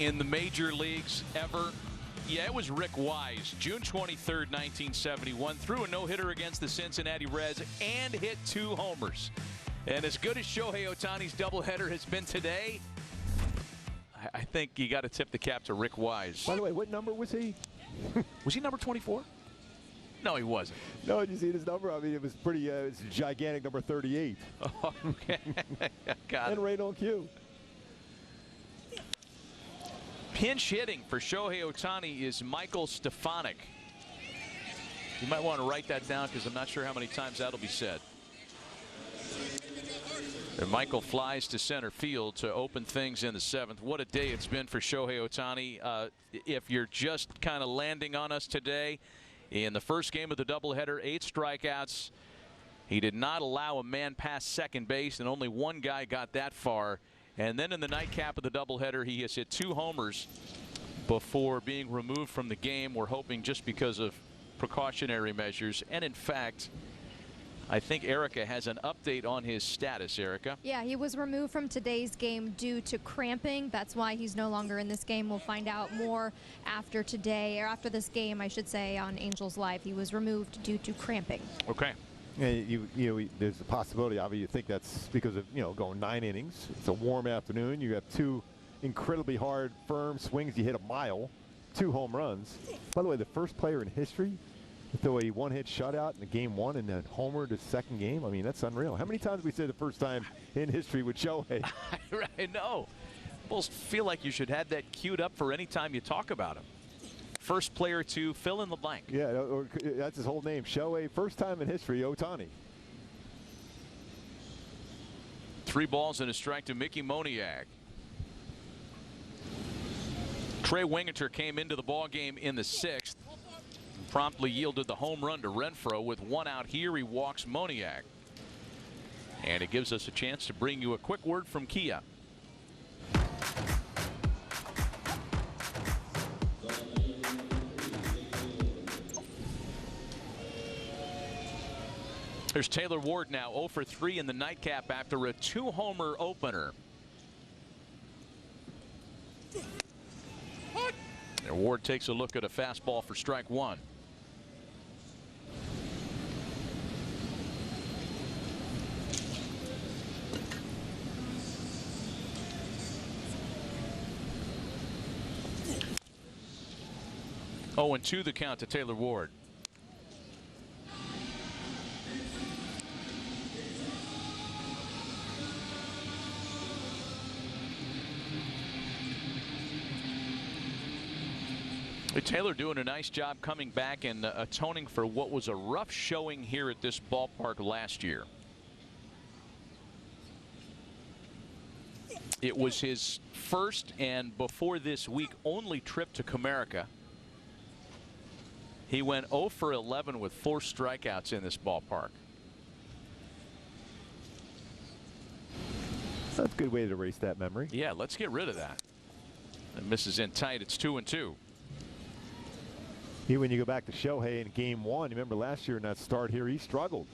in the major leagues ever? Yeah, it was Rick Wise. June 23rd, 1971. Threw a no-hitter against the Cincinnati Reds and hit 2 homers. And as good as Shohei Ohtani's doubleheader has been today, I think you got to tip the cap to Rick Wise. By the way, what number was he? Was he number 24? No, he wasn't. No, did you see his number? I mean, it was pretty, it's a gigantic number 38. Oh, okay. Got it. And right on cue. Pinch hitting for Shohei Ohtani is Michael Stefanik. You might want to write that down because I'm not sure how many times that'll be said. And Michael flies to center field to open things in the 7th. What a day it's been for Shohei Ohtani. If you're just kind of landing on us today, in the first game of the doubleheader, 8 strikeouts. He did not allow a man past second base, and only one guy got that far. And then in the nightcap of the doubleheader, he has hit 2 homers before being removed from the game. We're hoping just because of precautionary measures. And in fact, I think Erica has an update on his status. Erica? Yeah, he was removed from today's game due to cramping. That's why he's no longer in this game. We'll find out more after today, or after this game, I should say, on Angels Live. He was removed due to cramping. Okay. And you know, there's a possibility. Obviously, you think that's because of going 9 innings. It's a warm afternoon. You have 2 incredibly hard, firm swings. You hit a mile, 2 home runs. By the way, the first player in history to throw a 1-hit shutout in the game 1 and then homer to second game. I mean, that's unreal. How many times did we say the first time in history with Shohei? I know. Almost feel like you should have that queued up for any time you talk about him. First player to fill in the blank. Yeah, or that's his whole name. Shohei, first time in history, Ohtani. 3 balls and a strike to Mickey Moniak. Trey Wingeter came into the ball game in the 6th. Promptly yielded the home run to Renfroe. With 1 out here, he walks Moniak. And it gives us a chance to bring you a quick word from Kia. There's Taylor Ward now, 0 for 3 in the nightcap after a 2-homer opener. And Ward takes a look at a fastball for strike 1. Oh, and 2 the count to Taylor Ward. Taylor doing a nice job coming back and atoning for what was a rough showing here at this ballpark last year. It was his first and before this week only trip to Comerica. He went 0 for 11 with 4 strikeouts in this ballpark. That's a good way to erase that memory. Yeah, let's get rid of that. And misses in tight. It's 2-2. When you go back to Shohei in game 1, you remember last year in that start here, he struggled.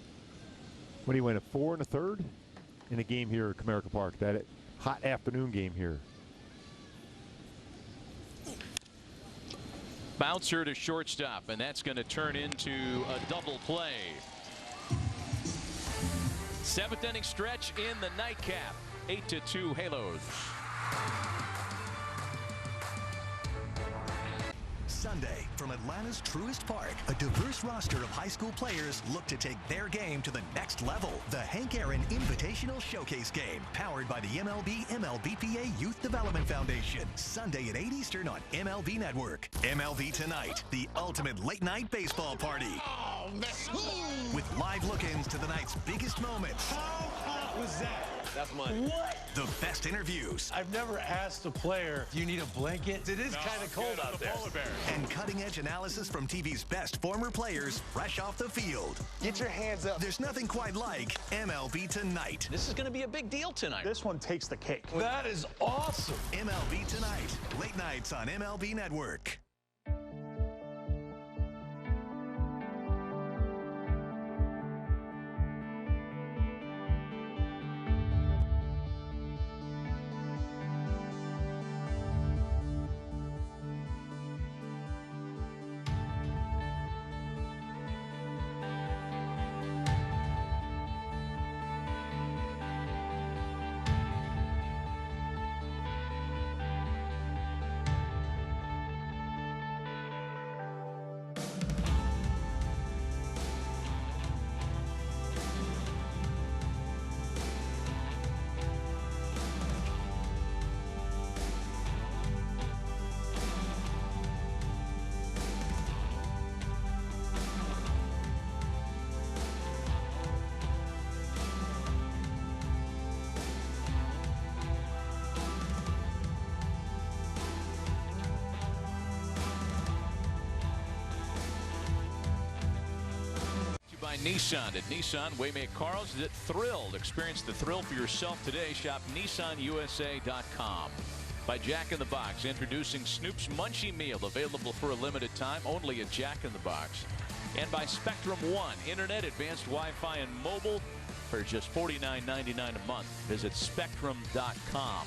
When he went a 4 1/3 in a game here at Comerica Park, that hot afternoon game here. Bouncer to shortstop, and that's going to turn into a double play. 7th inning stretch in the nightcap. 8-2 Halos. Sunday, from Atlanta's truest park, a diverse roster of high school players look to take their game to the next level. The Hank Aaron Invitational Showcase Game, powered by the MLB/MLBPA Youth Development Foundation. Sunday at 8 Eastern on MLB Network. MLB Tonight, the ultimate late-night baseball party. Oh, man. With live look-ins to the night's biggest moments. How hot was that? That's money. What? The best interviews. I've never asked a player, do you need a blanket? It is kind of cold out there. And cutting-edge analysis from TV's best former players fresh off the field. Get your hands up. There's nothing quite like MLB Tonight. This is going to be a big deal tonight. This one takes the cake. That is awesome. MLB Tonight. Late nights on MLB Network. Nissan. At Nissan, Waymaker Cars, is it thrilled? Experience the thrill for yourself today. Shop NissanUSA.com. By Jack in the Box, introducing Snoop's Munchie Meal, available for a limited time only at Jack in the Box. And by Spectrum One, Internet, Advanced Wi-Fi, and mobile for just $49.99 a month. Visit Spectrum.com.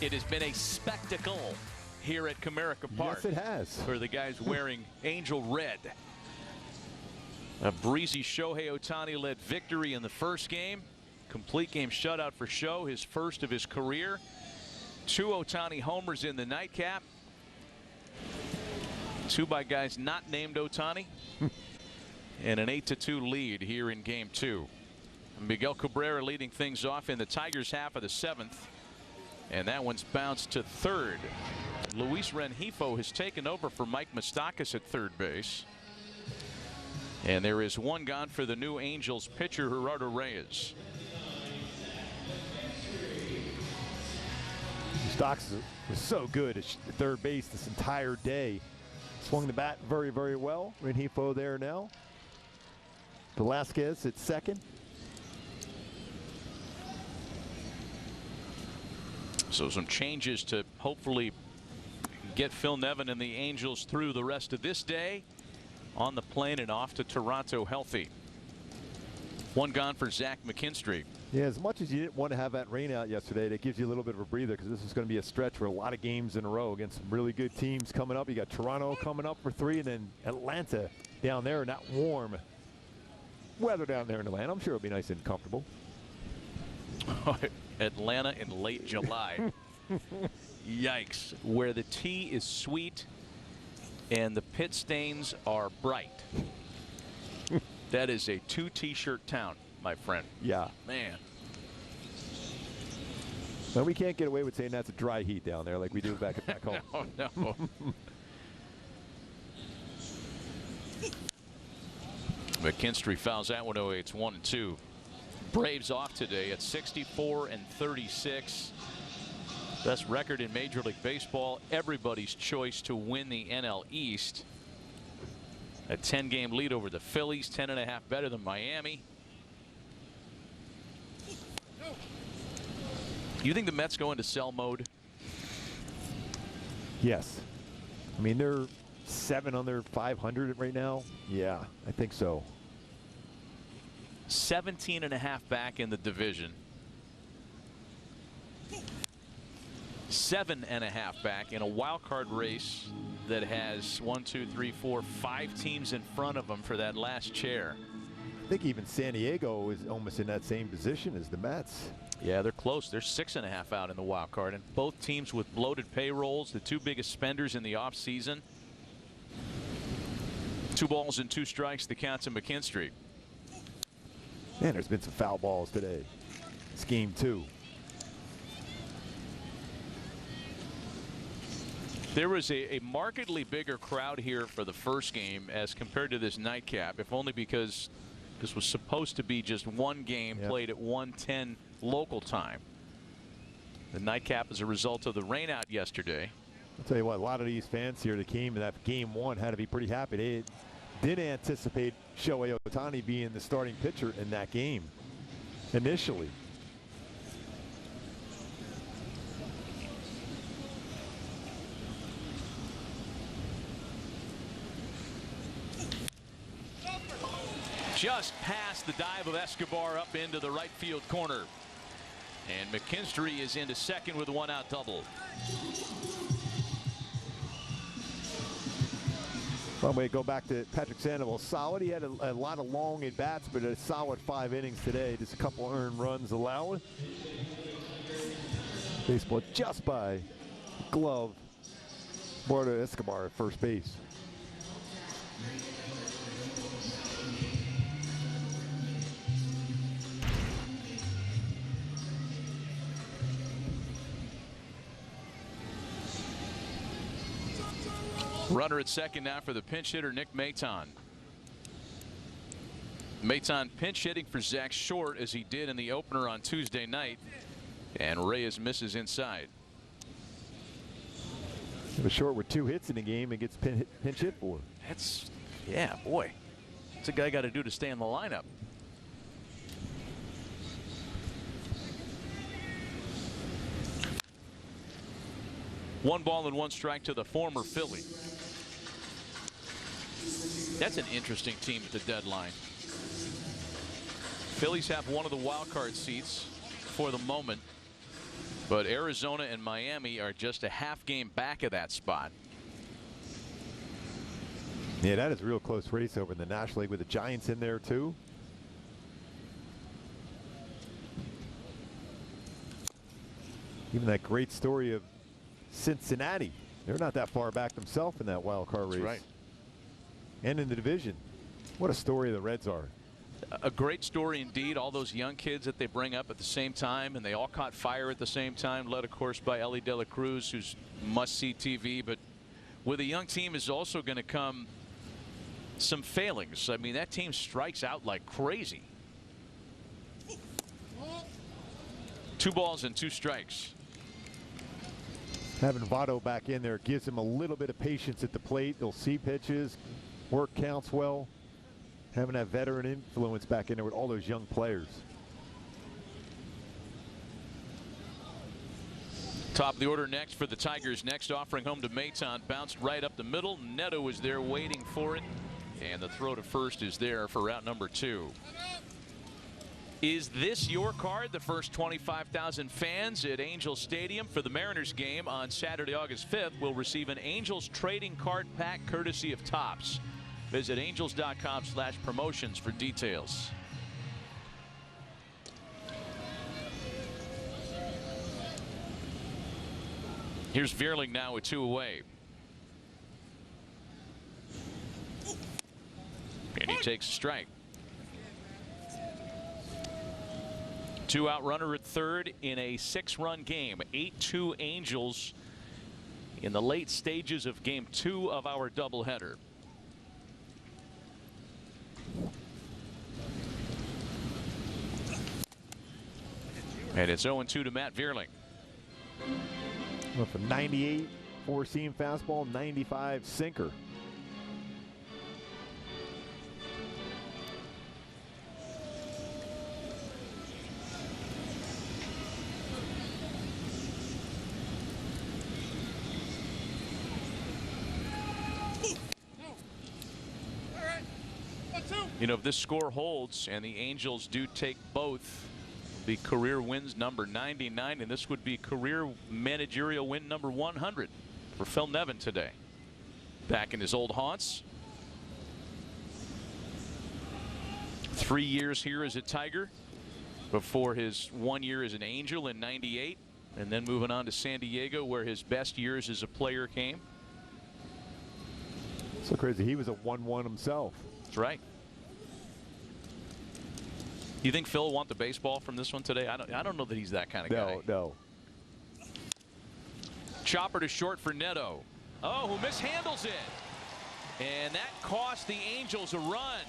It has been a spectacle here at Comerica Park. Yes, it has. For the guys wearing Angel Red. A breezy Shohei Ohtani-led victory in the first game. Complete game shutout for Sho, his first of his career. 2 Ohtani homers in the nightcap. 2 by guys not named Ohtani. And an 8-2 lead here in game 2. Miguel Cabrera leading things off in the Tigers' half of the 7th. And that one's bounced to third. Luis Rengifo has taken over for Mike Moustakas at third base. And there is one gone for the new Angels pitcher, Gerardo Reyes. Stocks was so good at third base this entire day. Swung the bat very, very well. Rengifo there now. Velasquez at second. So some changes to hopefully get Phil Nevin and the Angels through the rest of this day. On the plane and off to Toronto healthy. One gone for Zach McKinstry. Yeah, as much as you didn't want to have that rain out yesterday, that gives you a little bit of a breather because this is going to be a stretch for a lot of games in a row against some really good teams coming up. You got Toronto coming up for 3, and then Atlanta down there in that warm weather down there in Atlanta. I'm sure it'll be nice and comfortable. Atlanta in late July. Yikes. Where the tea is sweet and the pit stains are bright. That is a 2 t-shirt town, my friend. Yeah. Man. Well, we can't get away with saying that's a dry heat down there like we do back home. No. McKinstry fouls that one away. It's 1-2. Braves off today at 64-36. Best record in Major League Baseball. Everybody's choice to win the NL East. A 10-game lead over the Phillies. 10.5 better than Miami. You think the Mets go into sell mode? Yes. I mean, they're 7 under 500 right now. Yeah, I think so. 17.5 back in the division. 7.5 back in a wild card race that has 1, 2, 3, 4, 5 teams in front of them for that last chair. I think even San Diego is almost in that same position as the Mets. Yeah, they're close. They're 6.5 out in the wild card, and both teams with bloated payrolls, the 2 biggest spenders in the offseason. 2 balls and 2 strikes, the count to McKinstry. Man, there's been some foul balls today. It's game 2. There was a markedly bigger crowd here for the first game as compared to this nightcap, if only because this was supposed to be just one game played at 1:10 local time. The nightcap is a result of the rainout yesterday. I'll tell you what, a lot of these fans here that came in that game 1 had to be pretty happy. They didn't anticipate Shohei Ohtani being the starting pitcher in that game initially. Just past the dive of Escobar up into the right field corner. And McKinstry is into second with a 1-out double. Well, we go back to Patrick Sandoval. Solid. He had a lot of long at-bats, but a solid 5 innings today. Just a couple earned runs allowed. Baseball just by glove. Eduardo Escobar at first base. Runner at second now for the pinch hitter, Nick Maton. Maton pinch hitting for Zach Short as he did in the opener on Tuesday night. And Reyes misses inside. Short with 2 hits in the game and gets pinch hit for. That's, yeah, boy. What's a guy got to do to stay in the lineup? One ball and one strike to the former Philly. That's an interesting team at the deadline. Phillies have one of the wild card seats for the moment, but Arizona and Miami are just a half game back of that spot. Yeah, that is a real close race over in the National League with the Giants in there too. Even that great story of Cincinnati. They're not that far back themselves in that wild card race. That's right. And in the division. What a story the Reds are. A great story indeed. All those young kids that they bring up at the same time, and they all caught fire at the same time, led of course by Ellie De La Cruz, who's must-see TV. But with a young team is also going to come some failings. I mean, that team strikes out like crazy. 2 balls and 2 strikes. Having Votto back in there gives him a little bit of patience at the plate. They'll see pitches, work counts well. Having that veteran influence back in there with all those young players. Top of the order next for the Tigers. Next offering home to Maton. Bounced right up the middle. Neto is there waiting for it. And the throw to first is there for route number 2. Is this your card? The first 25,000 fans at Angels Stadium for the Mariners game on Saturday, August 5th will receive an Angels trading card pack courtesy of Topps. Visit angels.com/promotions for details. Here's Vierling now with 2 away. And he takes a strike. 2-out runner at third in a 6-run game. 8-2 Angels in the late stages of game 2 of our doubleheader. And it's 0-2 to Matt Vierling. Went from 98 four-seam fastball, 95 sinker. You know, if this score holds and the Angels do take both, the career wins number 99, and this would be career managerial win number 100 for Phil Nevin today. Back in his old haunts. 3 years here as a Tiger before his 1 year as an Angel in '98, and then moving on to San Diego where his best years as a player came. So crazy. He was a 1-1 himself. That's right. You think Phil will want the baseball from this one today? I don't know that he's that kind of guy. No. Chopper to short for Neto. Oh, who mishandles it. And that cost the Angels a run.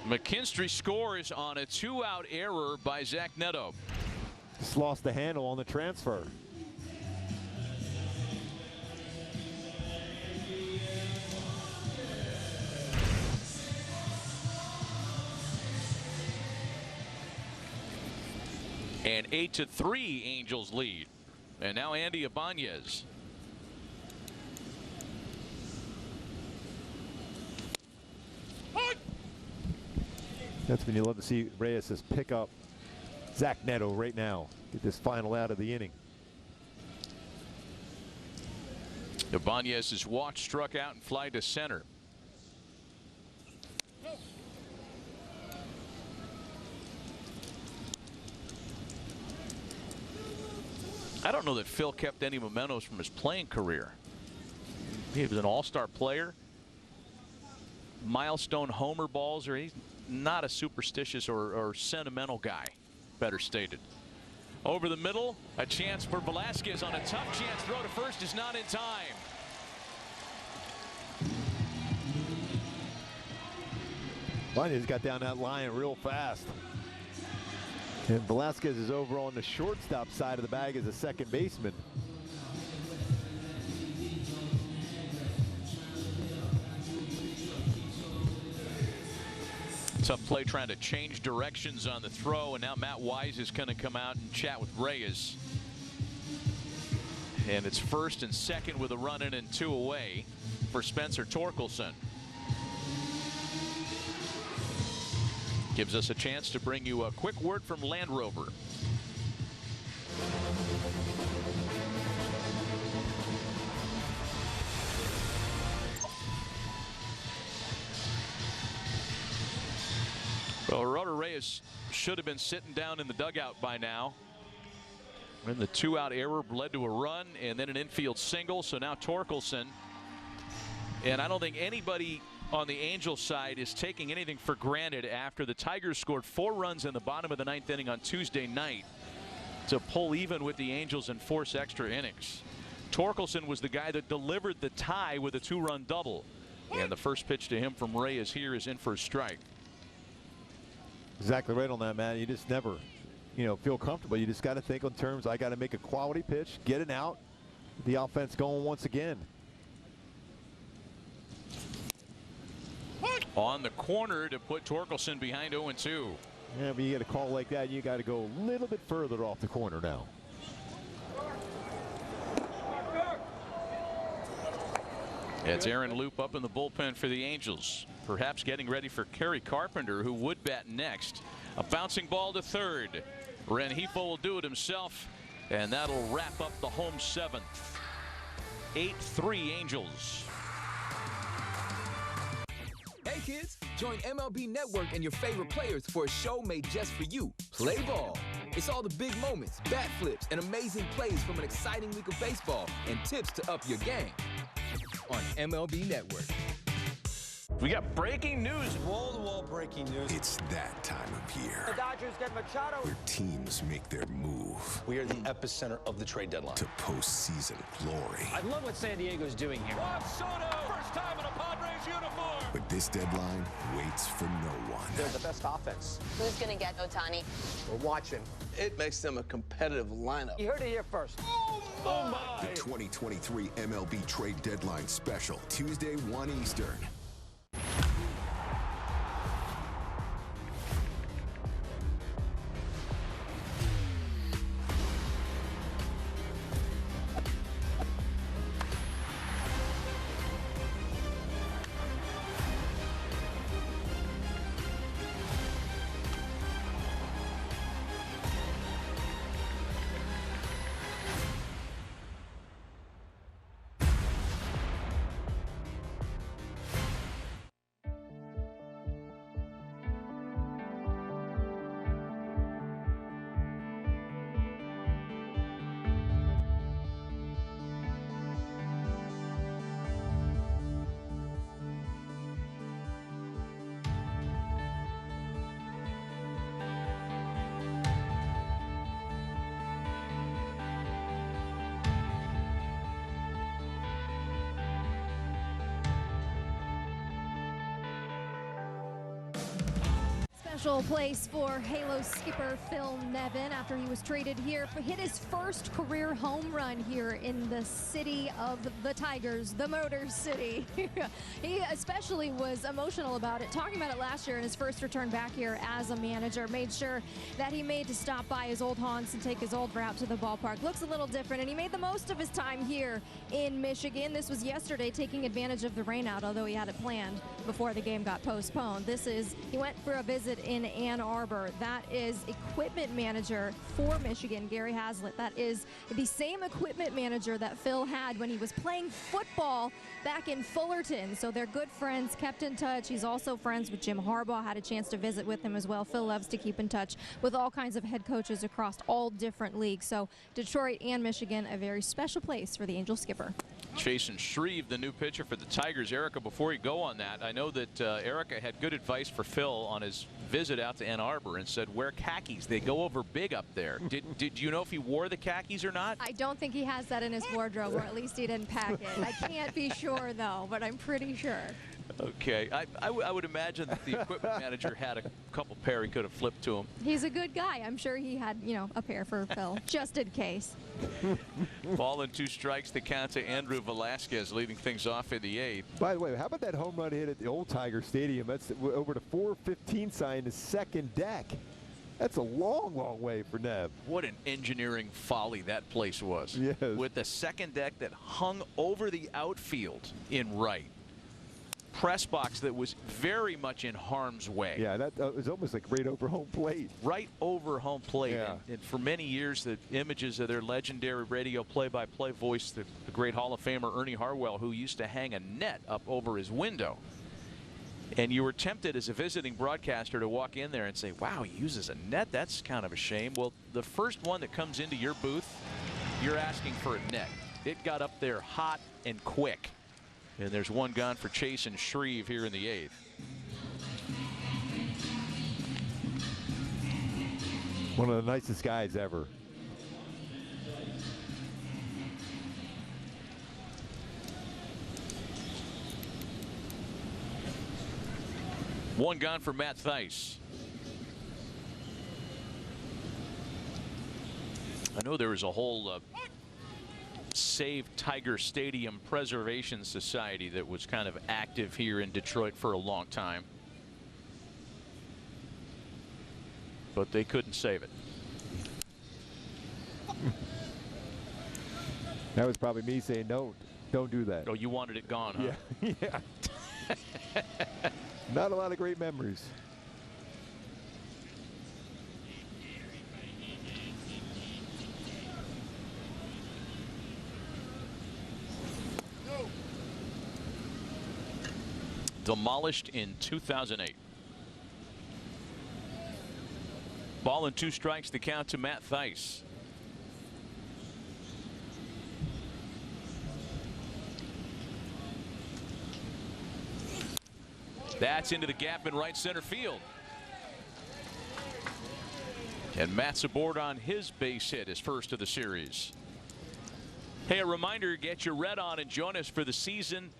McKinstry scores on a 2-out error by Zach Neto. Just lost the handle on the transfer. And 8-3 Angels lead. And now Andy Ibanez. That's when you love to see Reyes just pick up Zach Neto right now. Get this final out of the inning. Ibanez is walked, struck out, and fly to center. I don't know that Phil kept any mementos from his playing career. He was an all-star player. Milestone homer balls, or he's not a superstitious or sentimental guy, better stated. Over the middle, a chance for Velasquez on a tough chance. Throw to first is not in time. Ibanez got down that line real fast. And Velasquez is over on the shortstop side of the bag as a second baseman. Tough play trying to change directions on the throw, and now Matt Wise is going to come out and chat with Reyes. And it's first and second with a run in and 2 away for Spencer Torkelson. Gives us a chance to bring you a quick word from Land Rover. Well, Roder Reyes should have been sitting down in the dugout by now. And the 2-out error led to a run and then an infield single. So now Torkelson. And I don't think anybody on the Angels side is taking anything for granted after the Tigers scored 4 runs in the bottom of the 9th inning on Tuesday night to pull even with the Angels and force extra innings. Torkelson was the guy that delivered the tie with a 2-run double. And the first pitch to him from Reyes here is in for a strike. Exactly right on that, man. You just never, feel comfortable. You just got to think in terms, I got to make a quality pitch, get it out, the offense going once again. On the corner to put Torkelson behind 0-2. Yeah, but you get a call like that, you got to go a little bit further off the corner now. It's Aaron Loop up in the bullpen for the Angels. Perhaps getting ready for Kerry Carpenter, who would bat next. A bouncing ball to third. Rengifo will do it himself, and that'll wrap up the home 7th. 8-3 Angels. Hey kids, join MLB Network and your favorite players for a show made just for you. Play ball. It's all the big moments, bat flips, and amazing plays from an exciting week of baseball and tips to up your game on MLB Network. We got breaking news. Wall-to-wall breaking news. It's that time of year. The Dodgers get Machado. Where teams make their move. We are the epicenter of the trade deadline. To postseason glory. I love what San Diego's doing here. Juan Soto, first time in a Padres uniform. But this deadline waits for no one. They're the best offense. Who's going to get Ohtani? We're watching. It makes them a competitive lineup. You heard it here first. Oh my! The 2023 MLB Trade Deadline Special, Tuesday, 1 Eastern. Special place for Halo skipper Phil Nevin after he was traded here. Hit his first career home run here in the city of the Tigers, the Motor City. He especially was emotional about it, talking about it last year in his first return back here as a manager. Made sure that he made to stop by his old haunts and take his old route to the ballpark. Looks a little different, and he made the most of his time here in Michigan. This was yesterday, taking advantage of the rainout, although he had it planned before the game got postponed. He went for a visit in Ann Arbor. That is equipment manager for Michigan, Gary Hazlitt. That is the same equipment manager that Phil had when he was playing football back in Fullerton. So they're good friends, kept in touch. He's also friends with Jim Harbaugh, had a chance to visit with him as well. Phil loves to keep in touch with all kinds of head coaches across all different leagues. So Detroit and Michigan, a very special place for the Angel skipper. Chasen Shreve, the new pitcher for the Tigers. Erica, before you go on that, I know that Erica had good advice for Phil on his visit out to Ann Arbor and said, wear khakis. They go over big up there. Did you know if he wore the khakis or not? I don't think he has that in his wardrobe, or at least he didn't pack it. I can't be sure, though, but I'm pretty sure. Okay. I would imagine that the equipment manager had a couple pair he could have flipped to him. He's a good guy. I'm sure he had, a pair for Phil, just in case. Ball and 2 strikes, the count to Andrew Velasquez leading things off in the 8th. By the way, how about that home run hit at the old Tiger Stadium? That's over the 415 sign, the second deck. That's a long, long way for Nev. What an engineering folly that place was. Yes. With the second deck that hung over the outfield in right. Press box that was very much in harm's way. Yeah, that was almost like right over home plate. Right over home plate. Yeah. And for many years, the images of their legendary radio play-by-play voice, the great Hall of Famer Ernie Harwell, who used to hang a net up over his window. And you were tempted as a visiting broadcaster to walk in there and say, wow, he uses a net? That's kind of a shame. Well, the first one that comes into your booth, you're asking for a net. It got up there hot and quick. And there's one gone for Chase and Shreve here in the 8th. One of the nicest guys ever. One gone for Matt Thaiss. I know there was a whole Save Tiger Stadium Preservation Society that was kind of active here in Detroit for a long time. But they couldn't save it. That was probably me saying, no, don't do that. Oh, you wanted it gone, huh? Yeah. Yeah. Not a lot of great memories. Demolished in 2008. Ball and 2 strikes to count to Matt Thaiss. That's into the gap in right center field. And Matt's aboard on his base hit, his first of the series. Hey, a reminder, get your red on and join us for the season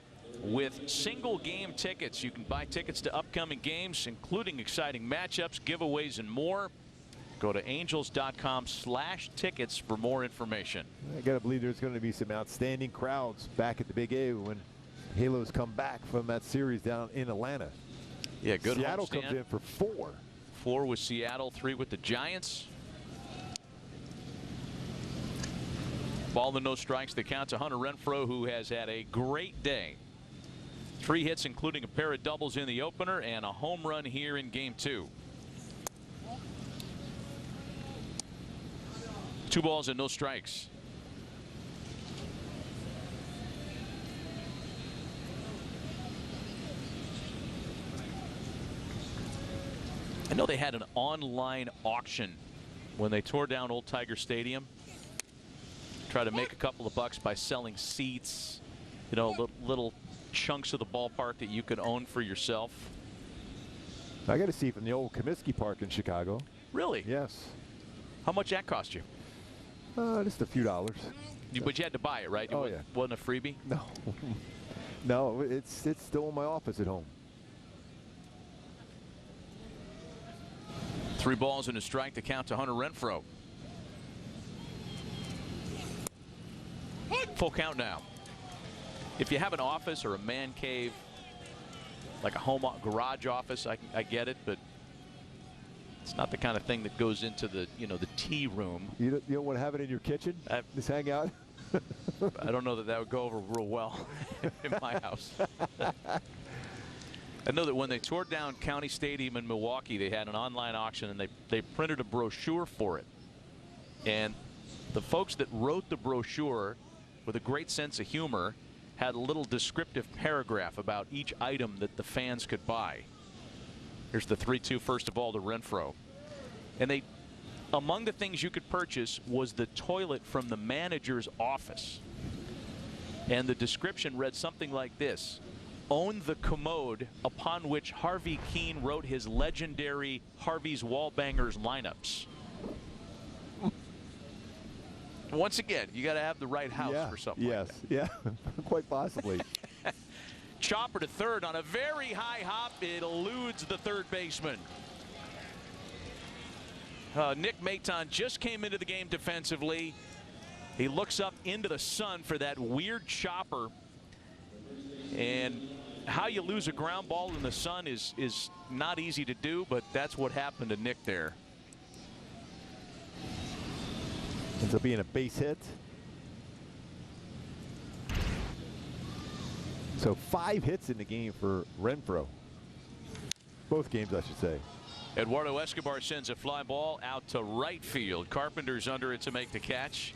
with single game tickets. You can buy tickets to upcoming games, including exciting matchups, giveaways, and more. Go to angels.com/tickets for more information. I got to believe there's going to be some outstanding crowds back at the Big A when Halos come back from that series down in Atlanta. Yeah, good. Seattle comes in for 4. 4 with Seattle, 3 with the Giants. Ball and no strikes. The count to Hunter Renfroe, who has had a great day. 3 hits, including a pair of doubles in the opener and a home run here in game 2. 2 balls and no strikes. I know they had an online auction when they tore down Old Tiger Stadium. Try to make a couple of bucks by selling seats, you know, little chunks of the ballpark that you could own for yourself. I got to see from the old Comiskey Park in Chicago. Really? Yes. How much that cost you? Just a few dollars. But you had to buy it, right? Oh, yeah. Wasn't a freebie? No. No, it's still in my office at home. 3 balls and a strike to count to Hunter Renfroe. Full count now. If you have an office or a man cave, like a home garage office, I get it, but it's not the kind of thing that goes into the, you know, the tea room. You don't want to have it in your kitchen? Just hang out? I don't know that that would go over real well in my house. I know that when they tore down County Stadium in Milwaukee, they had an online auction and they printed a brochure for it. And the folks that wrote the brochure with a great sense of humor had a little descriptive paragraph about each item that the fans could buy. Here's the 3-2 first of all to Renfroe. And among the things you could purchase was the toilet from the manager's office. And the description read something like this: own the commode upon which Harvey Keene wrote his legendary Harvey's Wallbangers lineups. Once again, you got to have the right house for something like that. Yeah, quite possibly. Chopper to third on a very high hop. It eludes the third baseman. Nick Maton just came into the game defensively. He looks up into the sun for that weird chopper. And how you lose a ground ball in the sun is not easy to do, but that's what happened to Nick there. Ends up being a base hit. So 5 hits in the game for Renfroe. Both games, I should say. Eduardo Escobar sends a fly ball out to right field. Carpenter's under it to make the catch.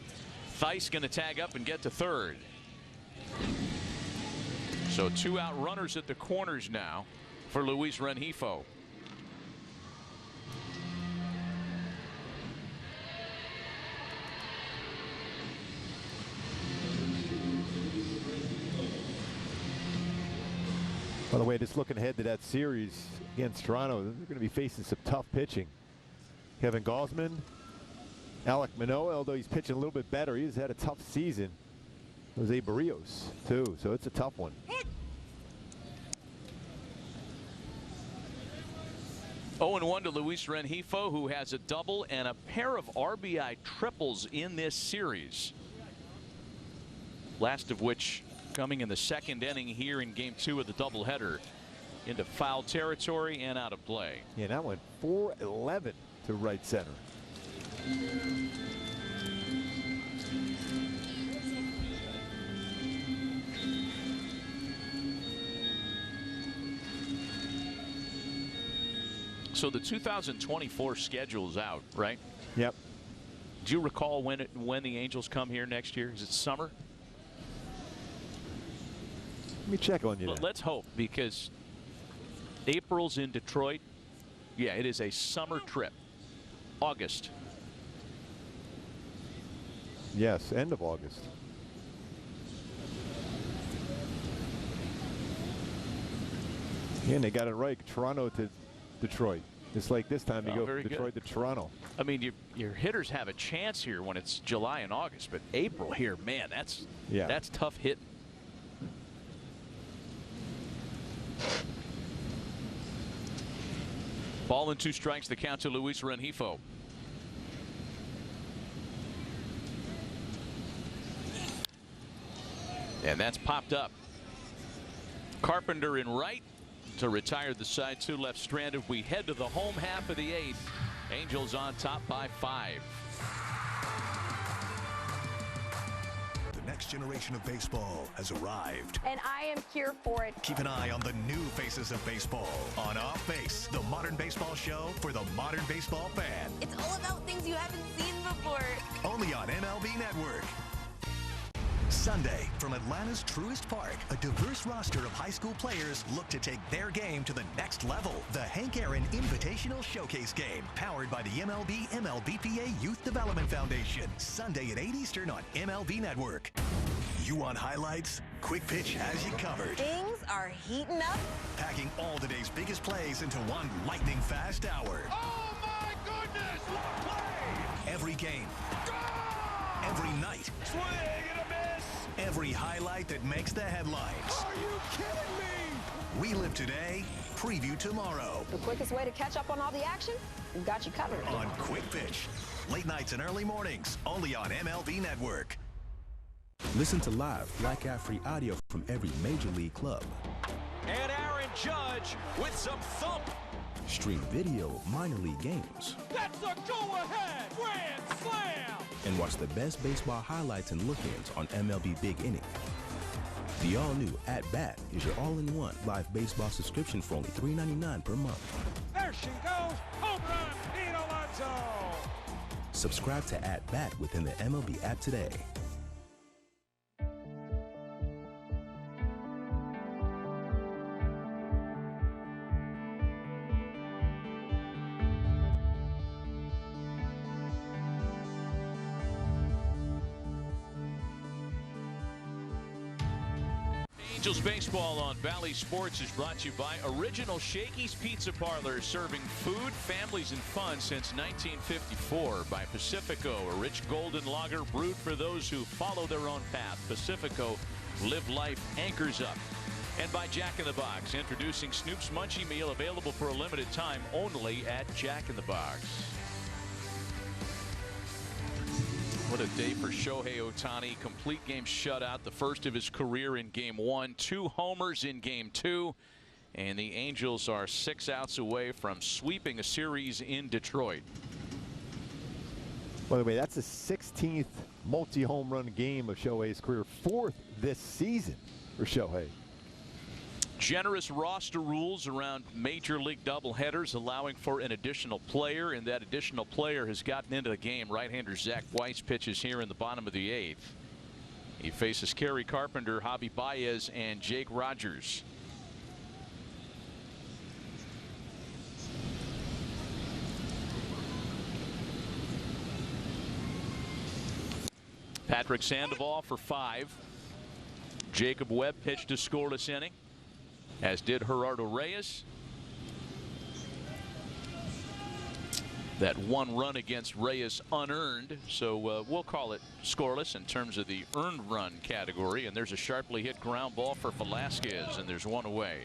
Theis going to tag up and get to third. So 2 out runners at the corners now for Luis Rengifo. By the way, just looking ahead to that series against Toronto, they're going to be facing some tough pitching. Kevin Gausman, Alek Manoah, although he's pitching a little bit better, he's had a tough season. Jose Barrios, too, so it's a tough one. Oh, 0-1 to Luis Rengifo, who has a double and a pair of RBI triples in this series. Last of which coming in the second inning here in game 2 of the doubleheader, into foul territory and out of play. Yeah, that went 4-11 to right center. So the 2024 schedule's out, right? Yep. Do you recall when the Angels come here next year? Is it summer? Let me check on you. Let's hope, because April's in Detroit. Yeah, it is a summer trip. August. Yes, end of August. Yeah, and they got it right. Toronto to Detroit. It's like this time you go from Detroit to Toronto. I mean, your hitters have a chance here when it's July and August, but April here, man, that's tough hitting. Ball and 2 strikes, the count to Luis Rengifo. And that's popped up. Carpenter in right to retire the side 2 left stranded. We head to the home half of the 8th. Angels on top by 5. The next generation of baseball has arrived. And I am here for it. Keep an eye on the new faces of baseball on Off Base, the modern baseball show for the modern baseball fan. It's all about things you haven't seen before. Only on MLB Network. Sunday, from Atlanta's truest park, a diverse roster of high school players look to take their game to the next level. The Hank Aaron Invitational Showcase Game, powered by the MLB MLBPA Youth Development Foundation. Sunday at 8 Eastern on MLB Network. You want highlights? Quick Pitch has you covered. Things are heating up. Packing all the day's biggest plays into one lightning-fast hour. Oh, my goodness! What a play! Every game. Every night. Swing and a miss! Every highlight that makes the headlines. Are you kidding me? We live today, preview tomorrow. The quickest way to catch up on all the action, we've got you covered. On Quick Pitch. Late nights and early mornings, only on MLB Network. Listen to live, black-ad-free audio from every major league club. And Aaron Judge with some thump. Stream video of minor league games. That's a go-ahead grand slam. And watch the best baseball highlights and look-ins on MLB Big Inning. The all-new At Bat is your all-in-one live baseball subscription for only $3.99 per month. There she goes. Home run, Pete Alonso. Subscribe to At Bat within the MLB app today. Angels baseball on Valley Sports is brought to you by Original Shakey's Pizza Parlor, serving food, families, and fun since 1954. By Pacifico, a rich golden lager brewed for those who follow their own path. Pacifico, live life anchors up. And by Jack in the Box, introducing Snoop's Munchie Meal, available for a limited time only at Jack in the Box. What a day for Shohei Ohtani. Complete game shutout, the first of his career in Game 1. 2 homers in Game 2. And the Angels are 6 outs away from sweeping a series in Detroit. By the way, that's the 16th multi-home run game of Shohei's career, 4th this season for Shohei. Generous roster rules around Major League doubleheaders, allowing for an additional player, and that additional player has gotten into the game. Right-hander Zach Weiss pitches here in the bottom of the 8th. He faces Kerry Carpenter, Javi Baez, and Jake Rogers. Patrick Sandoval for 5. Jacob Webb pitched a scoreless inning, as did Gerardo Reyes. That 1 run against Reyes unearned, so we'll call it scoreless in terms of the earned run category. And there's a sharply hit ground ball for Velasquez, and there's 1 away.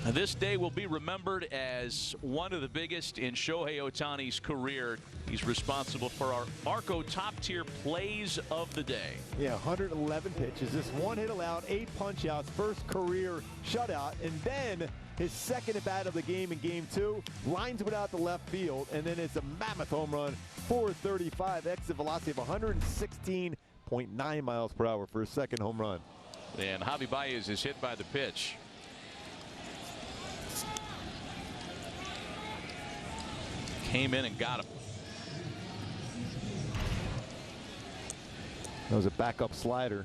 Now, this day will be remembered as one of the biggest in Shohei Ohtani's career. He's responsible for our Arco top tier plays of the day. Yeah, 111 pitches, this 1 hit allowed, 8 punch outs, first career shutout, and then his second at bat of the game in Game 2, lines it out to left field, and then it's a mammoth home run, 435, exit velocity of 116.9 miles per hour for his second home run. And Javi Baez is hit by the pitch. Came in and got him. That was a backup slider.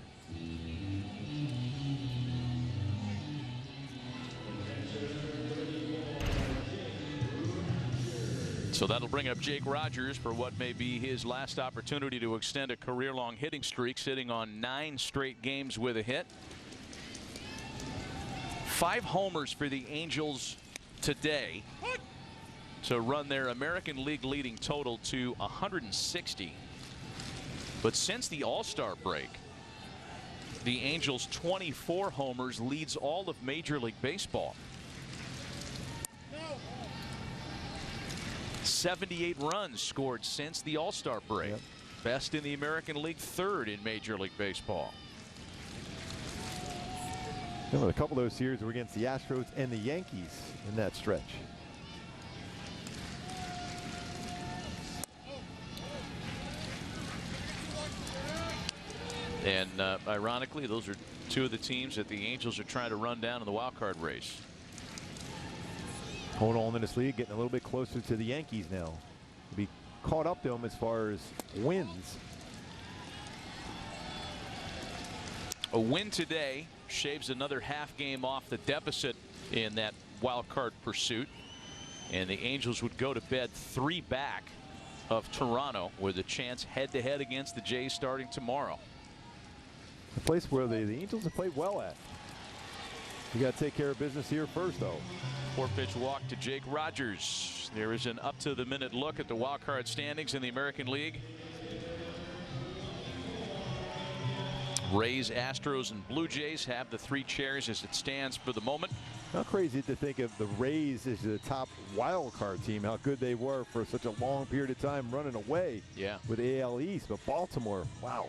So that'll bring up Jake Rogers for what may be his last opportunity to extend a career-long hitting streak, sitting on 9 straight games with a hit. 5 homers for the Angels today to run their American League leading total to 160. But since the All-Star break, the Angels' 24 homers leads all of Major League Baseball. 78 runs scored since the All-Star break. Yep. Best in the American League, 3rd in Major League Baseball. You know, a couple of those series were against the Astros and the Yankees in that stretch. And ironically, those are 2 of the teams that the Angels are trying to run down in the wild card race. Holding on in this league, getting a little bit closer to the Yankees now. To be caught up to them as far as wins. A win today shaves another half game off the deficit in that wild card pursuit. And the Angels would go to bed 3 back of Toronto with a chance head-to-head against the Jays starting tomorrow. A place where the Angels have played well at. You got to take care of business here first, though. 4-pitch walk to Jake Rogers. There is an up-to-the-minute look at the wild card standings in the American League. Rays, Astros, and Blue Jays have the 3 chairs as it stands for the moment. How crazy to think of the Rays as the top wild card team, how good they were for such a long period of time running away with the AL East. But Baltimore, wow.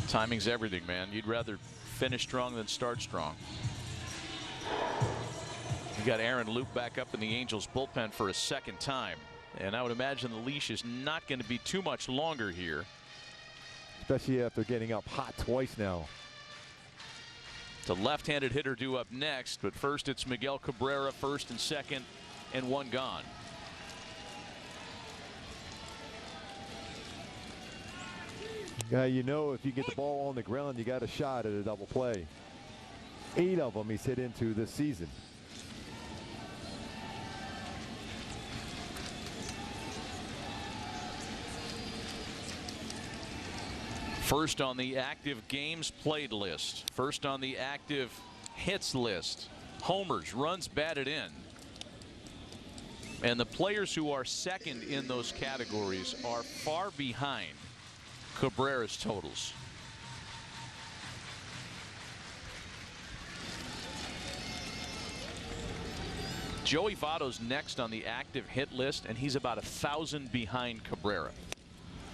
Timing's everything, man. You'd rather finish strong than start strong. You got Aaron Loup back up in the Angels bullpen for a 2nd time. And I would imagine the leash is not going to be too much longer here. Especially after getting up hot twice now. The left-handed hitter due up next, but first it's Miguel Cabrera, 1st and 2nd, and 1 gone. Yeah, you know, if you get the ball on the ground, you got a shot at a double play. 8 of them he's hit into this season. First on the active games played list. First on the active hits list. Homers, runs batted in. And the players who are 2nd in those categories are far behind Cabrera's totals. Joey Votto's next on the active hit list, and he's about 1,000 behind Cabrera.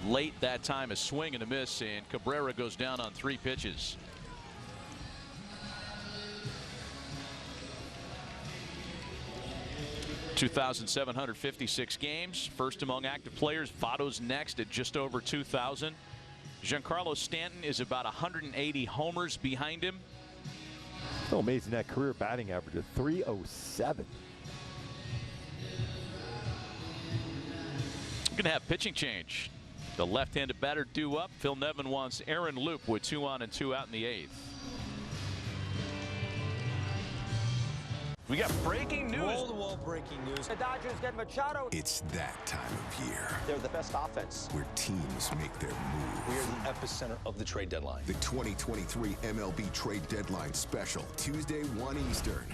Late that time, a swing and a miss, and Cabrera goes down on 3 pitches. (2,756 games. First among active players. Votto's next at just over 2,000. Giancarlo Stanton is about 180 homers behind him. So amazing, that career batting average of 307. Going to have pitching change. The left-handed batter due up. Phil Nevin wants Aaron Loup with 2 on and 2 out in the 8th. We got breaking news. Wall-to-wall breaking news. The Dodgers get Machado. It's that time of year. They're the best offense. Where teams make their move. We are the epicenter of the trade deadline. The 2023 MLB Trade Deadline Special, Tuesday, 1 Eastern.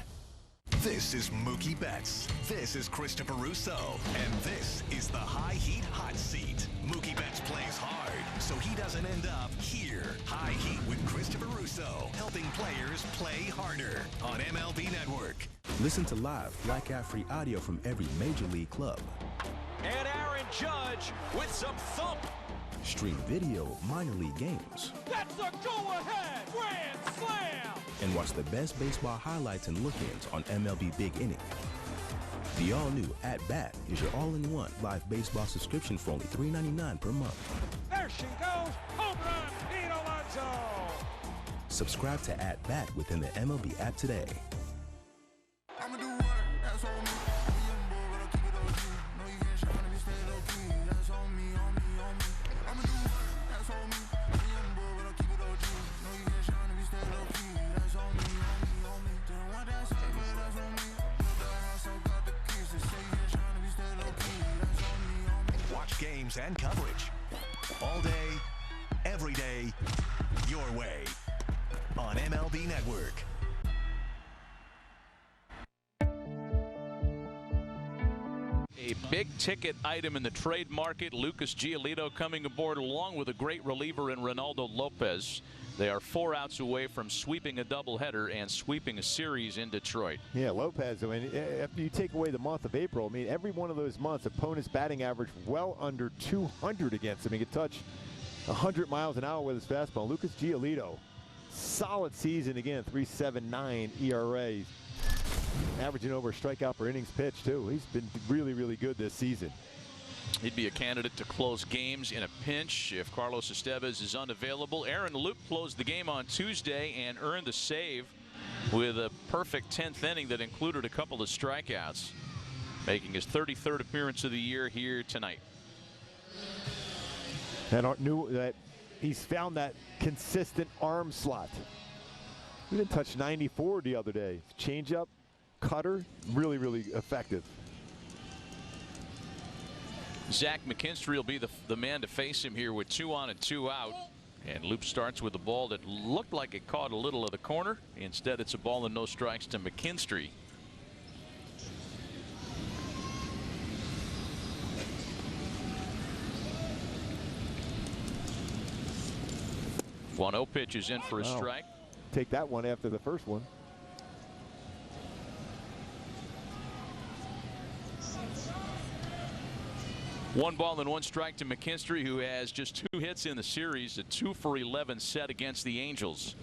This is Mookie Betts. This is Christopher Russo. And this is the High Heat Hot Seat. Mookie Betts plays hard, so he doesn't end up here. High Heat with Christopher Russo, helping players play harder on MLB Network. Listen to live Blackout-free audio from every major league club. And Aaron Judge with some thump. Stream video of minor league games. That's a go-ahead grand slam. And watch the best baseball highlights and look-ins on MLB Big Inning. The all-new At Bat is your all-in-one live baseball subscription for only $3.99 per month. There she goes. Home run, Pete Alonso. Subscribe to At Bat within the MLB app today. I'ma do what? That's on me. I'ma keep it on you. No, you can't shine if you stay low key. That's on me, on me, on me. I'ma do what? That's on me. But I'll keep it on you. No, you can't shine if you stay low key. That's on me, on me, on me. Don't want that stuff, but that's on me. Build the house, I got the keys. They say you can't shine if you stay low key. That's on me, on me. Watch games and coverage all day, every day, your way on MLB Network. A big ticket item in the trade market. Lucas Giolito coming aboard along with a great reliever in Ronaldo Lopez. They are 4 outs away from sweeping a doubleheader and sweeping a series in Detroit. Yeah, Lopez, I mean, after you take away the month of April, I mean, every one of those months, opponent's batting average well under 200 against him. He could touch 100 miles an hour with his fastball. Lucas Giolito, solid season again, 3.79 ERA. Averaging over a strikeout per innings pitched, too. He's been really, really good this season. He'd be a candidate to close games in a pinch if Carlos Estevez is unavailable. Aaron Loup closed the game on Tuesday and earned the save with a perfect 10th inning that included a couple of strikeouts, making his 33rd appearance of the year here tonight. And knew that he's found that consistent arm slot. He didn't touch 94 the other day. Changeup, cutter, really, really effective. Zach McKinstry will be the man to face him here with 2 on and 2 out. And Loup starts with a ball that looked like it caught a little of the corner. Instead, it's a ball and no strikes to McKinstry. One-0 pitch is in for a strike. Take that one after the first one. One ball and 1 strike to McKinstry, who has just 2 hits in the series, a 2 for 11 set against the Angels.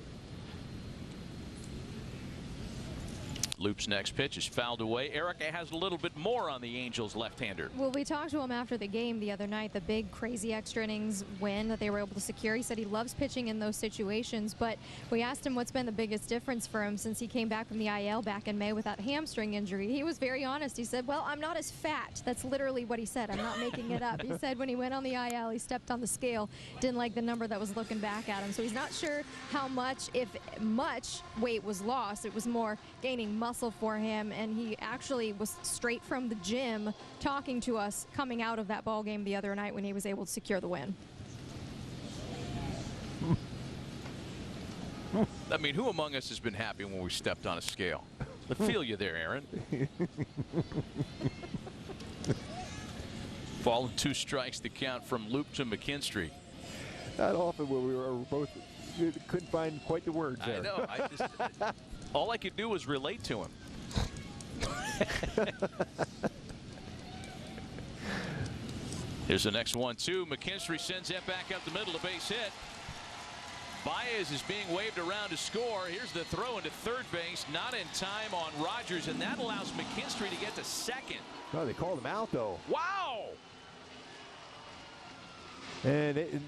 Loop's next pitch is fouled away. Erica has a little bit more on the Angels left-hander. Well, we talked to him after the game the other night, the big crazy extra innings win that they were able to secure. He said he loves pitching in those situations, but we asked him what's been the biggest difference for him since he came back from the IL back in May with that hamstring injury. He was very honest. He said, well, I'm not as fat. That's literally what he said. I'm not making it up. He said when he went on the IL, he stepped on the scale, didn't like the number that was looking back at him. So he's not sure how much, if much, weight was lost. It was more gaining muscle for him, and he actually was straight from the gym talking to us coming out of that ball game the other night when he was able to secure the win. I mean, who among us has been happy when we stepped on a scale? I feel you there, Aaron. Ball and 2 strikes to count from Loup to McKinstry. Not often when we were both couldn't find quite the words there. I know. All I could do was relate to him. Here's the next one, too. McKinstry sends that back up the middle, a base hit. Baez is being waved around to score. Here's the throw into third base, not in time on Rogers, and that allows McKinstry to get to second. Oh, they called him out, though. Wow! And,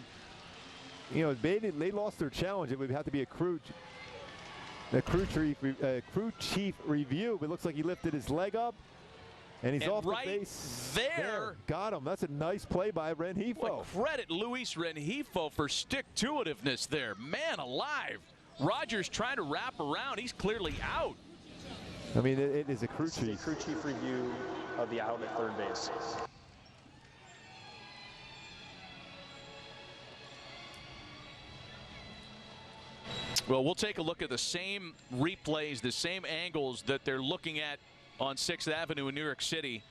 they lost their challenge. It would have to be a crew chief review, but it looks like he lifted his leg up. And he's off right the base. there. Got him. That's a nice play by Rengifo. Well, credit Luis Rengifo for stick-to-itiveness there. Man alive. Rogers trying to wrap around. He's clearly out. I mean, it is a crew chief. The crew chief review of the out at third base. Well, we'll take a look at the same replays, the same angles that they're looking at on 6th Avenue in New York City.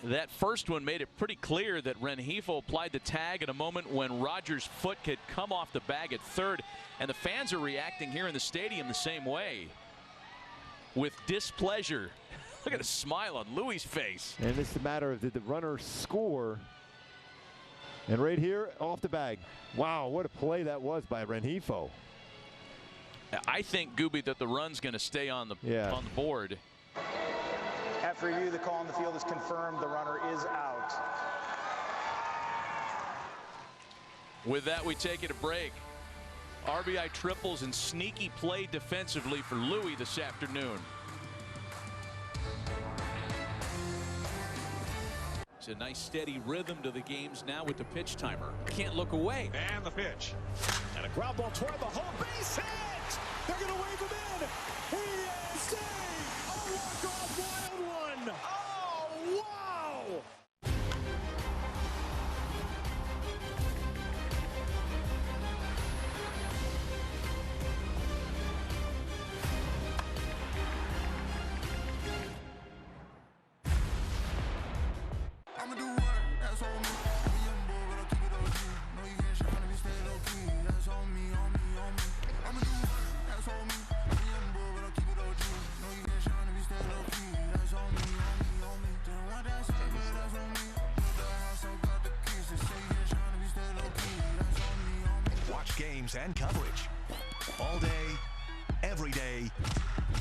That first one made it pretty clear that Rengifo applied the tag at a moment when Rogers' foot could come off the bag at third, and the fans are reacting here in the stadium the same way, with displeasure. Look at the smile on Louis' face. And it's a matter of, did the runner score? And right here, off the bag. Wow, what a play that was by Rengifo. I think, Gooby, that the run's going to stay on the board. After review, the call on the field is confirmed. The runner is out. With that, we take it a break. RBI triples and sneaky play defensively for Louis this afternoon. It's a nice steady rhythm to the games now with the pitch timer. Can't look away. And the pitch. And a ground ball toward the home base hit. They're going to wave him in. He is safe. A walk-off wild one. Oh, wow. I'ma do what? That's on me. Young boy, but I keep it OG. No, you can't shine if you stay low key. That's on me, on me, on me. I'ma do what? That's on me. Young boy, but I keep it OG. No, you can't shine if you stay low key. That's on me, on me, on me. Didn't want that stuff, but that's on me. Built the house, I got the keys. They say you can't shine if you stay low key. That's on me, on me. Watch games and coverage all day, every day,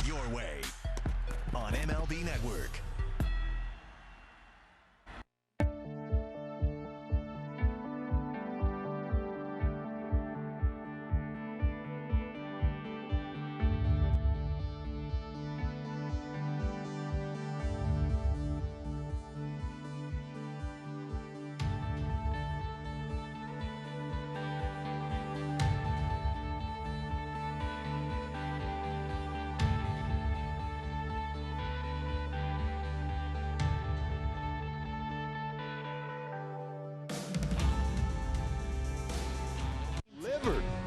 your way on MLB Network.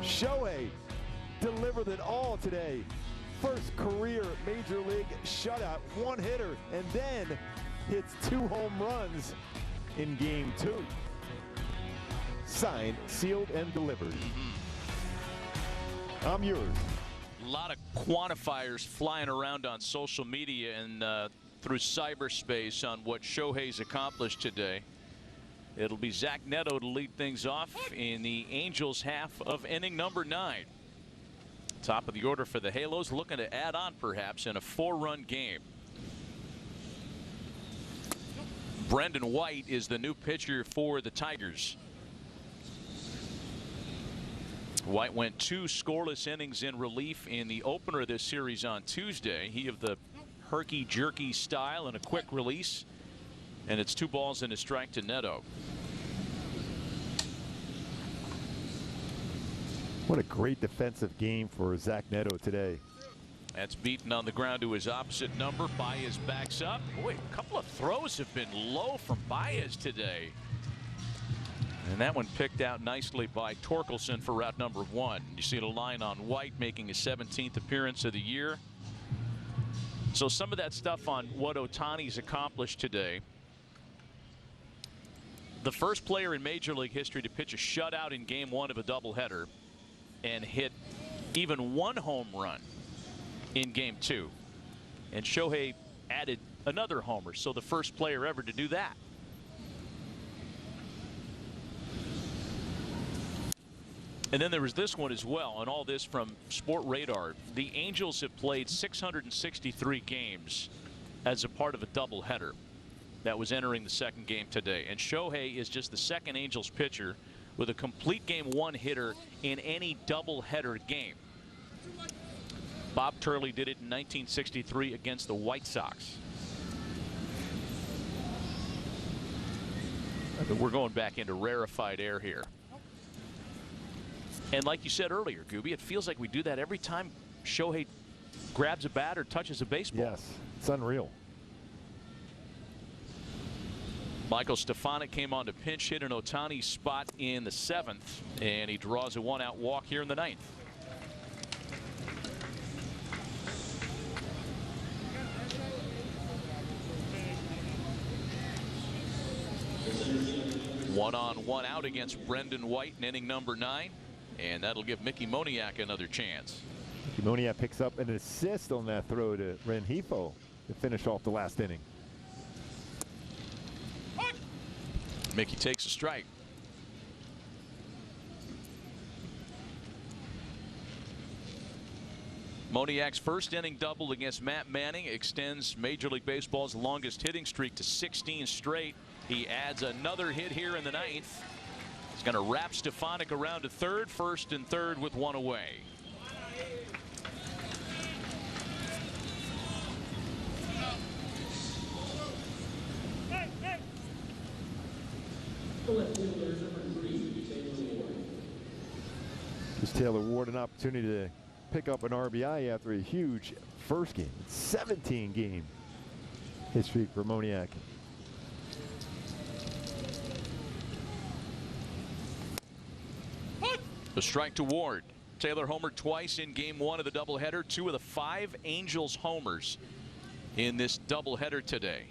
Shohei delivered it all today. First career Major League shutout, one hitter, and then hits 2 home runs in Game 2. Signed, sealed, and delivered. I'm yours. A lot of quantifiers flying around on social media and through cyberspace on what Shohei's accomplished today. It'll be Zach Neto to lead things off in the Angels' half of inning number 9. Top of the order for the Halos, looking to add on perhaps in a 4-run game. Brendan White is the new pitcher for the Tigers. White went 2 scoreless innings in relief in the opener of this series on Tuesday. He of the herky-jerky style and a quick release. And it's 2 balls and a strike to Neto. What a great defensive game for Zach Neto today. That's beaten on the ground to his opposite number. Baez backs up. Boy, a couple of throws have been low from Baez today. And that one picked out nicely by Torkelson for route number 1. You see the line on White making his 17th appearance of the year. So some of that stuff on what Ohtani's accomplished today. The first player in Major League history to pitch a shutout in Game 1 of a doubleheader and hit even 1 home run in Game 2. And Shohei added another homer, so the first player ever to do that. And then there was this one as well, and all this from Sport Radar. The Angels have played 663 games as a part of a doubleheader that was entering the second game today. And Shohei is just the second Angels pitcher with a complete game one hitter in any doubleheader game. Bob Turley did it in 1963 against the White Sox. But we're going back into rarefied air here. And like you said earlier, Gooby, it feels like we do that every time Shohei grabs a bat or touches a baseball. Yes, it's unreal. Michael Stefanik came on to pinch hit in Ohtani's spot in the 7th, and he draws a one-out walk here in the 9th. One on, one out against Brendan White in inning number 9, and that'll give Mickey Moniak another chance. Mickey Moniak picks up an assist on that throw to Rengifo to finish off the last inning. Mickey takes a strike. Moniak's first inning double against Matt Manning extends Major League Baseball's longest hitting streak to 16 straight. He adds another hit here in the 9th. He's going to wrap Stefanik around to third, first and third with one away. Gives Taylor Ward an opportunity to pick up an RBI after a huge first game. 17-game hit streak for Moniak. The strike to Ward. Taylor homered twice in game one of the doubleheader. 2 of the 5 Angels homers in this doubleheader today,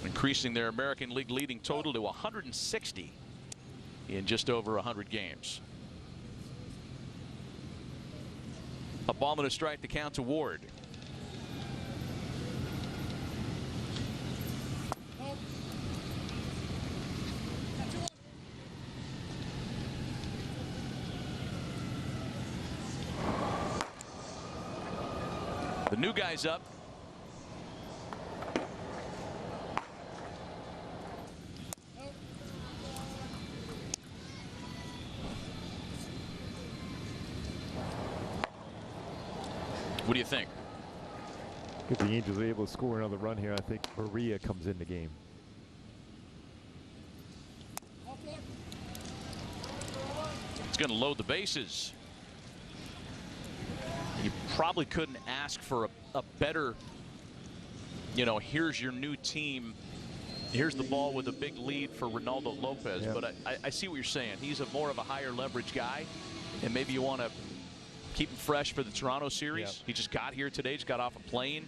increasing their American League leading total to 160 in just over 100 games. A ball and a strike to count to Ward. The new guy's up. What do you think? If the Angels are able to score another run here, I think Maria comes in the game. It's going to load the bases. You probably couldn't ask for a better, you know, here's your new team. Here's the ball with a big lead for Ronaldo Lopez. Yeah. But I see what you're saying. He's a more of a higher leverage guy, and maybe you want to keep him fresh for the Toronto series. Yep. He just got here today, just got off a plane.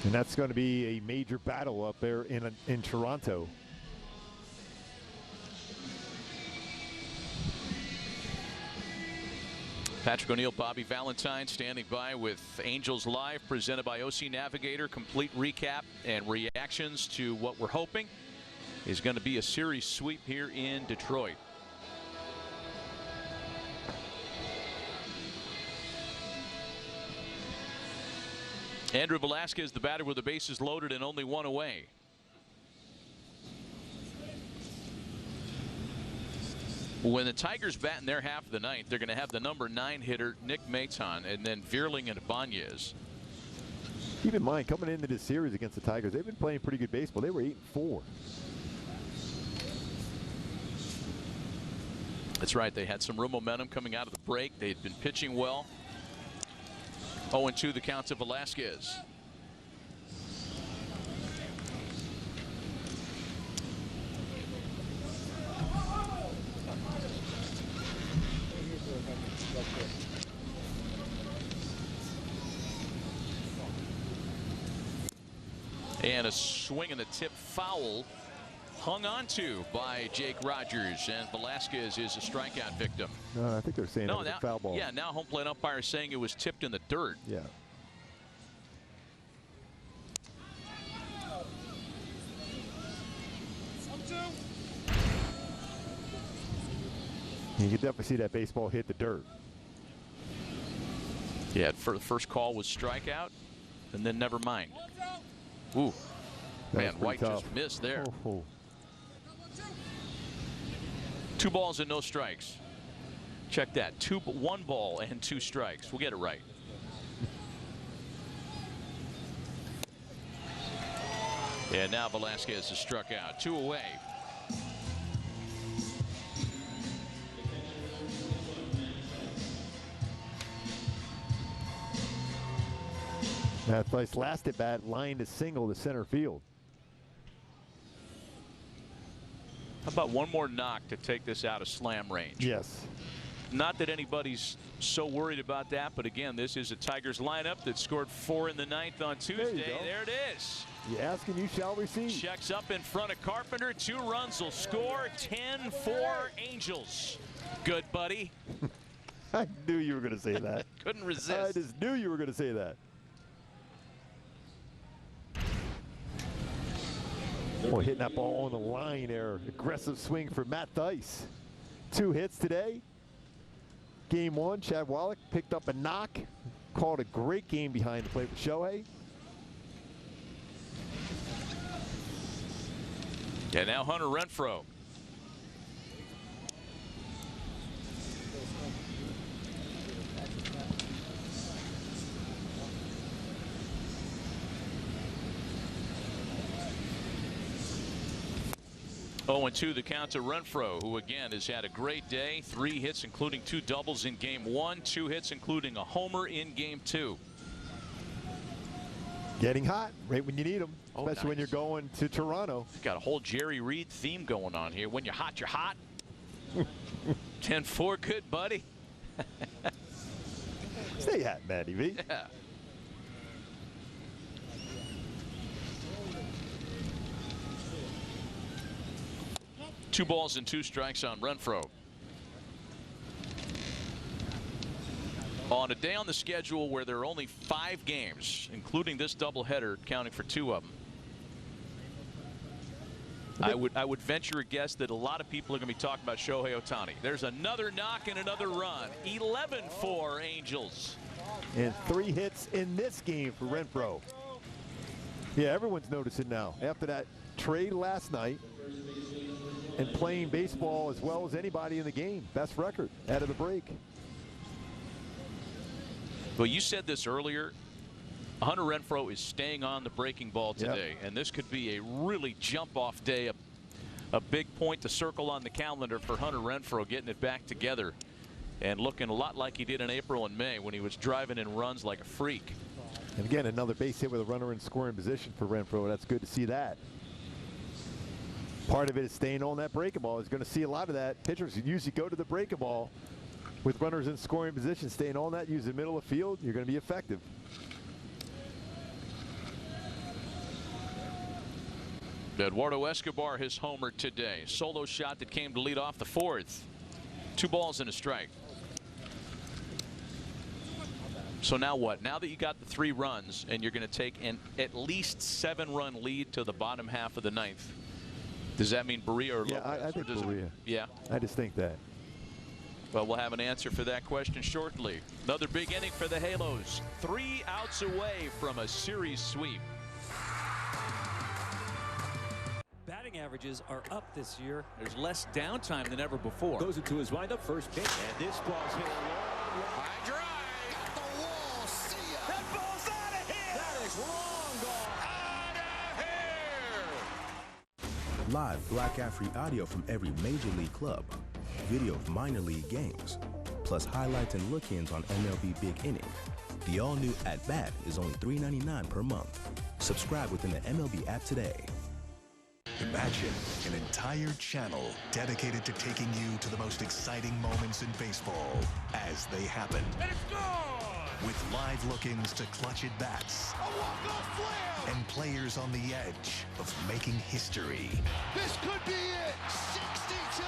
And that's going to be a major battle up there in Toronto. Patrick O'Neill, Bobby Valentine standing by with Angels Live, presented by OC Navigator. Complete recap and reactions to what we're hoping is going to be a series sweep here in Detroit. Andrew Velasquez, the batter with the bases loaded and only one away. When the Tigers bat in their half of the 9th, they're going to have the number 9 hitter, Nick Maton, and then Vierling and Ibanez. Keep in mind, coming into this series against the Tigers, they've been playing pretty good baseball. They were 8-4. That's right. They had some real momentum coming out of the break. They had been pitching well. 0-2 the count to Velasquez. And a swing and a tip foul hung on to by Jake Rogers, and Velasquez is a strikeout victim. I think they're saying that was a foul ball. Yeah, now home plate umpire saying it was tipped in the dirt. Yeah. You can definitely see that baseball hit the dirt. Yeah, first call was strikeout, and then never mind. Ooh, man, White tough. just missed there. Oh. 2 balls and no strikes. Check that. 1 ball and 2 strikes. We'll get it right. And now Velasquez is struck out. 2 away. That nice last at bat lined a single to center field. How about one more knock to take this out of slam range? Yes. Not that anybody's so worried about that, but again, this is a Tigers lineup that scored 4 in the 9th on Tuesday. There it is. You ask and you shall receive. Checks up in front of Carpenter. 2 runs will score. 10-4 Angels. Good, buddy. I knew you were going to say that. Couldn't resist. I just knew you were going to say that. Boy, hitting that ball on the line there. Aggressive swing for Matt Thaiss. 2 hits today. Game 1, Chad Wallach picked up a knock. Called a great game behind the plate with Shohei. And now Hunter Renfroe. Oh, and 2 the count to Renfroe, who again has had a great day. 3 hits, including 2 doubles in game 1. 2 hits, including a homer in game 2. Getting hot right when you need them, especially when nice. you're going to Toronto. Got a whole Jerry Reed theme going on here. When you're hot, you're hot. 10-4, good, buddy. Stay hot, Matty V. Yeah. Two balls and 2 strikes on Renfroe. On a day on the schedule where there are only 5 games, including this doubleheader, counting for 2 of them, I would venture a guess that a lot of people are going to be talking about Shohei Ohtani. There's another knock and another run. 11-4 Angels. And 3 hits in this game for Renfroe. Yeah, everyone's noticing now. After that trade last night and playing baseball as well as anybody in the game. Best record out of the break. Well, you said this earlier. Hunter Renfroe is staying on the breaking ball today, and this could be a really jump-off day, a big point to circle on the calendar for Hunter Renfroe, getting it back together and looking a lot like he did in April and May when he was driving in runs like a freak. And again, another base hit with a runner in scoring position for Renfroe. That's good to see that. Part of it is staying on that breaking ball. He's going to see a lot of that. Pitchers usually go to the breaking ball with runners in scoring position, staying on that, use the middle of the field. You're going to be effective. Eduardo Escobar, his homer today. Solo shot that came to lead off the 4th. 2 balls and a strike. So now what? Now that you got the 3 runs and you're going to take an at least 7-run lead to the bottom half of the 9th. Does that mean Berea or Lopez? Yeah, I think Berea. Yeah. I just think that. Well, we'll have an answer for that question shortly. Another big inning for the Halos. 3 outs away from a series sweep. Batting averages are up this year. There's less downtime than ever before. Goes into his windup, first pitch, and this ball's hit a long High drive. Got the wall. See ya. That ball's out of here. That is long gone. Out of here. Live Black Athlete audio from every major league club, video of minor league games, plus highlights and look-ins on MLB Big Inning. The all-new At Bat is only $3.99 per month. Subscribe within the MLB app today. Imagine an entire channel dedicated to taking you to the most exciting moments in baseball as they happen. And it's gone! with live look-ins to clutch at bats and players on the edge of making history. This could be it. 62.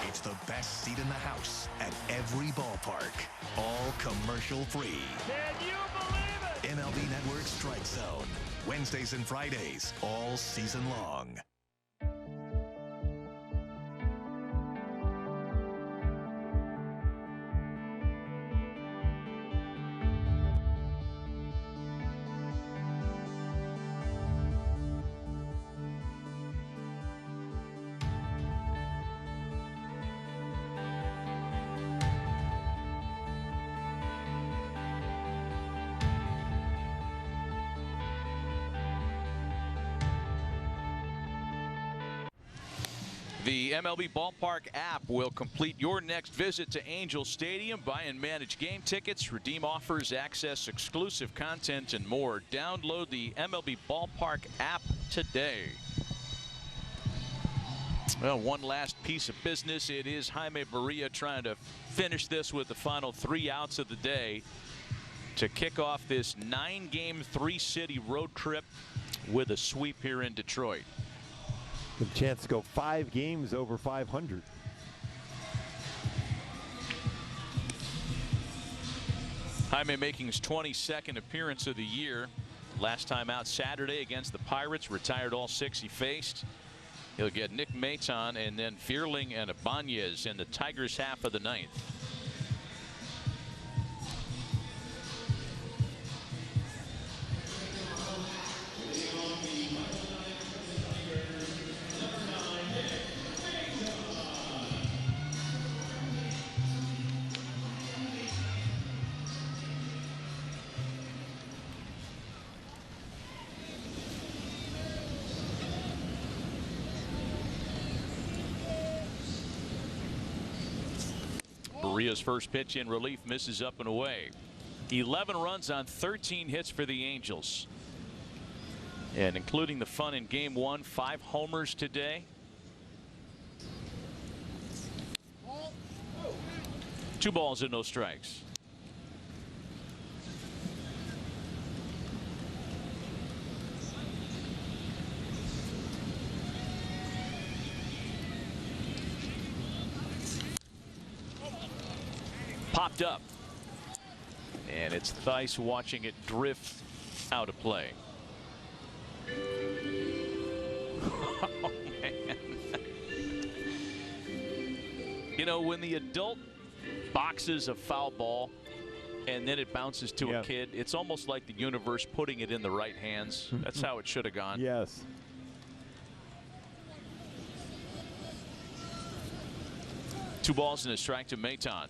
It's the best seat in the house at every ballpark, all commercial-free. Can you believe it? MLB Network Strike Zone, Wednesdays and Fridays, all season long. The MLB Ballpark app will complete your next visit to Angel Stadium. Buy and manage game tickets, redeem offers, access exclusive content, and more. Download the MLB Ballpark app today. Well, one last piece of business. It is Jaime Barria trying to finish this with the final 3 outs of the day to kick off this 9-game, 3-city road trip with a sweep here in Detroit. The chance to go 5 games over 500. Jaime making his 22nd appearance of the year. Last time out Saturday against the Pirates. Retired all 6 he faced. He'll get Nick Maton and then Fierling and Ibanez in the Tigers' half of the 9th. Barria's first pitch in relief misses up and away. 11 runs on 13 hits for the Angels. And including the fun in game 1, 5 homers today. 2 balls and no strikes. Popped up, and it's Theis watching it drift out of play. Oh, man. You know, when the adult boxes a foul ball and then it bounces to a kid, it's almost like the universe putting it in the right hands. That's how it should have gone. Yes. Two balls and a strike to Maton.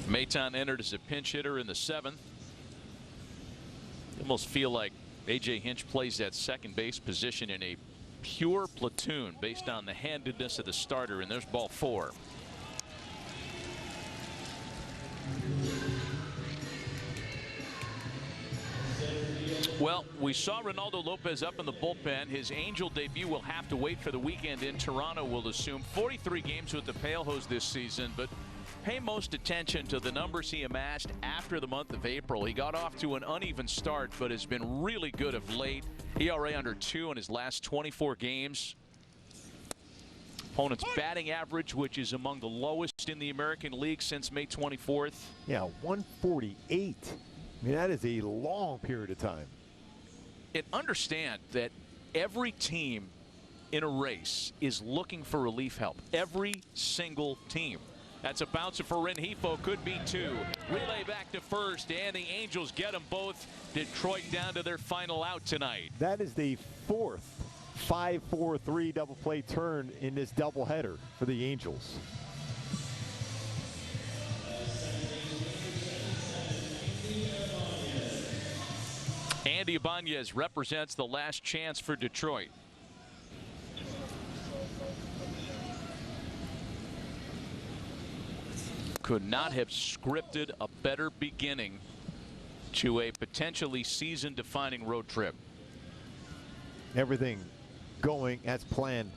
Maton entered as a pinch hitter in the 7th. You almost feel like A.J. Hinch plays that second base position in a pure platoon based on the handedness of the starter, and there's ball 4. Well, we saw Ronaldo Lopez up in the bullpen. His Angel debut will have to wait for the weekend in Toronto, we'll assume. 43 games with the Pale Hose this season, but pay most attention to the numbers he amassed after the month of April. He got off to an uneven start, but has been really good of late. ERA under 2 in his last 24 games. Opponent's batting average, which is among the lowest in the American League since May 24th. Yeah, 148. I mean, that is a long period of time. And understand that every team in a race is looking for relief help. Every single team. That's a bouncer for Rengifo, could be 2. Relay back to first, and the Angels get them both. Detroit down to their final out tonight. That is the 4th 5-4-3 double play turn in this doubleheader for the Angels. Andy Ibanez represents the last chance for Detroit. Could not have scripted a better beginning to a potentially season-defining road trip. Everything going as planned.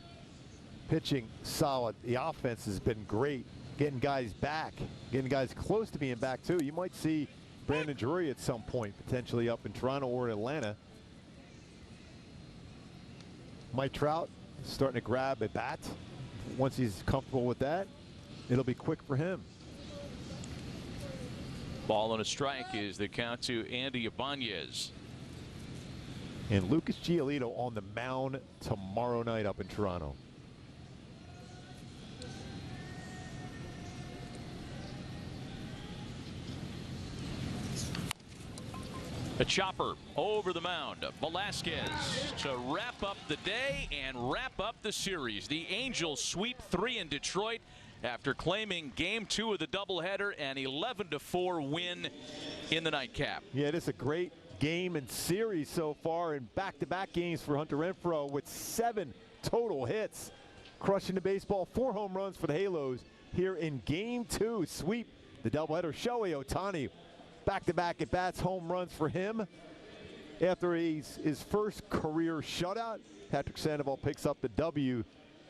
Pitching solid. The offense has been great. Getting guys back, getting guys close to being back too. You might see Brandon Drury at some point, potentially up in Toronto or Atlanta. Mike Trout starting to grab a bat. Once he's comfortable with that, it'll be quick for him. Ball and a strike is the count to Andy Ibanez. And Lucas Giolito on the mound tomorrow night up in Toronto. A chopper over the mound. Velasquez to wrap up the day and wrap up the series. The Angels sweep 3 in Detroit after claiming Game 2 of the doubleheader, an 11-4 win in the nightcap. Yeah, it is a great game and series so far, and back-to-back games for Hunter Renfroe with 7 total hits. Crushing the baseball, 4 home runs for the Halos here in Game 2. Sweep the doubleheader. Shohei Ohtani, back-to-back at bats, home runs for him. After his first career shutout, Patrick Sandoval picks up the W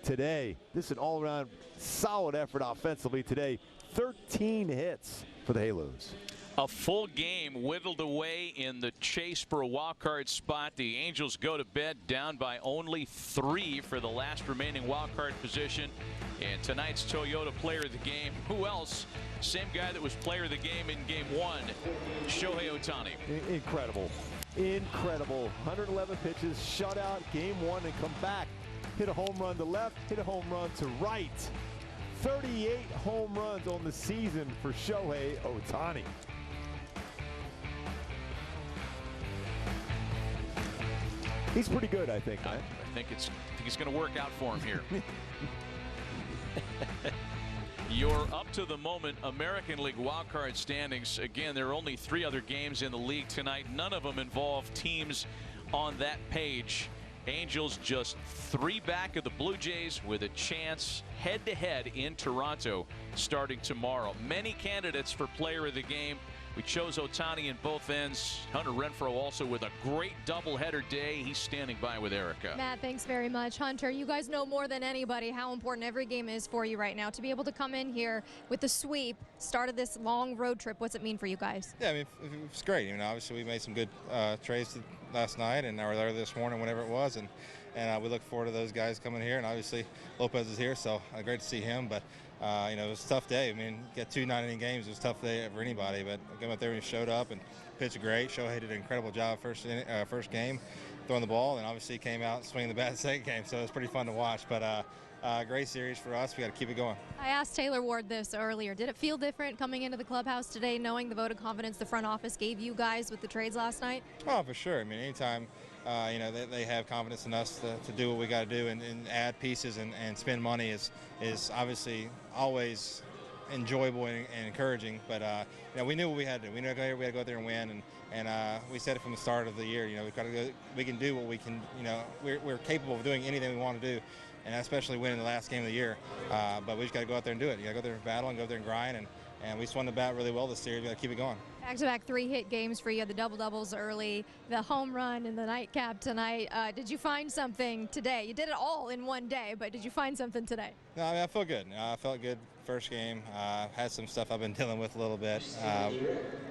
today. This is an all-around solid effort offensively today. 13 hits for the Halos. A full game whittled away in the chase for a wild card spot. The Angels go to bed down by only 3 for the last remaining wild card position. And tonight's Toyota player of the game, who else? Same guy that was player of the game in Game 1, Shohei Ohtani. Incredible. Incredible. 111 pitches, shutout, Game 1, and come back. Hit a home run to left, hit a home run to right. 38 home runs on the season for Shohei Ohtani. He's pretty good, I think. I think it's going to work out for him here. Your up to the moment American League wildcard standings. Again, there are only 3 other games in the league tonight. None of them involve teams on that page. Angels just 3 back of the Blue Jays with a chance head-to-head in Toronto starting tomorrow. Many candidates for player of the game. We chose Ohtani in both ends. Hunter Renfroe also with a great doubleheader day. He's standing by with Erica. Matt, thanks very much. Hunter, you guys know more than anybody how important every game is for you right now. To be able to come in here with the sweep, start of this long road trip, what's it mean for you guys? Yeah, I mean, it's great. You know, obviously we made some good trades last night and or this morning, whenever it was, and we look forward to those guys coming here. And obviously Lopez is here, so great to see him. But you know, it was a tough day. I mean, get 2 9-inning games. It was a tough day for anybody. But I came up there and showed up and pitched great. Shohei did an incredible job first game, throwing the ball, and obviously came out swinging the bat second game. So it was pretty fun to watch. But great series for us. We got to keep it going. I asked Taylor Ward this earlier. Did it feel different coming into the clubhouse today, knowing the vote of confidence the front office gave you guys with the trades last night? Oh, for sure. I mean, anytime you know, they have confidence in us to do what we got to do and add pieces and spend money is obviously always enjoyable and encouraging. But you know, we knew what we had to do. We knew we had to go out there and win, and we said it from the start of the year. You know, we've got to go. We can do what we can. You know, we're capable of doing anything we want to do, and especially winning the last game of the year. But we just got to go out there and do it. You got to go there and battle and go out there and grind, and we swung the bat really well this series. We got to keep it going. Back-to-back 3-hit games for you, the double-doubles early, the home run and the nightcap tonight. Did you find something today? You did it all in one day, but did you find something today? No, I mean, I felt good. I felt good first game. Had some stuff I've been dealing with a little bit,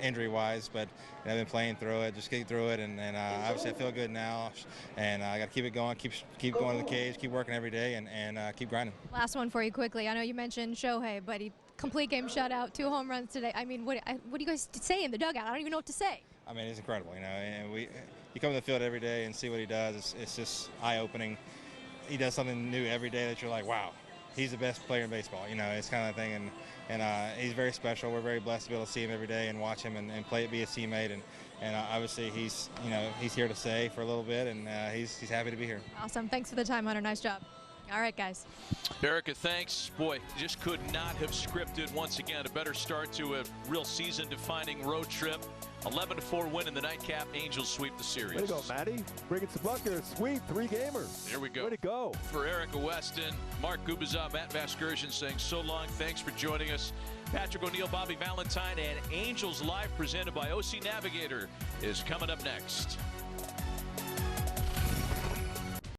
injury-wise, but I've been playing through it, just getting through it, and obviously I feel good now, and I got to keep it going, keep going to the cage, keep working every day, and keep grinding. Last one for you quickly. I know you mentioned Shohei, but he complete game shutout, 2 home runs today. I mean, what do you guys say in the dugout? I don't even know what to say. I mean, it's incredible, you know. And you come to the field every day and see what he does. It's just eye-opening. He does something new every day that you're like, wow, he's the best player in baseball. You know, it's kind of thing. And he's very special. We're very blessed to be able to see him every day and watch him and be a teammate. And obviously he's here to stay for a little bit, and he's happy to be here. Awesome. Thanks for the time, Hunter. Nice job. All right, guys. Erica, thanks. Boy, just could not have scripted once again a better start to a real season-defining road trip. 11-4 win in the nightcap. Angels sweep the series. Way to go, Matty. Bringing some luck here. Sweep, 3-gamers. There we go. Way to go. For Erica Weston, Mark Gubazov, Matt Vasgersian saying so long. Thanks for joining us. Patrick O'Neill, Bobby Valentine, and Angels Live presented by OC Navigator is coming up next.